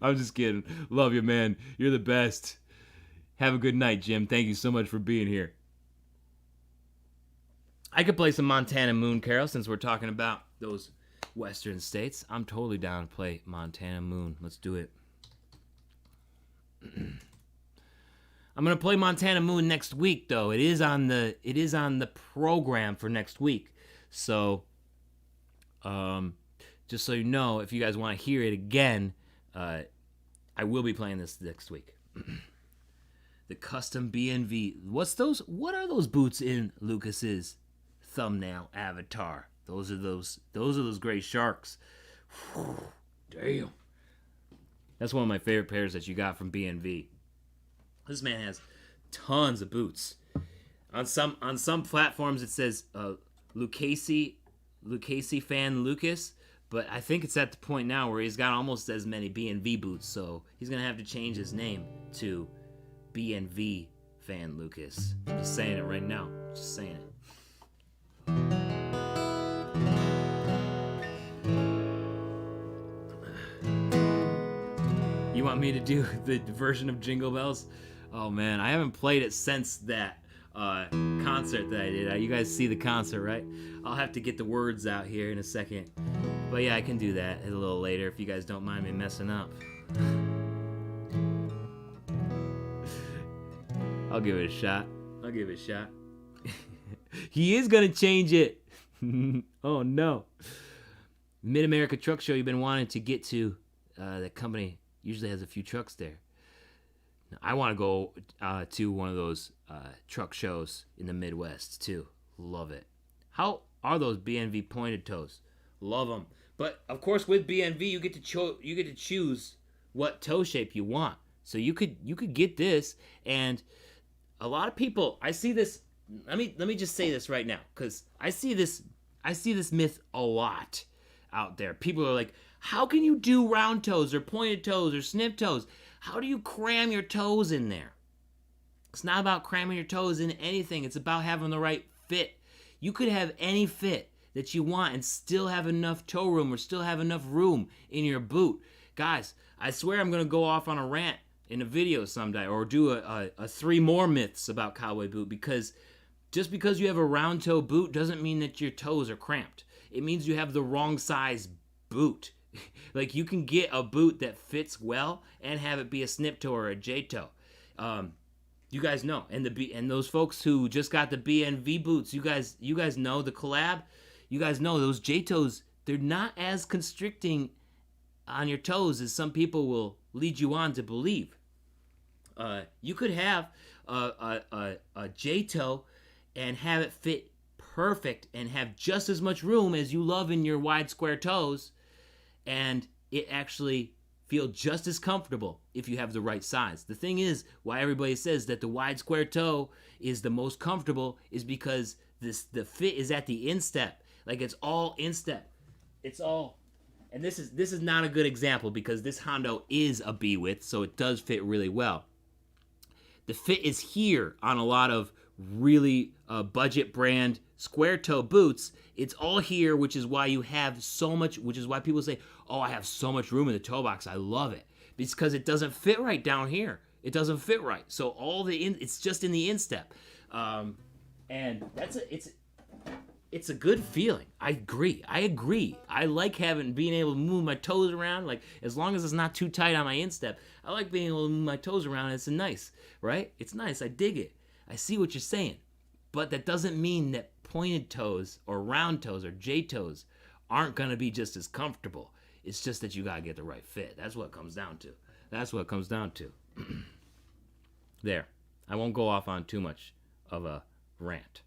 Speaker 1: I'm just kidding. Love you, man. You're the best. Have a good night, Jim. Thank you so much for being here. I could play some Montana Moon, Carol, since we're talking about those western states. I'm totally down to play Montana Moon. Let's do it. I'm gonna play Montana Moon next week, though. It is on the program for next week. So, just so you know, if you guys want to hear it again, I will be playing this next week. The custom BNV. What are those boots in Lucas's thumbnail avatar? Those are those gray sharks. Whew, damn. That's one of my favorite pairs that you got from BNV. This man has tons of boots. On some platforms it says Lucchese fan Lucas, but I think it's at the point now where he's got almost as many BNV boots, so he's gonna have to change his name to BNV fan Lucas. I'm just saying it right now. Just saying it. You want me to do the version of Jingle Bells? Oh man, I haven't played it since that concert that I did. You guys see the concert, right? I'll have to get the words out here in a second. But yeah, I can do that a little later if you guys don't mind me messing up. I'll give it a shot. He is gonna change it. Oh no. Mid-America Truck Show you've been wanting to get to. That company usually has a few trucks there. I want to go to one of those truck shows in the Midwest too. Love it. How
Speaker 4: are those BNV pointed toes. Love them. But of course, with BNV, you get to choose what toe shape you want. So you could get this, and a lot of people, I see this. Let me just say this right now, because I see this myth a lot out there. People are like, how can you do round toes or pointed toes or snip toes? How do you cram your toes in there? It's not about cramming your toes in anything. It's about having the right fit. You could have any fit that you want and still have enough toe room or still have enough room in your boot. Guys, I swear I'm going to go off on a rant in a video someday, or do a 3 more myths about cowboy boot, because just because you have a round toe boot doesn't mean that your toes are cramped. It means you have the wrong size boot. Like, you can get a boot that fits well and have it be a snip toe or a J toe. You guys know, and those folks who just got the BNV boots, you guys know the collab. You guys know those J toes. They're not as constricting on your toes as some people will lead you on to believe. You could have a J toe and have it fit perfect and have just as much room as you love in your wide square toes, and it actually feel just as comfortable if you have the right size. The thing is, why everybody says that the wide square toe is the most comfortable is because the fit is at the instep. Like, it's all instep. It's all, and this is not a good example because this Hondo is a B width, so it does fit really well. The fit is here on a lot of really budget brand square toe boots. It's all here, which is why you have so much, which is why people say, oh, I have so much room in the toe box. I love it. It's because it doesn't fit right down here. It doesn't fit right. So it's just in the instep. And it's a good feeling. I agree. I like being able to move my toes around. Like, as long as it's not too tight on my instep, I like being able to move my toes around. It's nice, right? It's nice. I dig it. I see what you're saying. But that doesn't mean that pointed toes or round toes or J toes aren't going to be just as comfortable. It's just that you got to get the right fit. That's what it comes down to. There. I won't go off on too much of a rant,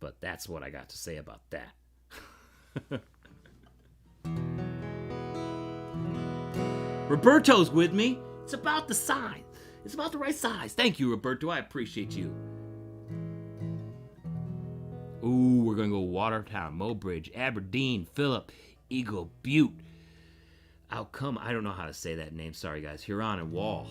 Speaker 4: but that's what I got to say about that. Roberto's with me. It's about the size. It's about the right size. Thank you, Roberto. I appreciate you. Ooh, we're going to go Watertown, Mobridge, Aberdeen, Phillip, Eagle Butte. Outcome, I don't know how to say that name. Sorry, guys. Huron and Wall.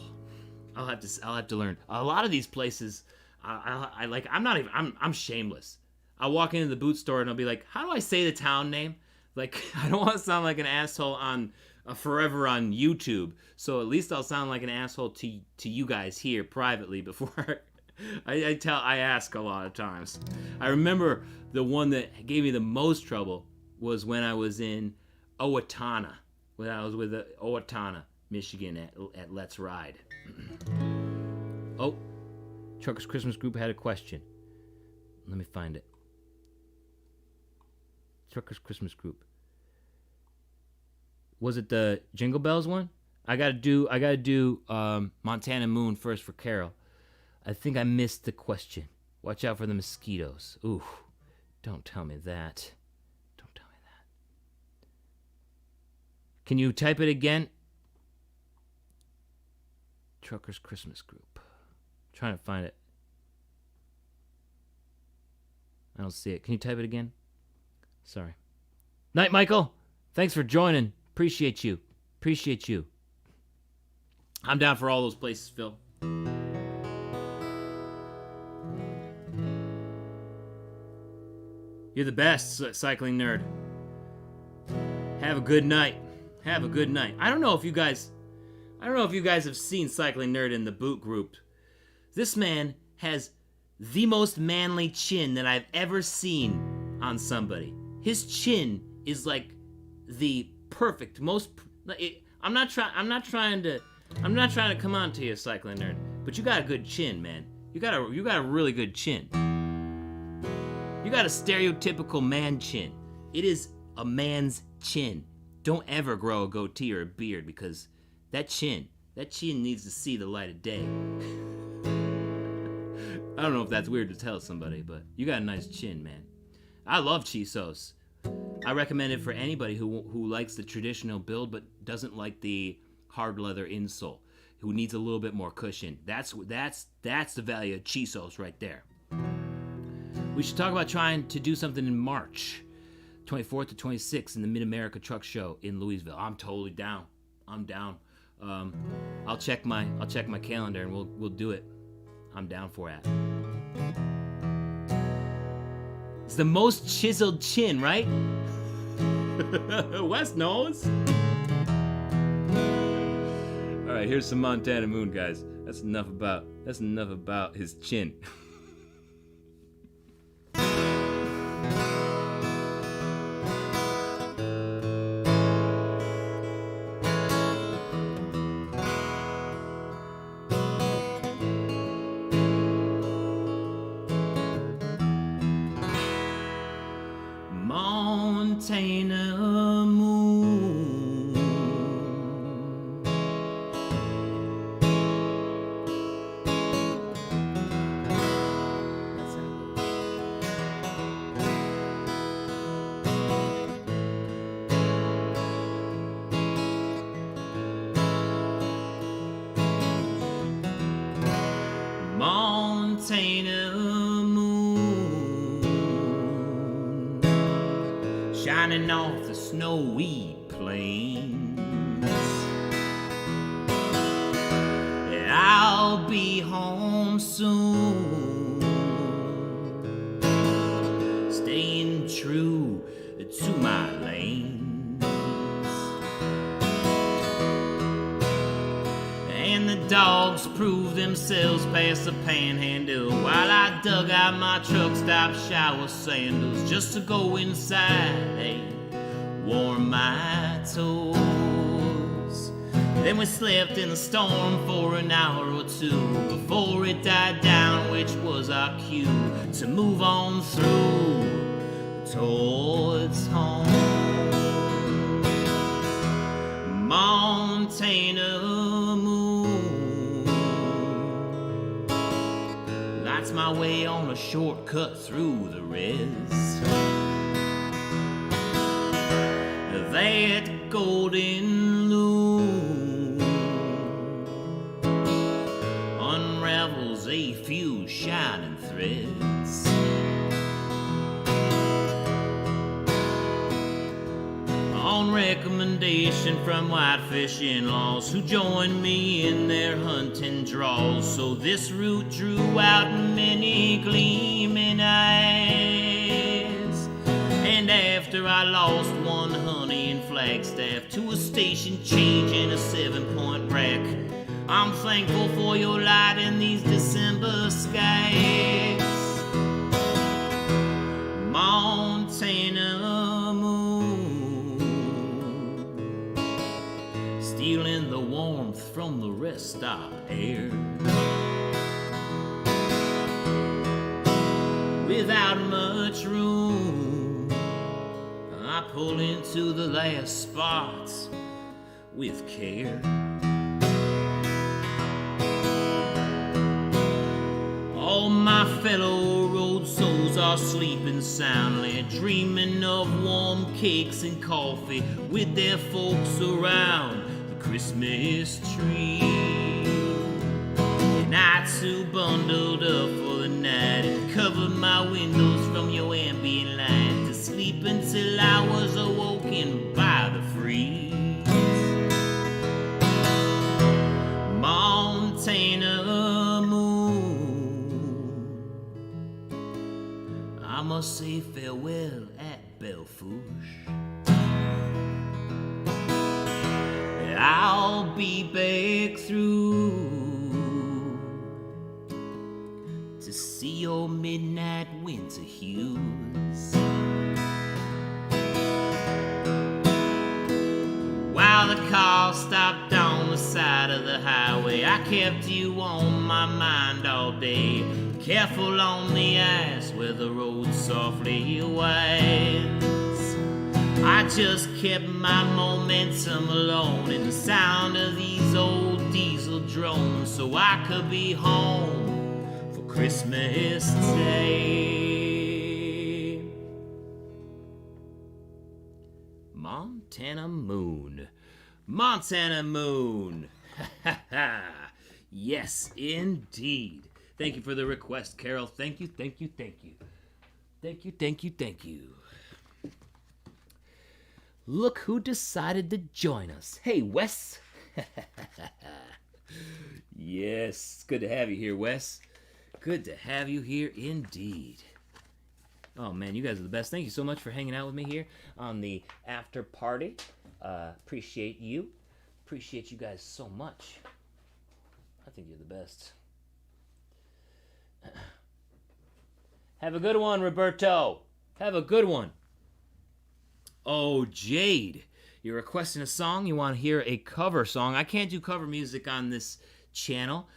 Speaker 4: I'll have to learn. A lot of these places, I'm shameless. I'll walk into the boot store and I'll be like, how do I say the town name? Like, I don't want to sound like an asshole on forever on YouTube. So at least I'll sound like an asshole to you guys here privately before I ask a lot of times. I remember the one that gave me the most trouble was when I was in Owatonna. When I was with Owatonna, Michigan at Let's Ride. Oh, Truckers Christmas Group had a question. Let me find it. Truckers Christmas Group. Was it the Jingle Bells one? I gotta do Montana Moon first for Carol. I think I missed the question. Watch out for the mosquitoes. Ooh, don't tell me that. Don't tell me that. Can you type it again? Truckers Christmas Group. Trying to find it. I don't see it. Can you type it again? Sorry. Night, Michael. Thanks for joining. Appreciate you. I'm down for all those places, Phil. You're the best, cycling nerd. Have a good night. I don't know if you guys have seen Cycling Nerd in the boot group. This man has the most manly chin that I've ever seen on somebody. His chin is like the perfect, I'm not trying to come on to you, Cycling Nerd, but you got a good chin, man. You got a really good chin. You got a stereotypical man chin. It is a man's chin. Don't ever grow a goatee or a beard because that chin needs to see the light of day. I don't know if that's weird to tell somebody, but you got a nice chin, man. I love Chisos. I recommend it for anybody who likes the traditional build but doesn't like the hard leather insole, who needs a little bit more cushion. That's the value of Chisos right there. We should talk about trying to do something in March, 24th to 26th in the Mid-America Truck Show in Louisville. I'm totally down. I'm down. I'll check my calendar and we'll do it. I'm down for that. It's the most chiseled chin, right? West knows. All right, here's some Montana Moon, guys. That's enough about his chin. Montana Moon. That's how Montana Moon, shining off the snowy plains. I'll be home soon, staying true to my lanes. And the dogs proved themselves past the panhandle while I dug out my truck stop shower sandals just to go inside and warm my toes. Then we slept in the storm for an hour or two before it died down, which was our cue to move on through towards home. Montana Moon lights my way on a shortcut through the res. That golden loom unravels a few shining threads. On recommendation from whitefish in-laws who joined me in their hunting draws, so this route drew out many gleaming eyes. And after I lost one honey in Flagstaff to a station change in a 7-point rack, I'm thankful for your light in these December skies. Montana Moon, stealing the warmth from the rest stop air. Without much room, I pull into the last spots with care. All my fellow road souls are sleeping soundly, dreaming of warm cakes and coffee with their folks around the Christmas tree. And I too bundled up for the night and covered my windows from your ambient light to sleep until I was awoken by the freeze. Montana Moon, I must say farewell at Belfouche. I'll be back through to see your midnight winter hues. While the car stopped on the side of the highway, I kept you on my mind all day. Careful on the ice where the road softly winds. I just kept my momentum alone in the sound of these old diesel drones, so I could be home for Christmas Day. Montana Moon. Montana Moon. Yes, indeed. Thank you for the request, Carol. Thank you, thank you, thank you. Thank you, thank you, thank you. Look who decided to join us. Hey, Wes. Yes, it's good to have you here, Wes. Good to have you here indeed. Oh, man, you guys are the best. Thank you so much for hanging out with me here on the after party. Appreciate you. Appreciate you guys so much. I think you're the best. Have a good one, Roberto. Have a good one. Oh, Jade, you're requesting a song. You want to hear a cover song. I can't do cover music on this channel,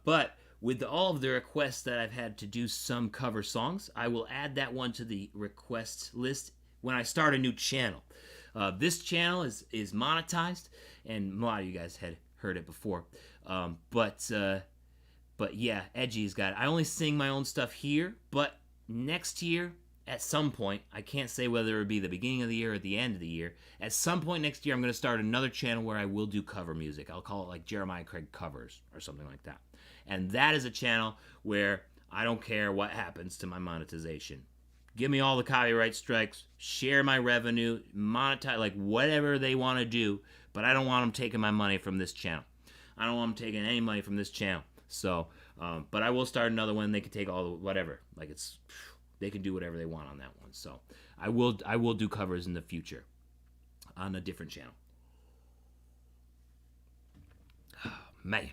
Speaker 4: but with all of the requests that I've had to do some cover songs, I will add that one to the request list when I start a new channel. This channel is monetized, and a lot of you guys had heard it before. But yeah, Edgy's got it. I only sing my own stuff here, but next year, at some point, I can't say whether it be the beginning of the year or the end of the year, at some point next year, I'm going to start another channel where I will do cover music. I'll call it like Jeremiah Craig Covers or something like that. And that is a channel where I don't care what happens to my monetization. Give me all the copyright strikes, share my revenue, monetize, like whatever they want to do, but I don't want them taking my money from this channel. I don't want them taking any money from this channel. So, but I will start another one. They can take all the whatever. Like they can do whatever they want on that one. So I will do covers in the future on a different channel. Oh, man.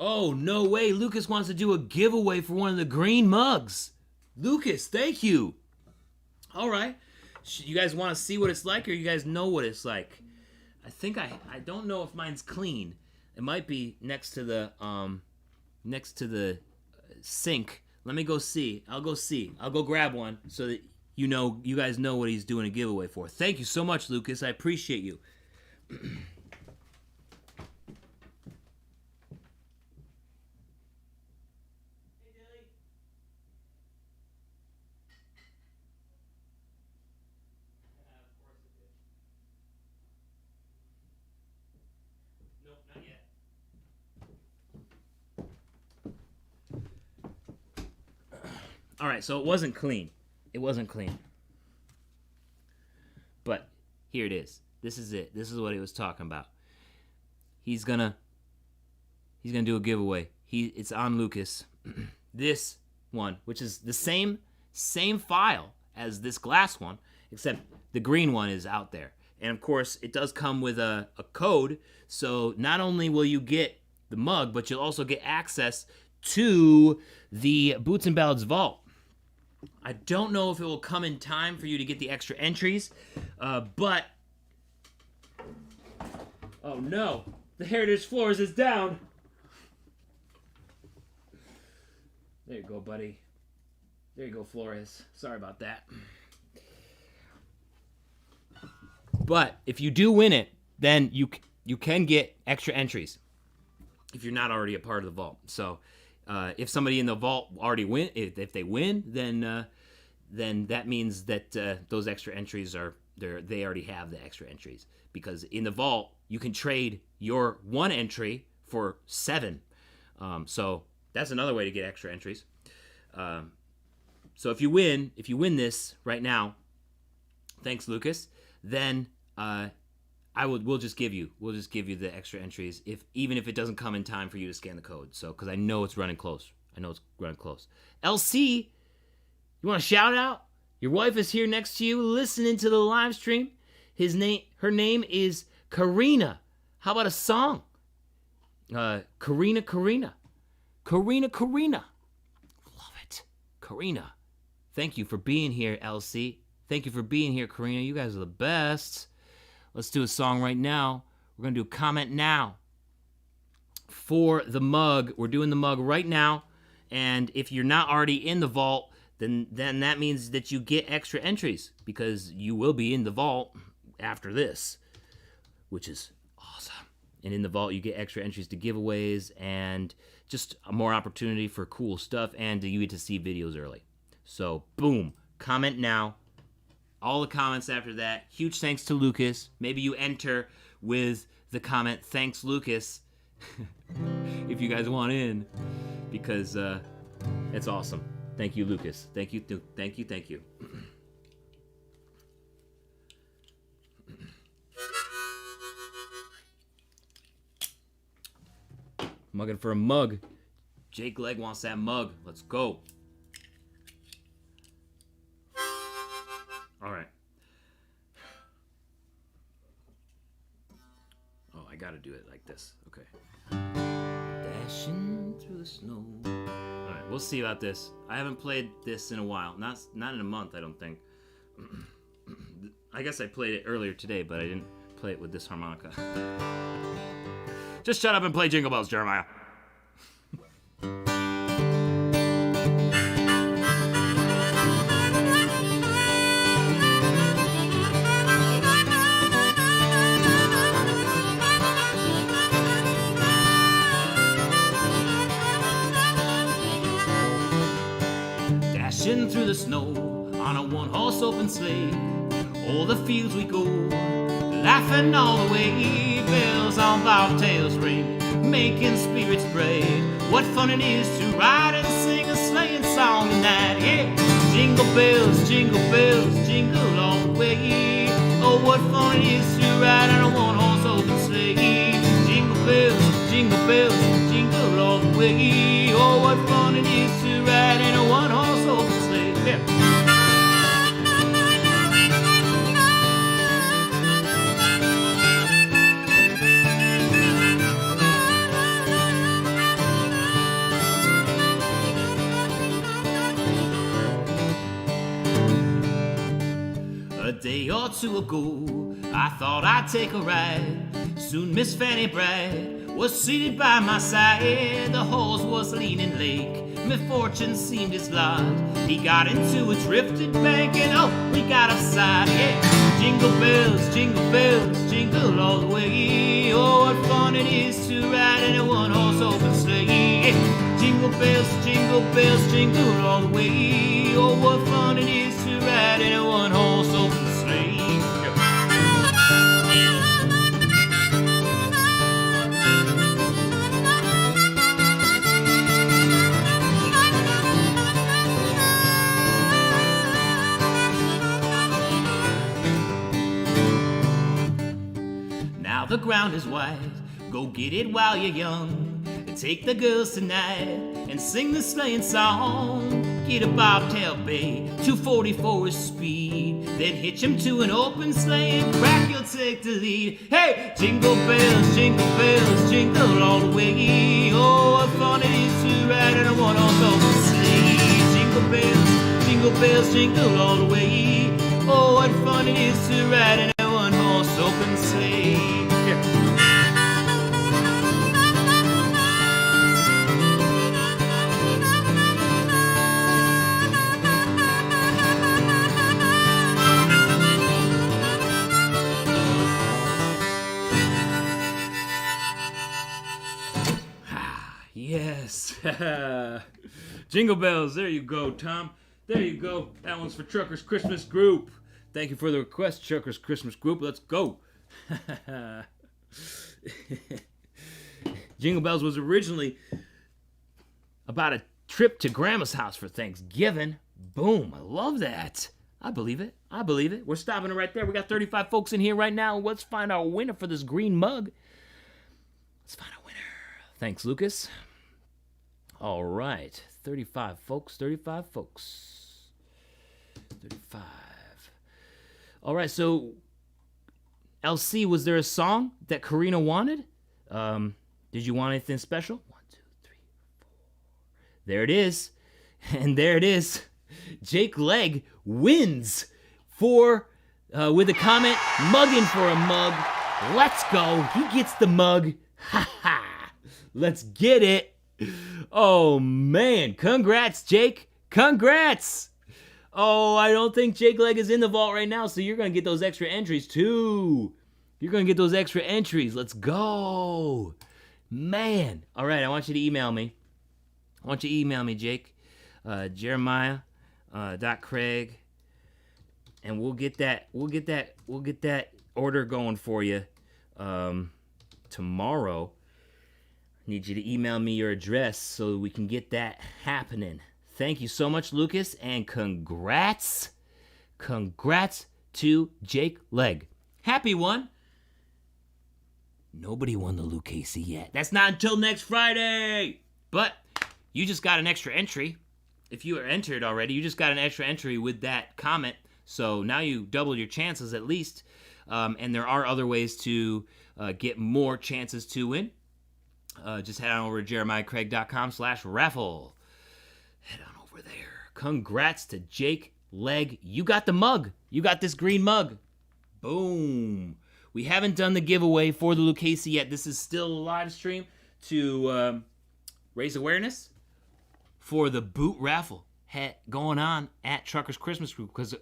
Speaker 4: Oh, no way. Lucas wants to do a giveaway for one of the green mugs. Lucas, thank you. All right. You guys want to see what it's like, or you guys know what it's like? I think I don't know if mine's clean. It might be next to the sink. Let me go see. I'll go see. I'll go grab one so that you guys know what he's doing a giveaway for. Thank you so much, Lucas. I appreciate you. All right, so it wasn't clean. It wasn't clean. But here it is. This is it. This is what he was talking about. He's gonna do a giveaway. It's on Lucas. This one, which is the same file as this glass one, except the green one is out there. And of course, it does come with a code. So not only will you get the mug, but you'll also get access to the Boots and Ballads vault. I don't know if it will come in time for you to get the extra entries, but... Oh no! The Heritage Floors is down! There you go, buddy. There you go, Flores. Sorry about that. But if you do win it, then you can get extra entries if you're not already a part of the vault. So... if somebody in the vault already win, if they win, then that means that those extra entries they already have the extra entries, because in the vault you can trade your one entry for 7. So that's another way to get extra entries. So if you win this right now, thanks Lucas, then we'll just give you the extra entries even if it doesn't come in time for you to scan the code. So because I know it's running close. LC, you want a shout out? Your wife is here next to you listening to the live stream. Her name is Karina. How about a song? Karina. Love it. Karina. Thank you for being here, LC. Thank you for being here, Karina. You guys are the best. Let's do a song right now. We're going to do a comment now for the mug. We're doing the mug right now. And if you're not already in the vault, then that means that you get extra entries, because you will be in the vault after this, which is awesome. And in the vault, you get extra entries to giveaways and just more opportunity for cool stuff, and you get to see videos early. So, boom. Comment now. All the comments after that. Huge thanks to Lucas. Maybe you enter with the comment, thanks, Lucas, if you guys want in, because it's awesome. Thank you, Lucas. Thank you. Mugging for a mug. Jake Leg wants that mug. Let's go. All right. Oh, I gotta do it like this. Okay. Dashing through the snow. All right, we'll see about this. I haven't played this in a while. Not in a month, I don't think. I guess I played it earlier today, but I didn't play it with this harmonica. Just shut up and play Jingle Bells, Jeremiah. Dashing through the snow on a one-horse open sleigh. All the fields we go, laughing all the way. Bells on bobtails ring, making spirits bright. What fun it is to ride and sing a sleighing song tonight. Yeah, jingle bells, jingle all the way. Oh, what fun it is to ride on a one-horse open sleigh. Jingle bells, jingle all the way. Oh, what fun it is to ride in a one-horse open sleigh. Yeah. A day or two ago, I thought I'd take a ride. Soon Miss Fanny Bragg was seated by my side. The horse was leaning lake, misfortune seemed his lot. He got into a drifted bank and oh, we got offside. Yeah, jingle bells, jingle all the way. Oh, what fun it is to ride in a one-horse open sleigh. Yeah, jingle bells, jingle all the way. Oh, what fun it is to ride in a one-horse open sleigh. Now the ground is wide, go get it while you're young. Take the girls tonight and sing the sleighing song. Get a bobtail bay, 244 is speed. Then hitch him to an open sleigh and crack, you'll take the lead. Hey, jingle bells, jingle all the way. Oh, what fun it is to ride in a one-horse open sleigh. Jingle bells, jingle all the way. Oh, what fun it is to ride in a one-horse open sleigh. Yeah. Yes. Jingle bells. There you go, Tom. There you go. That one's for Truckers Christmas Group. Thank you for the request, Truckers Christmas Group. Let's go. Jingle Bells was originally about a trip to Grandma's house for Thanksgiving. Boom. I love that. I believe it. We're stopping it right there. We got 35 folks in here right now. Let's find our winner for this green mug. Let's find our winner. Thanks, Lucas. All right. 35 folks. 35. All right, so LC, was there a song that Karina wanted? Did you want anything special? 1, 2, 3, 4. There it is. And there it is. Jake Leg wins with a comment, mugging for a mug. Let's go. He gets the mug. Ha ha. Let's get it. Oh, man. Congrats, Jake. Congrats. Oh, I don't think Jake Leg is in the vault right now, so you're going to get those extra entries, too. You're going to get those extra entries. Let's go. Man. All right, I want you to email me. Jake. Jeremiah.Craig and we'll get that order going for you tomorrow. I need you to email me your address so we can get that happening. Thank you so much, Lucas, and congrats to Jake Leg. Happy one. Nobody won the Lucchese yet. That's not until next Friday. But you just got an extra entry. If you are entered already, you just got an extra entry with that comment. So now you double your chances at least. And there are other ways to get more chances to win. Just head on over to jeremiahcraig.com/raffle. Head on over there. Congrats to Jake Leg. You got the mug. You got this green mug. Boom. We haven't done the giveaway for the Lucchese yet. This is still a live stream to raise awareness for the boot raffle going on at Truckers Christmas Group. Because,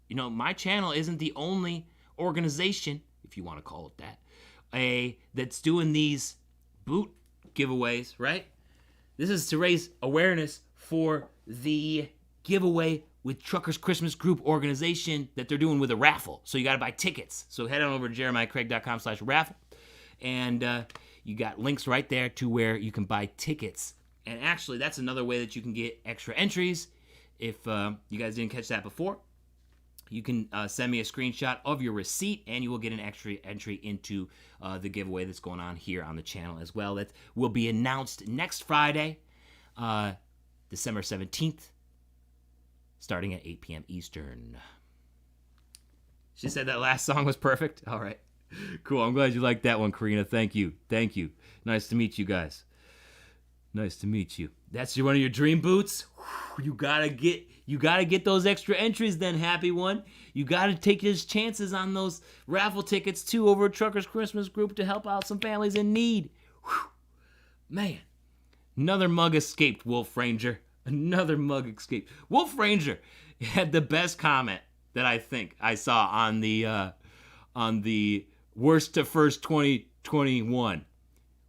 Speaker 4: you know, my channel isn't the only organization, if you want to call it that, that's doing these boot giveaways, right? This is to raise awareness for the giveaway with Truckers Christmas Group organization that they're doing with a raffle. So you got to buy tickets. So head on over to jeremiahcraig.com/raffle. And you got links right there to where you can buy tickets. And actually, that's another way that you can get extra entries. If you guys didn't catch that before, you can send me a screenshot of your receipt, and you will get an extra entry into the giveaway that's going on here on the channel as well. That will be announced next Friday, December 17th. Starting at 8 p.m. Eastern. She said that last song was perfect. All right. Cool. I'm glad you liked that one, Karina. Thank you. Thank you. Nice to meet you guys. Nice to meet you. That's one of your dream boots. You gotta get those extra entries then, happy one. You gotta take his chances on those raffle tickets too over at Truckers Christmas Group to help out some families in need. Man. Another mug escaped, Wolf Ranger. Another mug escape. Wolf Ranger had the best comment that I think I saw on the worst to first 2021.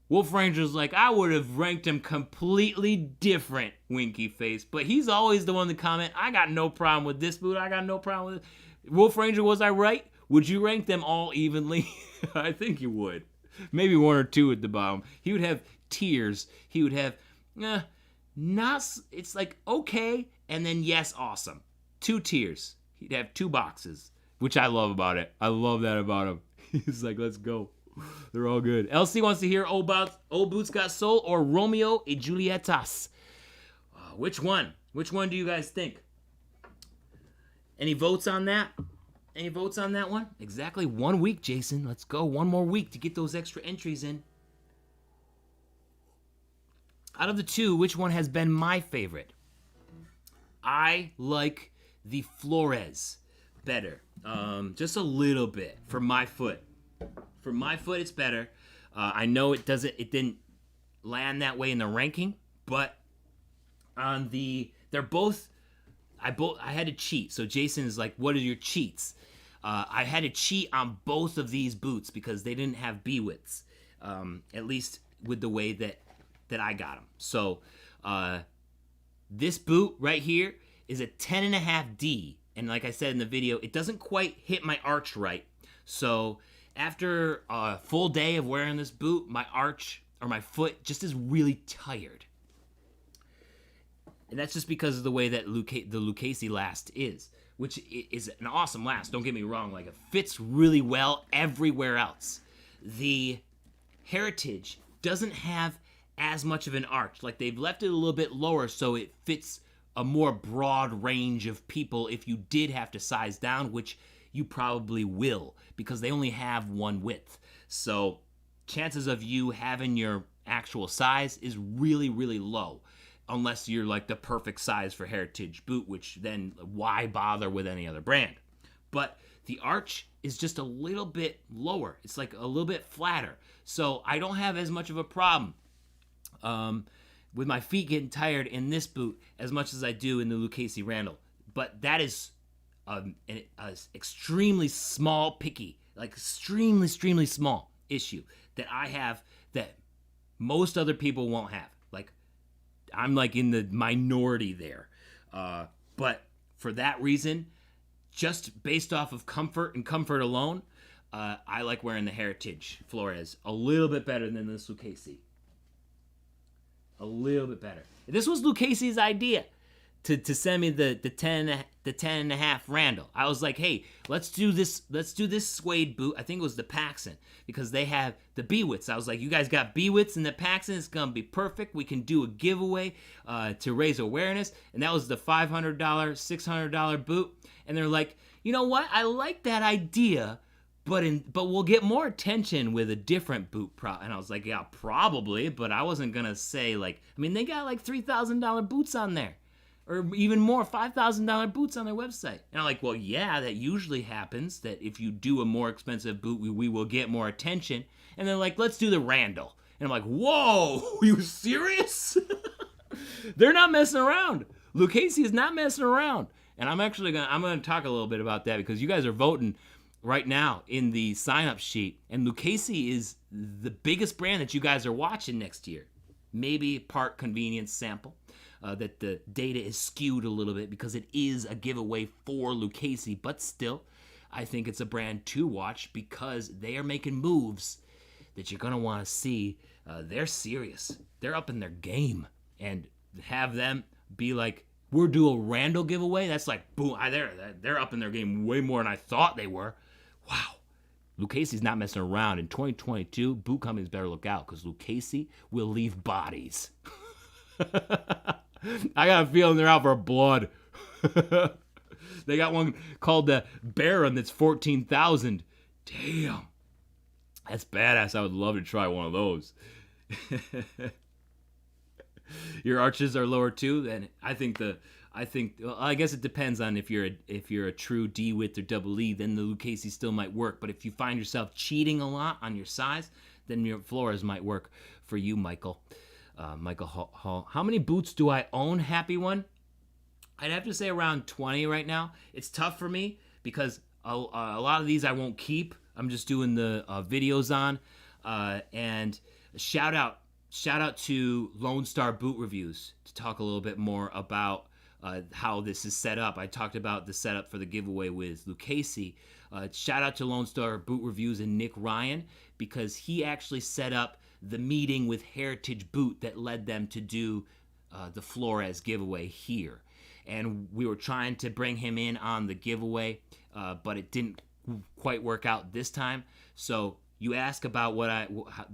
Speaker 4: Wolf Ranger's like, I would have ranked him completely different, winky face. But he's always the one to comment, I got no problem with this boot. I got no problem with it. Wolf Ranger, was I right? Would you rank them all evenly? I think you would. Maybe one or two at the bottom. He would have tiers. He would have, not, it's like okay, and then yes, awesome. 2 tiers. He'd have 2 boxes, which I love about it. I love that about him. He's like, let's go. They're all good. Elsie wants to hear Old Boots Got Soul or Romeo y Julietas. Which one? Which one do you guys think? Any votes on that? Any votes on that one? Exactly 1 week, Jason. Let's go. 1 more week to get those extra entries in. Out of the 2, which one has been my favorite? I like the Flores better. Just a little bit for my foot. For my foot, it's better. I know it didn't land that way in the ranking, but on they're both. I had to cheat. So Jason is like, "What are your cheats?" I had to cheat on both of these boots because they didn't have B widths, at least with the way that I got them. So this boot right here is a 10.5D, and like I said in the video, it doesn't quite hit my arch right. So after a full day of wearing this boot, my arch or my foot just is really tired. And that's just because of the way that the Lucchese last is, which is an awesome last. Don't get me wrong, like it fits really well everywhere else. The Heritage doesn't have as much of an arch. Like they've left it a little bit lower so it fits a more broad range of people if you did have to size down, which you probably will because they only have 1 width. So chances of you having your actual size is really, really low unless you're like the perfect size for Heritage boot, which then why bother with any other brand? But the arch is just a little bit lower. It's like a little bit flatter. So I don't have as much of a problem with my feet getting tired in this boot as much as I do in the Lucchese Randall. But that is an extremely small picky, like extremely small issue that I have that most other people won't have. Like I'm like in the minority there. But for that reason, just based off of comfort and comfort alone, I like wearing the Heritage Flores a little bit better than this Lucchese. A little bit better. This was Lucchese's idea to send me the 10 and a half Randall. I was like, hey, let's do this suede boot. I think it was the Paxson, because they have the Bewitz. I was like, you guys got Bewitz and the Paxson. It's gonna be perfect. We can do a giveaway to raise awareness. And that was the $500, $600 boot. And they're like, you know what? I like that idea, but we'll get more attention with a different boot And I was like, yeah, probably, but I wasn't gonna say like, I mean, they got like $3,000 boots on there, or even more, $5,000 boots on their website. And I'm like, well, yeah, that usually happens, that if you do a more expensive boot, we will get more attention. And they're like, let's do the Randall. And I'm like, whoa, are you serious? They're not messing around. Lucchese is not messing around. And I'm gonna talk a little bit about that, because you guys are voting right now in the sign-up sheet, and Lucchese is the biggest brand that you guys are watching next year. Maybe part convenience sample, that the data is skewed a little bit because it is a giveaway for Lucchese, but still, I think it's a brand to watch because they are making moves that you're gonna want to see. They're serious. They're up in their game, and have them be like, we're doing a Randall giveaway. That's like, boom, they're up in their game way more than I thought they were. Wow. Lucchese's not messing around. In 2022, boot companies better look out, because Lucchese will leave bodies. I got a feeling they're out for blood. They got one called the Baron that's 14,000. Damn. That's badass. I would love to try one of those. Your arches are lower too, then I guess it depends on if you're a true D width or double E, then the Lucchese still might work. But if you find yourself cheating a lot on your size, then your Flores might work for you, Michael. Michael Hall. How many boots do I own, Happy One? I'd have to say around 20 right now. It's tough for me because a lot of these I won't keep. I'm just doing the videos on. And shout out to Lone Star Boot Reviews to talk a little bit more about how this is set up. I talked about the setup for the giveaway with Lucchese. Shout out to Lone Star Boot Reviews and Nick Ryan, because he actually set up the meeting with Heritage Boot that led them to do the Flores giveaway here. And we were trying to bring him in on the giveaway, but it didn't quite work out this time. So you ask about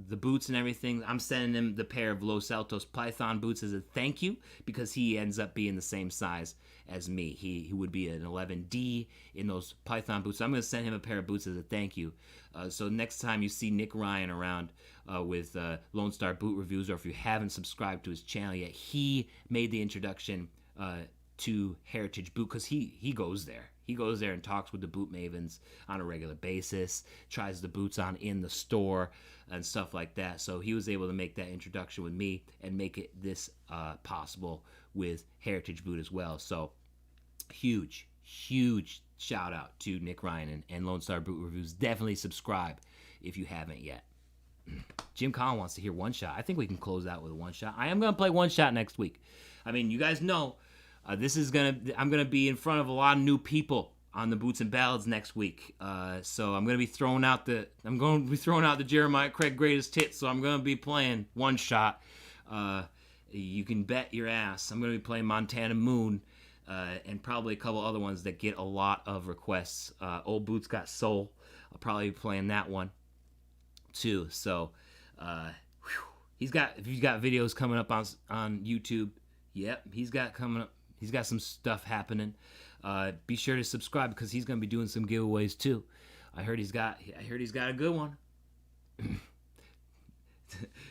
Speaker 4: the boots and everything. I'm sending him the pair of Los Altos Python boots as a thank you, because he ends up being the same size as me. He would be an 11D in those Python boots. So I'm going to send him a pair of boots as a thank you. So next time you see Nick Ryan around with Lone Star Boot Reviews, or if you haven't subscribed to his channel yet, he made the introduction to Heritage Boot, because he goes there. He goes there and talks with the boot mavens on a regular basis, tries the boots on in the store and stuff like that. So he was able to make that introduction with me and make it this possible with Heritage Boot as well. So huge shout out to Nick Ryan and Lone Star Boot Reviews. Definitely subscribe if you haven't yet. Jim Collin wants to hear One Shot. I think we can close out with a One Shot. I am going to play One Shot next week. I mean, you guys know I'm gonna be in front of a lot of new people on the Boots and Ballads next week. So I'm gonna be throwing out the Jeremiah Craig Greatest Hits. So I'm gonna be playing One Shot. You can bet your ass I'm gonna be playing Montana Moon, and probably a couple other ones that get a lot of requests. Old Boots Got Soul. I'll probably be playing that one too. So he's got videos coming up on YouTube. Yep, he's got coming up. He's got some stuff happening. Be sure to subscribe, because he's going to be doing some giveaways too. I heard he's got a good one.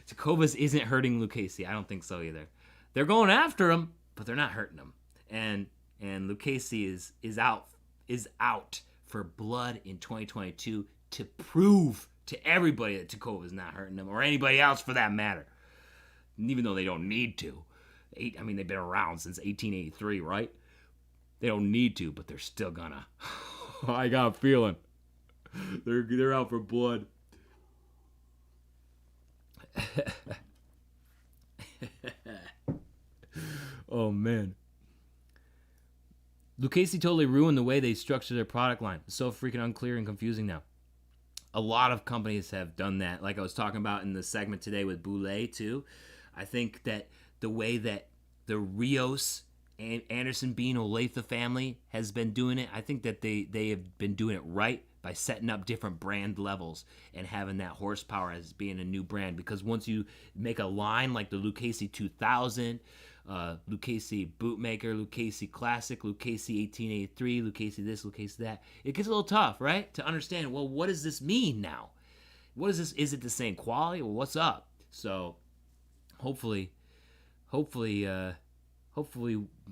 Speaker 4: Tecovas isn't hurting Lucchese. I don't think so either. They're going after him, but they're not hurting him. And Lucchese is out for blood in 2022 to prove to everybody that Tecovas not hurting them, or anybody else for that matter. Even though they don't need to. They've been around since 1883, right? They don't need to, but they're still gonna. I got a feeling. They're out for blood. Oh, man. Lucchese totally ruined the way they structure their product line. It's so freaking unclear and confusing now. A lot of companies have done that. Like I was talking about in the segment today with Boulay too. I think that the way that the Rios and Anderson Bean Olathe family has been doing it, I think that they have been doing it right by setting up different brand levels and having that horsepower as being a new brand. Because once you make a line like the Lucchese 2000, Lucchese Bootmaker, Lucchese Classic, Lucchese 1883, Lucchese this, Lucchese that, it gets a little tough, right? To understand, well, what does this mean now? What is this? Is it the same quality? Well, what's up? So hopefully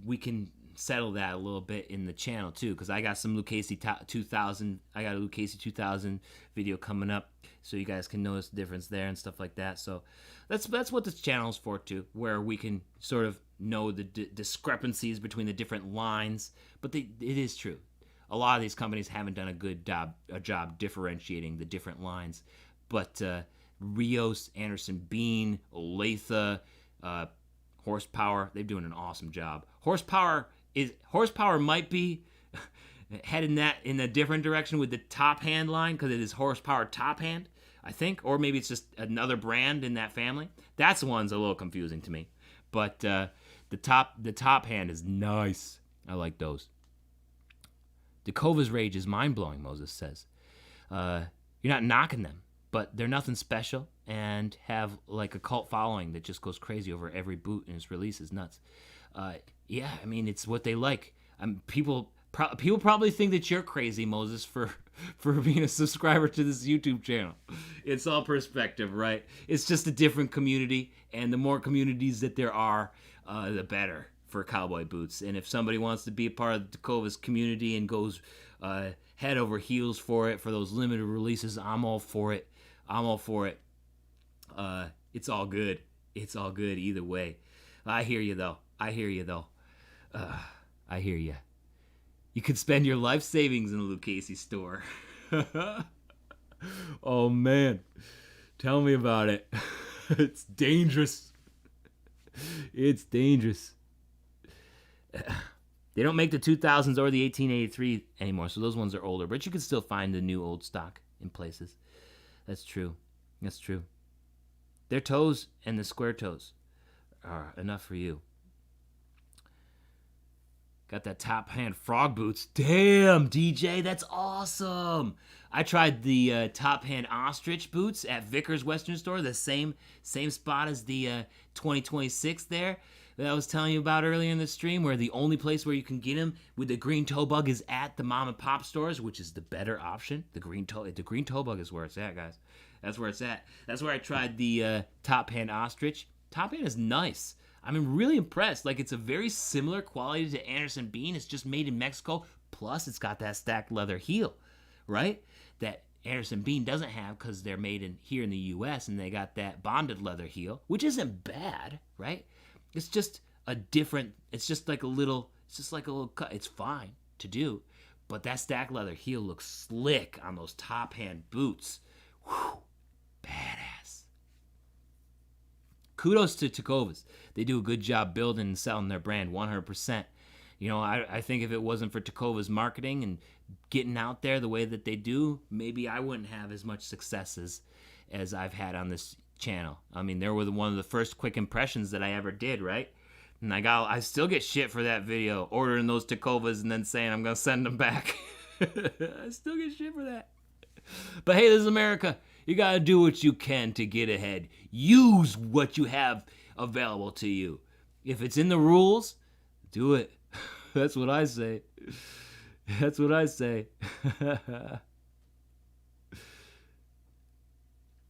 Speaker 4: we can settle that a little bit in the channel too, because I got some Lucchese 2000. I got a Lucchese 2000 video coming up, so you guys can notice the difference there and stuff like that. So that's what this channel is for too, where we can sort of know the discrepancies between the different lines. But it is true, a lot of these companies haven't done a good job differentiating the different lines. But Rios, Anderson Bean, Olathe, Horsepower, they're doing an awesome job. Horsepower might be heading in a different direction with the Top Hand line, because it is Horsepower Top Hand, I think, or maybe it's just another brand in that family. That's the one's a little confusing to me. But the Top Hand is nice. I like those. Dakova's Rage is mind-blowing, Moses says. You're not knocking them, but they're nothing special and have like a cult following that just goes crazy over every boot and its release is nuts. Yeah, I mean, it's what they like. People probably think that you're crazy, Moses, for being a subscriber to this YouTube channel. It's all perspective, right? It's just a different community, and the more communities that there are, the better for cowboy boots. And if somebody wants to be a part of Dakova's community and goes head over heels for it, for those limited releases, I'm all for it. It's all good. It's all good either way. I hear you, though. I hear you. You could spend your life savings in a Lucchese store. Oh, man. Tell me about it. It's dangerous. It's dangerous. They don't make the 2000s or the 1883 anymore, so those ones are older. But you can still find the new old stock in places. That's true. Their toes and the square toes are enough for you. Got that Top Hand frog boots. Damn, DJ, that's awesome. I tried the Top Hand ostrich boots at Vickers Western Store, the same spot as the 2026 there that I was telling you about earlier in the stream, where the only place where you can get them with the green toe bug is at the mom and pop stores, which is the better option. The green toe bug is where it's at, guys. That's where it's at. That's where I tried the Top Hand ostrich. Top Hand is nice. I'm really impressed. Like, it's a very similar quality to Anderson Bean. It's just made in Mexico. Plus, it's got that stacked leather heel, right? That Anderson Bean doesn't have, because they're made here in the U.S. and they got that bonded leather heel, which isn't bad, right? It's just it's just like a little cut. It's fine to do, but that stacked leather heel looks slick on those Top Hand boots. Whew, badass. Kudos to Tecovas. They do a good job building and selling their brand, 100%. You know, I think if it wasn't for Tecovas marketing and getting out there the way that they do, maybe I wouldn't have as much success as I've had on this channel. I mean, they were one of the first quick impressions that I ever did, right? And I still get shit for that video, ordering those Tecovas and then saying I'm going to send them back. I still get shit for that. But hey, this is America. You got to do what you can to get ahead. Use what you have available to you. If it's in the rules, do it. That's what I say. That's what I say.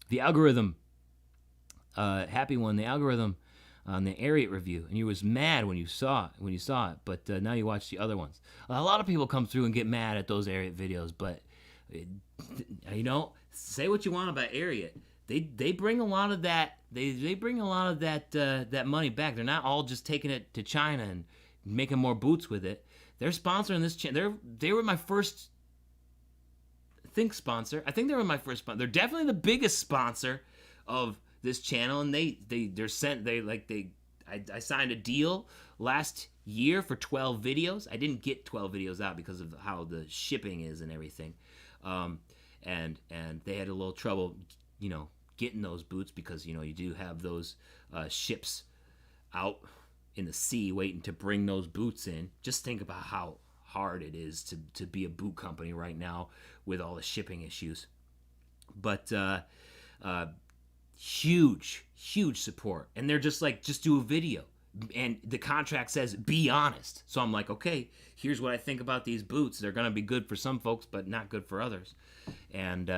Speaker 4: The algorithm. Happy one. The algorithm on the Ariat review, and you was mad when you saw it, but now you watch the other ones. A lot of people come through and get mad at those Ariat videos, but you know, say what you want about Ariat. They bring a lot of that. They bring a lot of that money back. They're not all just taking it to China and making more boots with it. They're sponsoring this channel. They were my first sponsor. I think they were my first sponsor. They're definitely the biggest sponsor of this channel, and I signed a deal last year for 12 videos. I didn't get 12 videos out because of how the shipping is and everything. And they had a little trouble, getting those boots because, you do have those ships out in the sea waiting to bring those boots in. Just think about how hard it is to be a boot company right now with all the shipping issues. But huge support. And they're just like, just do a video. And the contract says, be honest. So I'm like, okay, here's what I think about these boots. They're going to be good for some folks, but not good for others. And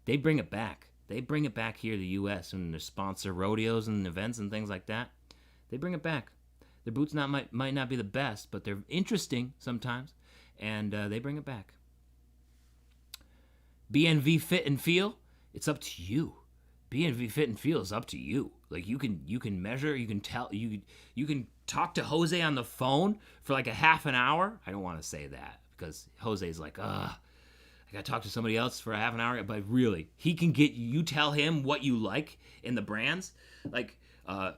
Speaker 4: they bring it back. They bring it back here to the U.S. and they sponsor rodeos and events and things like that. They bring it back. Their boots might not be the best, but they're interesting sometimes. And they bring it back. BNV Fit and Feel, it's up to you. BNV Fit and Feel is up to you. Like you can measure, you can tell, you can talk to Jose on the phone for like a half an hour. I don't want to say that because Jose's like, I gotta talk to somebody else for a half an hour. But really, he can get you tell him what you like in the brands. Like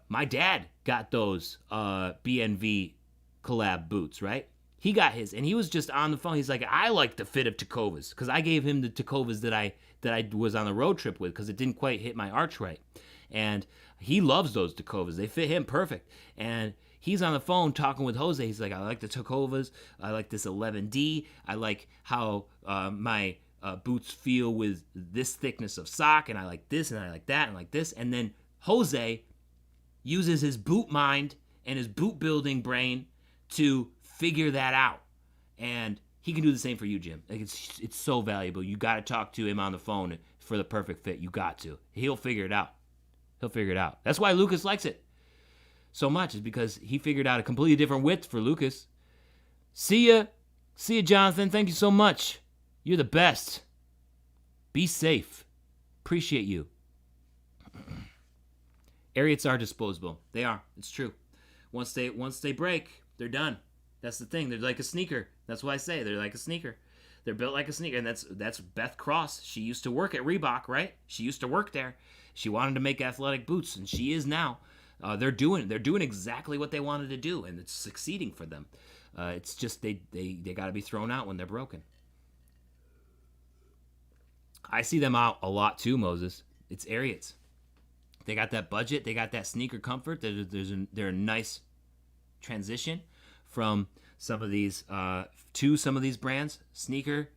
Speaker 4: my dad got those BNV collab boots, right? He got his, and he was just on the phone. He's like, I like the fit of Tacovas because I gave him the Tacovas that I was on the road trip with because it didn't quite hit my arch right. And he loves those Tacovas. They fit him perfect. And he's on the phone talking with Jose. He's like, I like the Tacovas. I like this 11D. I like how my boots feel with this thickness of sock. And I like this, and I like that, and like this. And then Jose uses his boot mind and his boot building brain to figure that out. And he can do the same for you, Jim. Like it's so valuable. You got to talk to him on the phone for the perfect fit. You got to. He'll figure it out. He'll figure it out. That's why Lucas likes it so much, is because he figured out a completely different width for Lucas. See ya, Jonathan. Thank you so much. You're the best. Be safe. Appreciate you. Ariats are disposable. They are. It's true. Once they break, they're done. That's the thing. They're like a sneaker. That's why I say they're like a sneaker. They're built like a sneaker, and that's Beth Cross. She used to work at Reebok, right? She used to work there. She wanted to make athletic boots, and she is now. They're doing exactly what they wanted to do, and it's succeeding for them. It's just they got to be thrown out when they're broken. I see them out a lot too, Moses. It's Ariats. They got that budget. They got that sneaker comfort. They're a nice transition from some of these to some of these brands. Sneaker,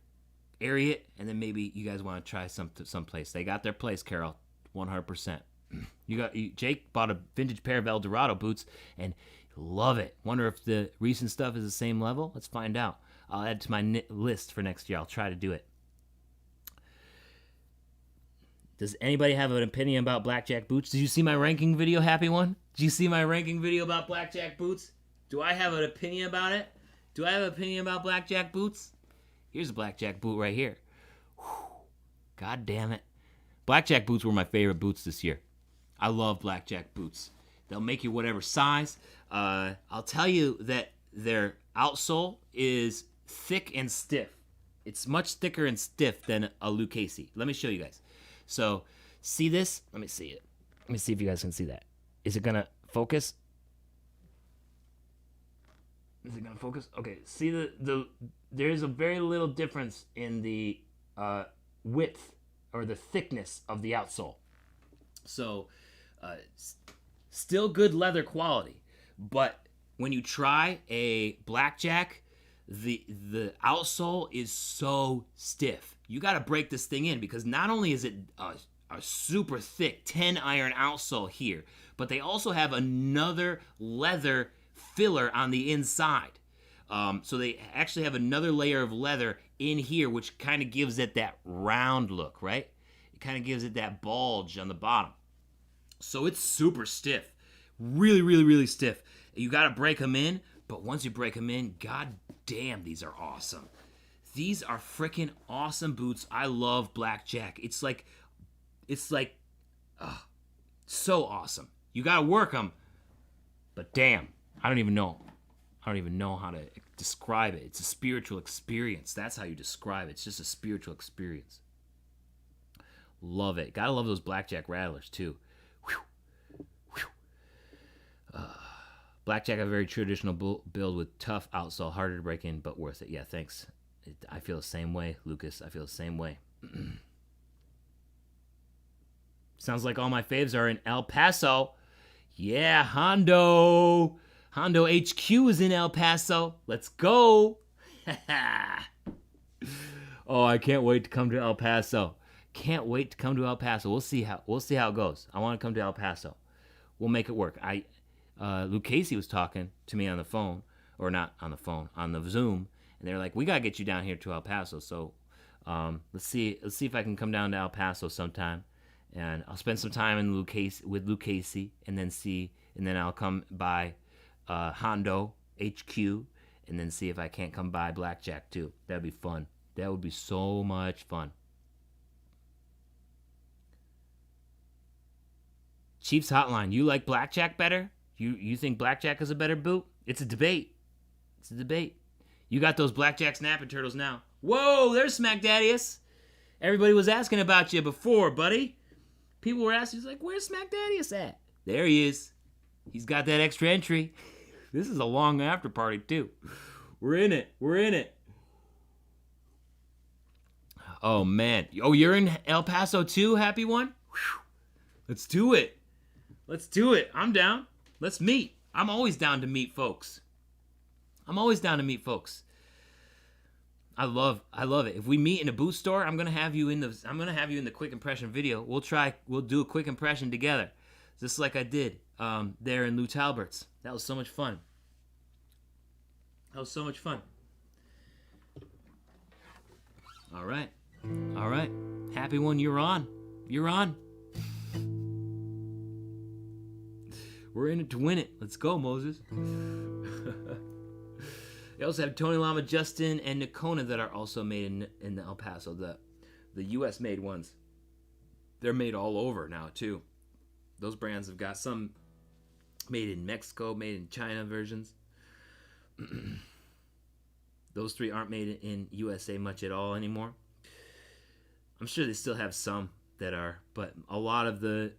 Speaker 4: Ariat, and then maybe you guys want to try someplace. They got their place, Carol, 100%. Jake bought a vintage pair of El Dorado boots and love it. Wonder if the recent stuff is the same level. Let's find out. I'll add to my list for next year. I'll try to do it. Does anybody have an opinion about blackjack boots? Did you see my ranking video, Happy One? Did you see my ranking video about blackjack boots? Do I have an opinion about it? Do I have an opinion about blackjack boots? Here's a blackjack boot right here. Whew. God damn it. Blackjack boots were my favorite boots this year. I love blackjack boots. They'll make you whatever size. I'll tell you that their outsole is thick and stiff. It's much thicker and stiff than a Lucchese. Let me show you guys. So, see this? Let me see it. Let me see if you guys can see that. Is it going to focus? Is it going to focus? Okay, see there's a very little difference in the width or the thickness of the outsole. So, still good leather quality, but when you try a blackjack, the outsole is so stiff. You got to break this thing in because not only is it a super thick 10 iron outsole here, but they also have another leather filler on the inside. So they actually have another layer of leather in here, which kind of gives it that round look, right? It kind of gives it that bulge on the bottom. So it's super stiff. Really, really, really stiff. You got to break them in, but once you break them in, god damn, these are awesome. These are freaking awesome boots. I love blackjack. It's like so awesome. You got to work them, but damn, I don't even know how to describe it. It's a spiritual experience. That's how you describe it. It's just a spiritual experience. Love it. Gotta love those blackjack rattlers too. Blackjack, a very traditional build with tough outsole, harder to break in, but worth it. Yeah, thanks. I feel the same way, Lucas. I feel the same way. Sounds like all my faves are in El Paso. Yeah, Hondo. Hondo HQ is in El Paso. Let's go. Oh, I can't wait to come to El Paso. Can't wait to come to El Paso. We'll see how it goes. I want to come to El Paso. We'll make it work. Luke Casey was talking to me on the phone, or not on the phone, on the Zoom, and they're like, "We gotta get you down here to El Paso." So, let's see if I can come down to El Paso sometime, and I'll spend some time with Luke Casey, and then I'll come by Hondo HQ, and then see if I can't come by Blackjack too. That'd be fun. That would be so much fun. Chiefs Hotline, you like Blackjack better? You think Blackjack is a better boot? It's a debate. It's a debate. You got those Blackjack snapping turtles now. Whoa, there's Smack Daddius. Everybody was asking about you before, buddy. People were asking, like, where's Smack Daddius at? There he is. He's got that extra entry. This is a long after party, too. We're in it. We're in it. Oh, man. Oh, you're in El Paso, too, Happy One? Whew. Let's do it. Let's do it. I'm down. Let's meet. I'm always down to meet folks. I'm always down to meet folks. I love it. If we meet in a boot store, I'm gonna have you in the quick impression video. We'll do a quick impression together, just like I did there in Lou Talbert's. That was so much fun. That was so much fun. All right. Happy One, you're on. You're on. We're in it to win it. Let's go, Moses. They also have Tony Lama, Justin, and Nakona that are also made in El Paso. The U.S. made ones. They're made all over now, too. Those brands have got some made in Mexico, made in China versions. Those three aren't made in USA much at all anymore. I'm sure they still have some that are, but a lot of the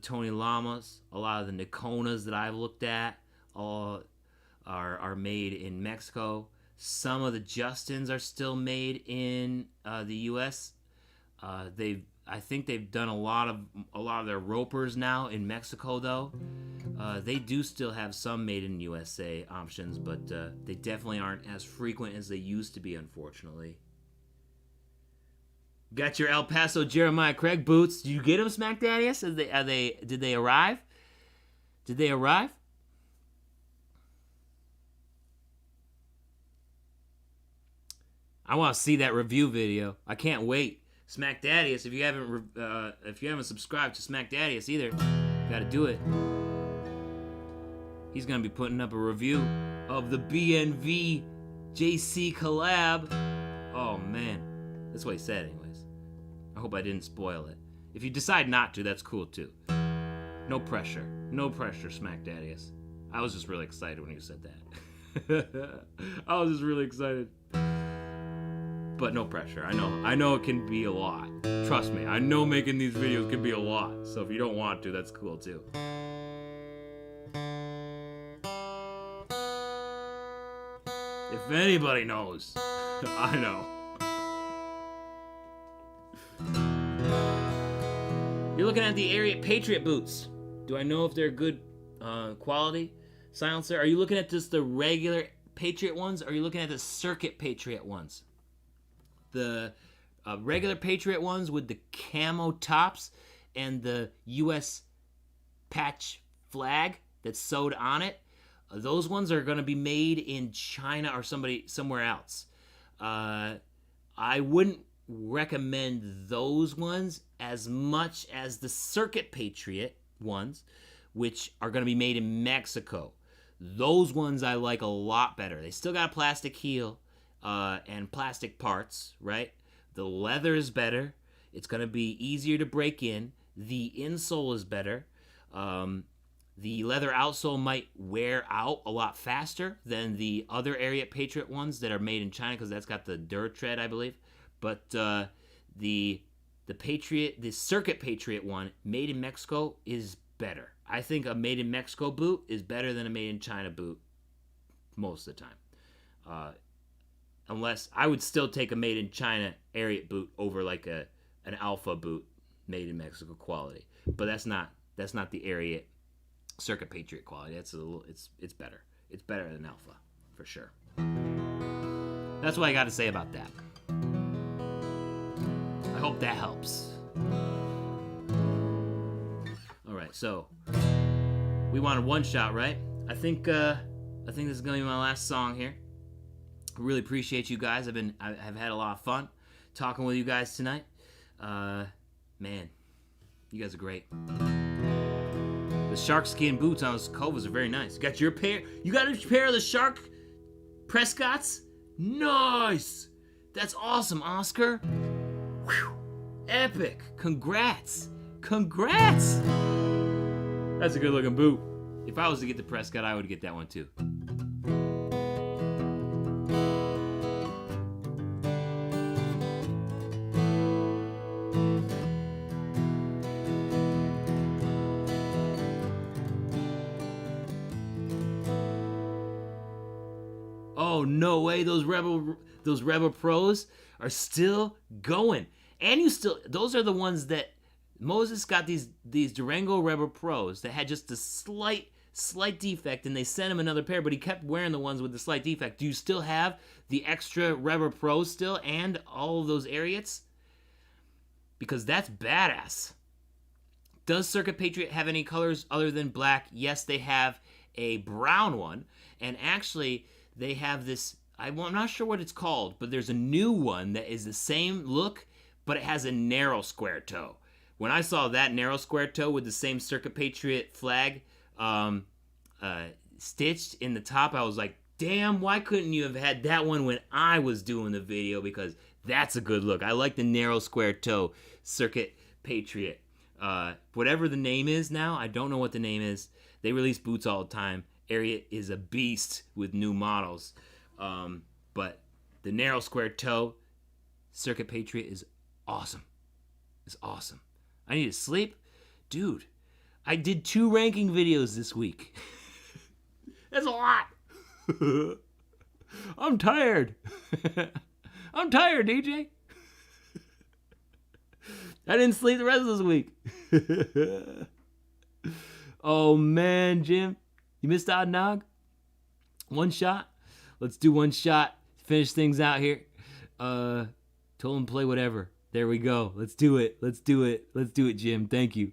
Speaker 4: Tony Lamas, a lot of the Nakonas that I've looked at, all are made in Mexico. Some of the Justins are still made in the U.S. I think they've done a lot of their ropers now in Mexico, though. They do still have some made in USA options, but they definitely aren't as frequent as they used to be, unfortunately. Got your El Paso Jeremiah Craig boots. Did you get them, Smack Daddius? Did they arrive? Did they arrive? I want to see that review video. I can't wait. Smack Daddius, if you haven't subscribed to Smack Daddius either, you gotta do it. He's gonna be putting up a review of the BNV JC collab. Oh man, that's what he said anyways. I hope I didn't spoil it. If you decide not to, that's cool too. No pressure. No pressure, Smack Daddius. I was just really excited when you said that. I was just really excited. But no pressure. I know it can be a lot. Trust me, I know making these videos can be a lot. So if you don't want to, that's cool too. If anybody knows, I know. You're looking at the Ariat Patriot boots. Do I know if they're good quality silencer? Are you looking at just the regular Patriot ones, or are you looking at the Circuit Patriot ones? The regular Patriot ones with the camo tops and the U.S. patch flag that's sewed on it. Those ones are going to be made in China or somewhere else. I wouldn't recommend those ones as much as the Circuit Patriot ones, which are going to be made in Mexico. Those ones I like a lot better. They still got a plastic heel and plastic parts, right? The leather is better. It's going to be easier to break in. The insole is better. The leather outsole might wear out a lot faster than the other Ariat Patriot ones that are made in China, because that's got the dirt tread, I believe. But the Circuit Patriot one made in Mexico is better. I think a made in Mexico boot is better than a made in China boot most of the time. Unless I would still take a made in China Ariat boot over like an Alpha boot made in Mexico quality. But that's not the Ariat Circuit Patriot quality. It's better. It's better than Alpha for sure. That's what I got to say about that. I hope that helps. All right, so we wanted one shot, right? I think this is gonna be my last song here. I really appreciate you guys. I've had a lot of fun talking with you guys tonight. Man, you guys are great. The shark skin boots on those Covas are very nice. You got your pair. You got a pair of the Shark Prescotts? Nice. That's awesome, Oscar. Whew. Epic. Congrats. That's a good looking boot. If I was to get the Prescott, I would get that one too. Oh, no way. Those Rebel Pros are still going. And those are the ones that Moses got, these Durango Rebel Pros that had just a slight defect, and they sent him another pair, but he kept wearing the ones with the slight defect. Do you still have the extra Rebel Pros still and all of those Ariats? Because that's badass. Does Circuit Patriot have any colors other than black? Yes, they have a brown one, and actually they have this, I'm not sure what it's called, but there's a new one that is the same look, but it has a narrow square toe. When I saw that narrow square toe with the same Circuit Patriot flag stitched in the top, I was like, damn, why couldn't you have had that one when I was doing the video? Because that's a good look. I like the narrow square toe Circuit Patriot. Whatever the name is now, I don't know what the name is. They release boots all the time. Ariat is a beast with new models. But the narrow square toe Circuit Patriot is awesome. It's awesome. I need to sleep. Dude, I did 2 ranking videos this week. That's a lot. I'm tired. I'm tired, DJ. I didn't sleep the rest of this week. Oh, man, Jim. You missed out, Nog? One shot? Let's do one shot. Finish things out here. Told him play whatever. There we go. Let's do it. Let's do it, Jim. Thank you.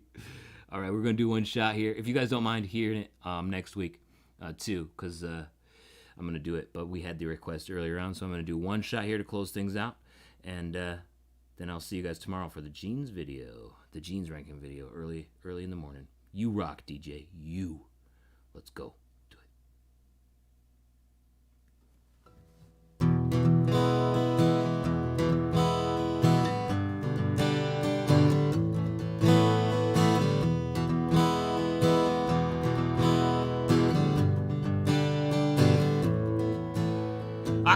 Speaker 4: All right, we're going to do one shot here. If you guys don't mind hearing it next week, too, because I'm going to do it. But we had the request earlier on, so I'm going to do one shot here to close things out. And then I'll see you guys tomorrow for the jeans video, the jeans ranking video, early in the morning. You rock, DJ. You. Let's go. Do it.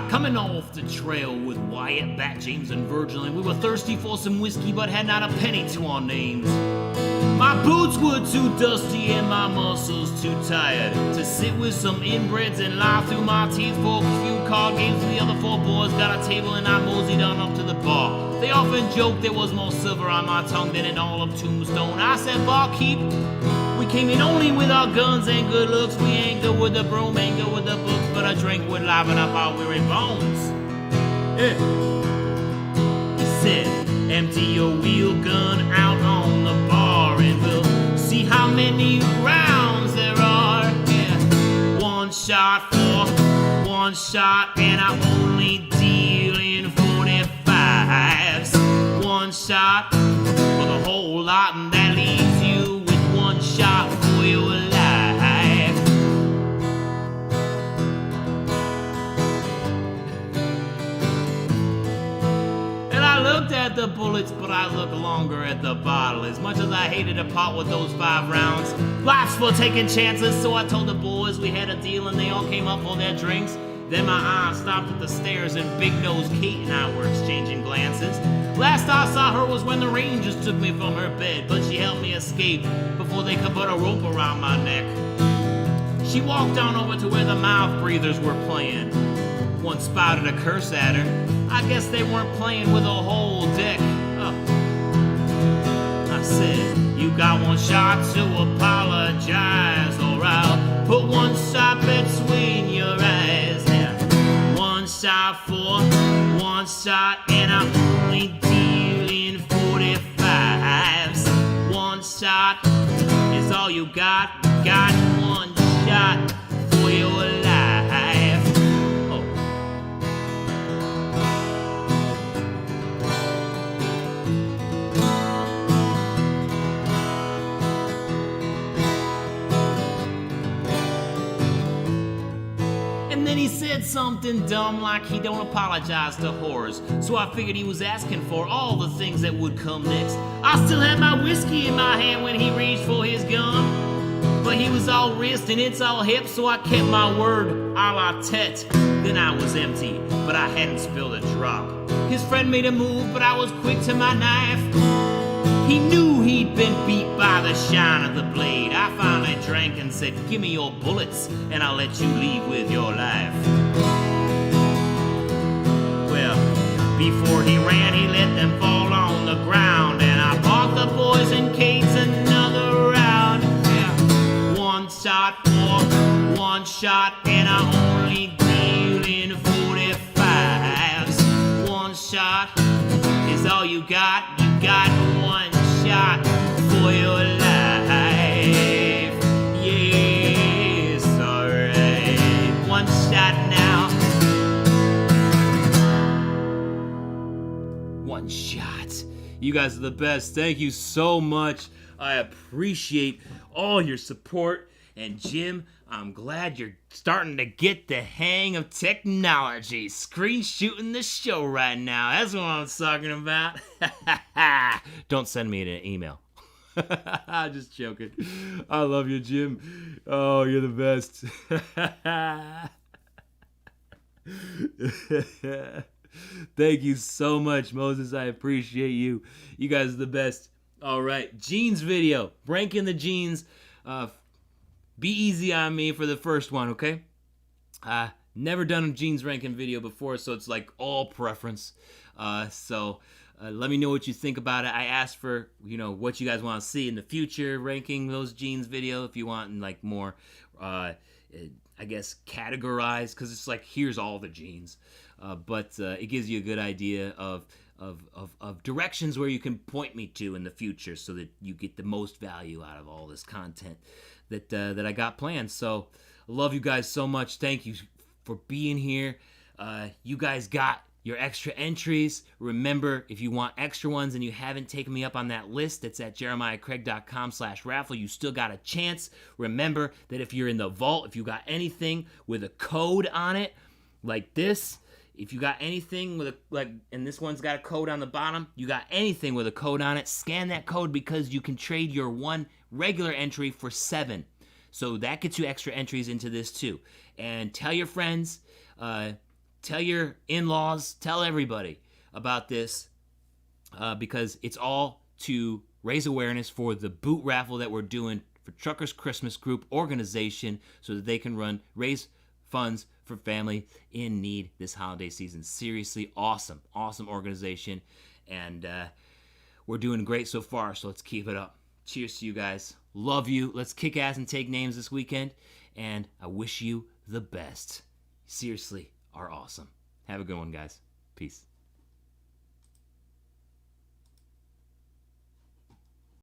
Speaker 4: Coming off the trail with Wyatt, Bat, James, and Virgil, and we were thirsty for some whiskey, but had not a penny to our names. My boots were too dusty and my muscles too tired to sit with some inbreds and lie through my teeth for a few card games. The other 4 boys got a table and I moseyed on up to the bar. They often joked there was more silver on my tongue than in all of Tombstone. I said, barkeep, we came in only with our guns and good looks. We ain't good with the broom, ain't good with the books, but a drink would liven up our weary bones. Yeah. He said, empty your wheel gun out on the bar and we'll see how many rounds there are. Yeah. One shot for one shot and I only deal in 45s. One shot for the whole lot and that leaves you with one shot for your life. And I looked at the bullets, but I looked longer at the bottle. As much as I hated to part with those 5 rounds, life's for taking chances, so I told the boys we had a deal and they all came up for their drinks. Then my aunt stopped at the stairs and Big Nose Kate and I were exchanging glances. Last I saw her was when the Rangers took me from her bed, but she helped me escape before they could put a rope around my neck. She walked on over to where the mouth breathers were playing. One spouted a curse at her. I guess they weren't playing with a whole deck. Oh. I said, you got one shot to apologize, or I'll put one shot between your eyes. Yeah. One shot for one shot, and I'm only dealing 45s. One shot is all you got. You got one shot for your life. Oh. And then he said something dumb like he don't apologize to whores. So I figured he was asking for all the things that would come next. I still had my whiskey in my hand when he reached for his gun. But he was all wrist and it's all hip, so I kept my word a la tete. Then I was empty, but I hadn't spilled a drop. His friend made a move, but I was quick to my knife. He knew he'd been beat by the shine of the blade. I finally drank and said, give me your bullets, and I'll let you leave with your life. Well, before he ran, he let them fall on the ground, and I bought the boys and Kate's another round. Yeah. One shot for one shot, and I only deal in 45s. One shot is all you got. You got one shot for your life. Yes, alright. One shot now. One shot. You guys are the best. Thank you so much. I appreciate all your support. And Jim, I'm glad you're starting to get the hang of technology. Screen shooting the show right now. That's what I'm talking about. Don't send me an email. I'm just joking. I love you, Jim. Oh, you're the best. Thank you so much, Moses. I appreciate you. You guys are the best. All right, jeans video. Ranking the jeans. Be easy on me for the first one, okay? Never done a jeans ranking video before, so it's like all preference. So let me know what you think about it. I asked for, what you guys want to see in the future, ranking those jeans video. If you want like more, I guess categorized, because it's like here's all the jeans. But it gives you a good idea of directions where you can point me to in the future, so that you get the most value out of all this content that I got planned. So I love you guys so much. Thank you for being here. You guys got your extra entries. Remember, if you want extra ones and you haven't taken me up on that list, it's at jeremiahcraig.com/raffle. You still got a chance. Remember that if you're in the vault, if you got anything with a code on it, like this, if you got anything with and this one's got a code on the bottom, you got anything with a code on it, scan that code, because you can trade your one regular entry for 7. So that gets you extra entries into this too. And tell your friends, tell your in-laws, tell everybody about this, because it's all to raise awareness for the boot raffle that we're doing for Truckers Christmas Group organization, so that they can raise funds for family in need this holiday season. Seriously, awesome organization, and we're doing great so far, so let's keep it up. Cheers to you guys. Love you. Let's kick ass and take names this weekend, and I wish you the best. Seriously, are awesome. Have a good one, guys. Peace.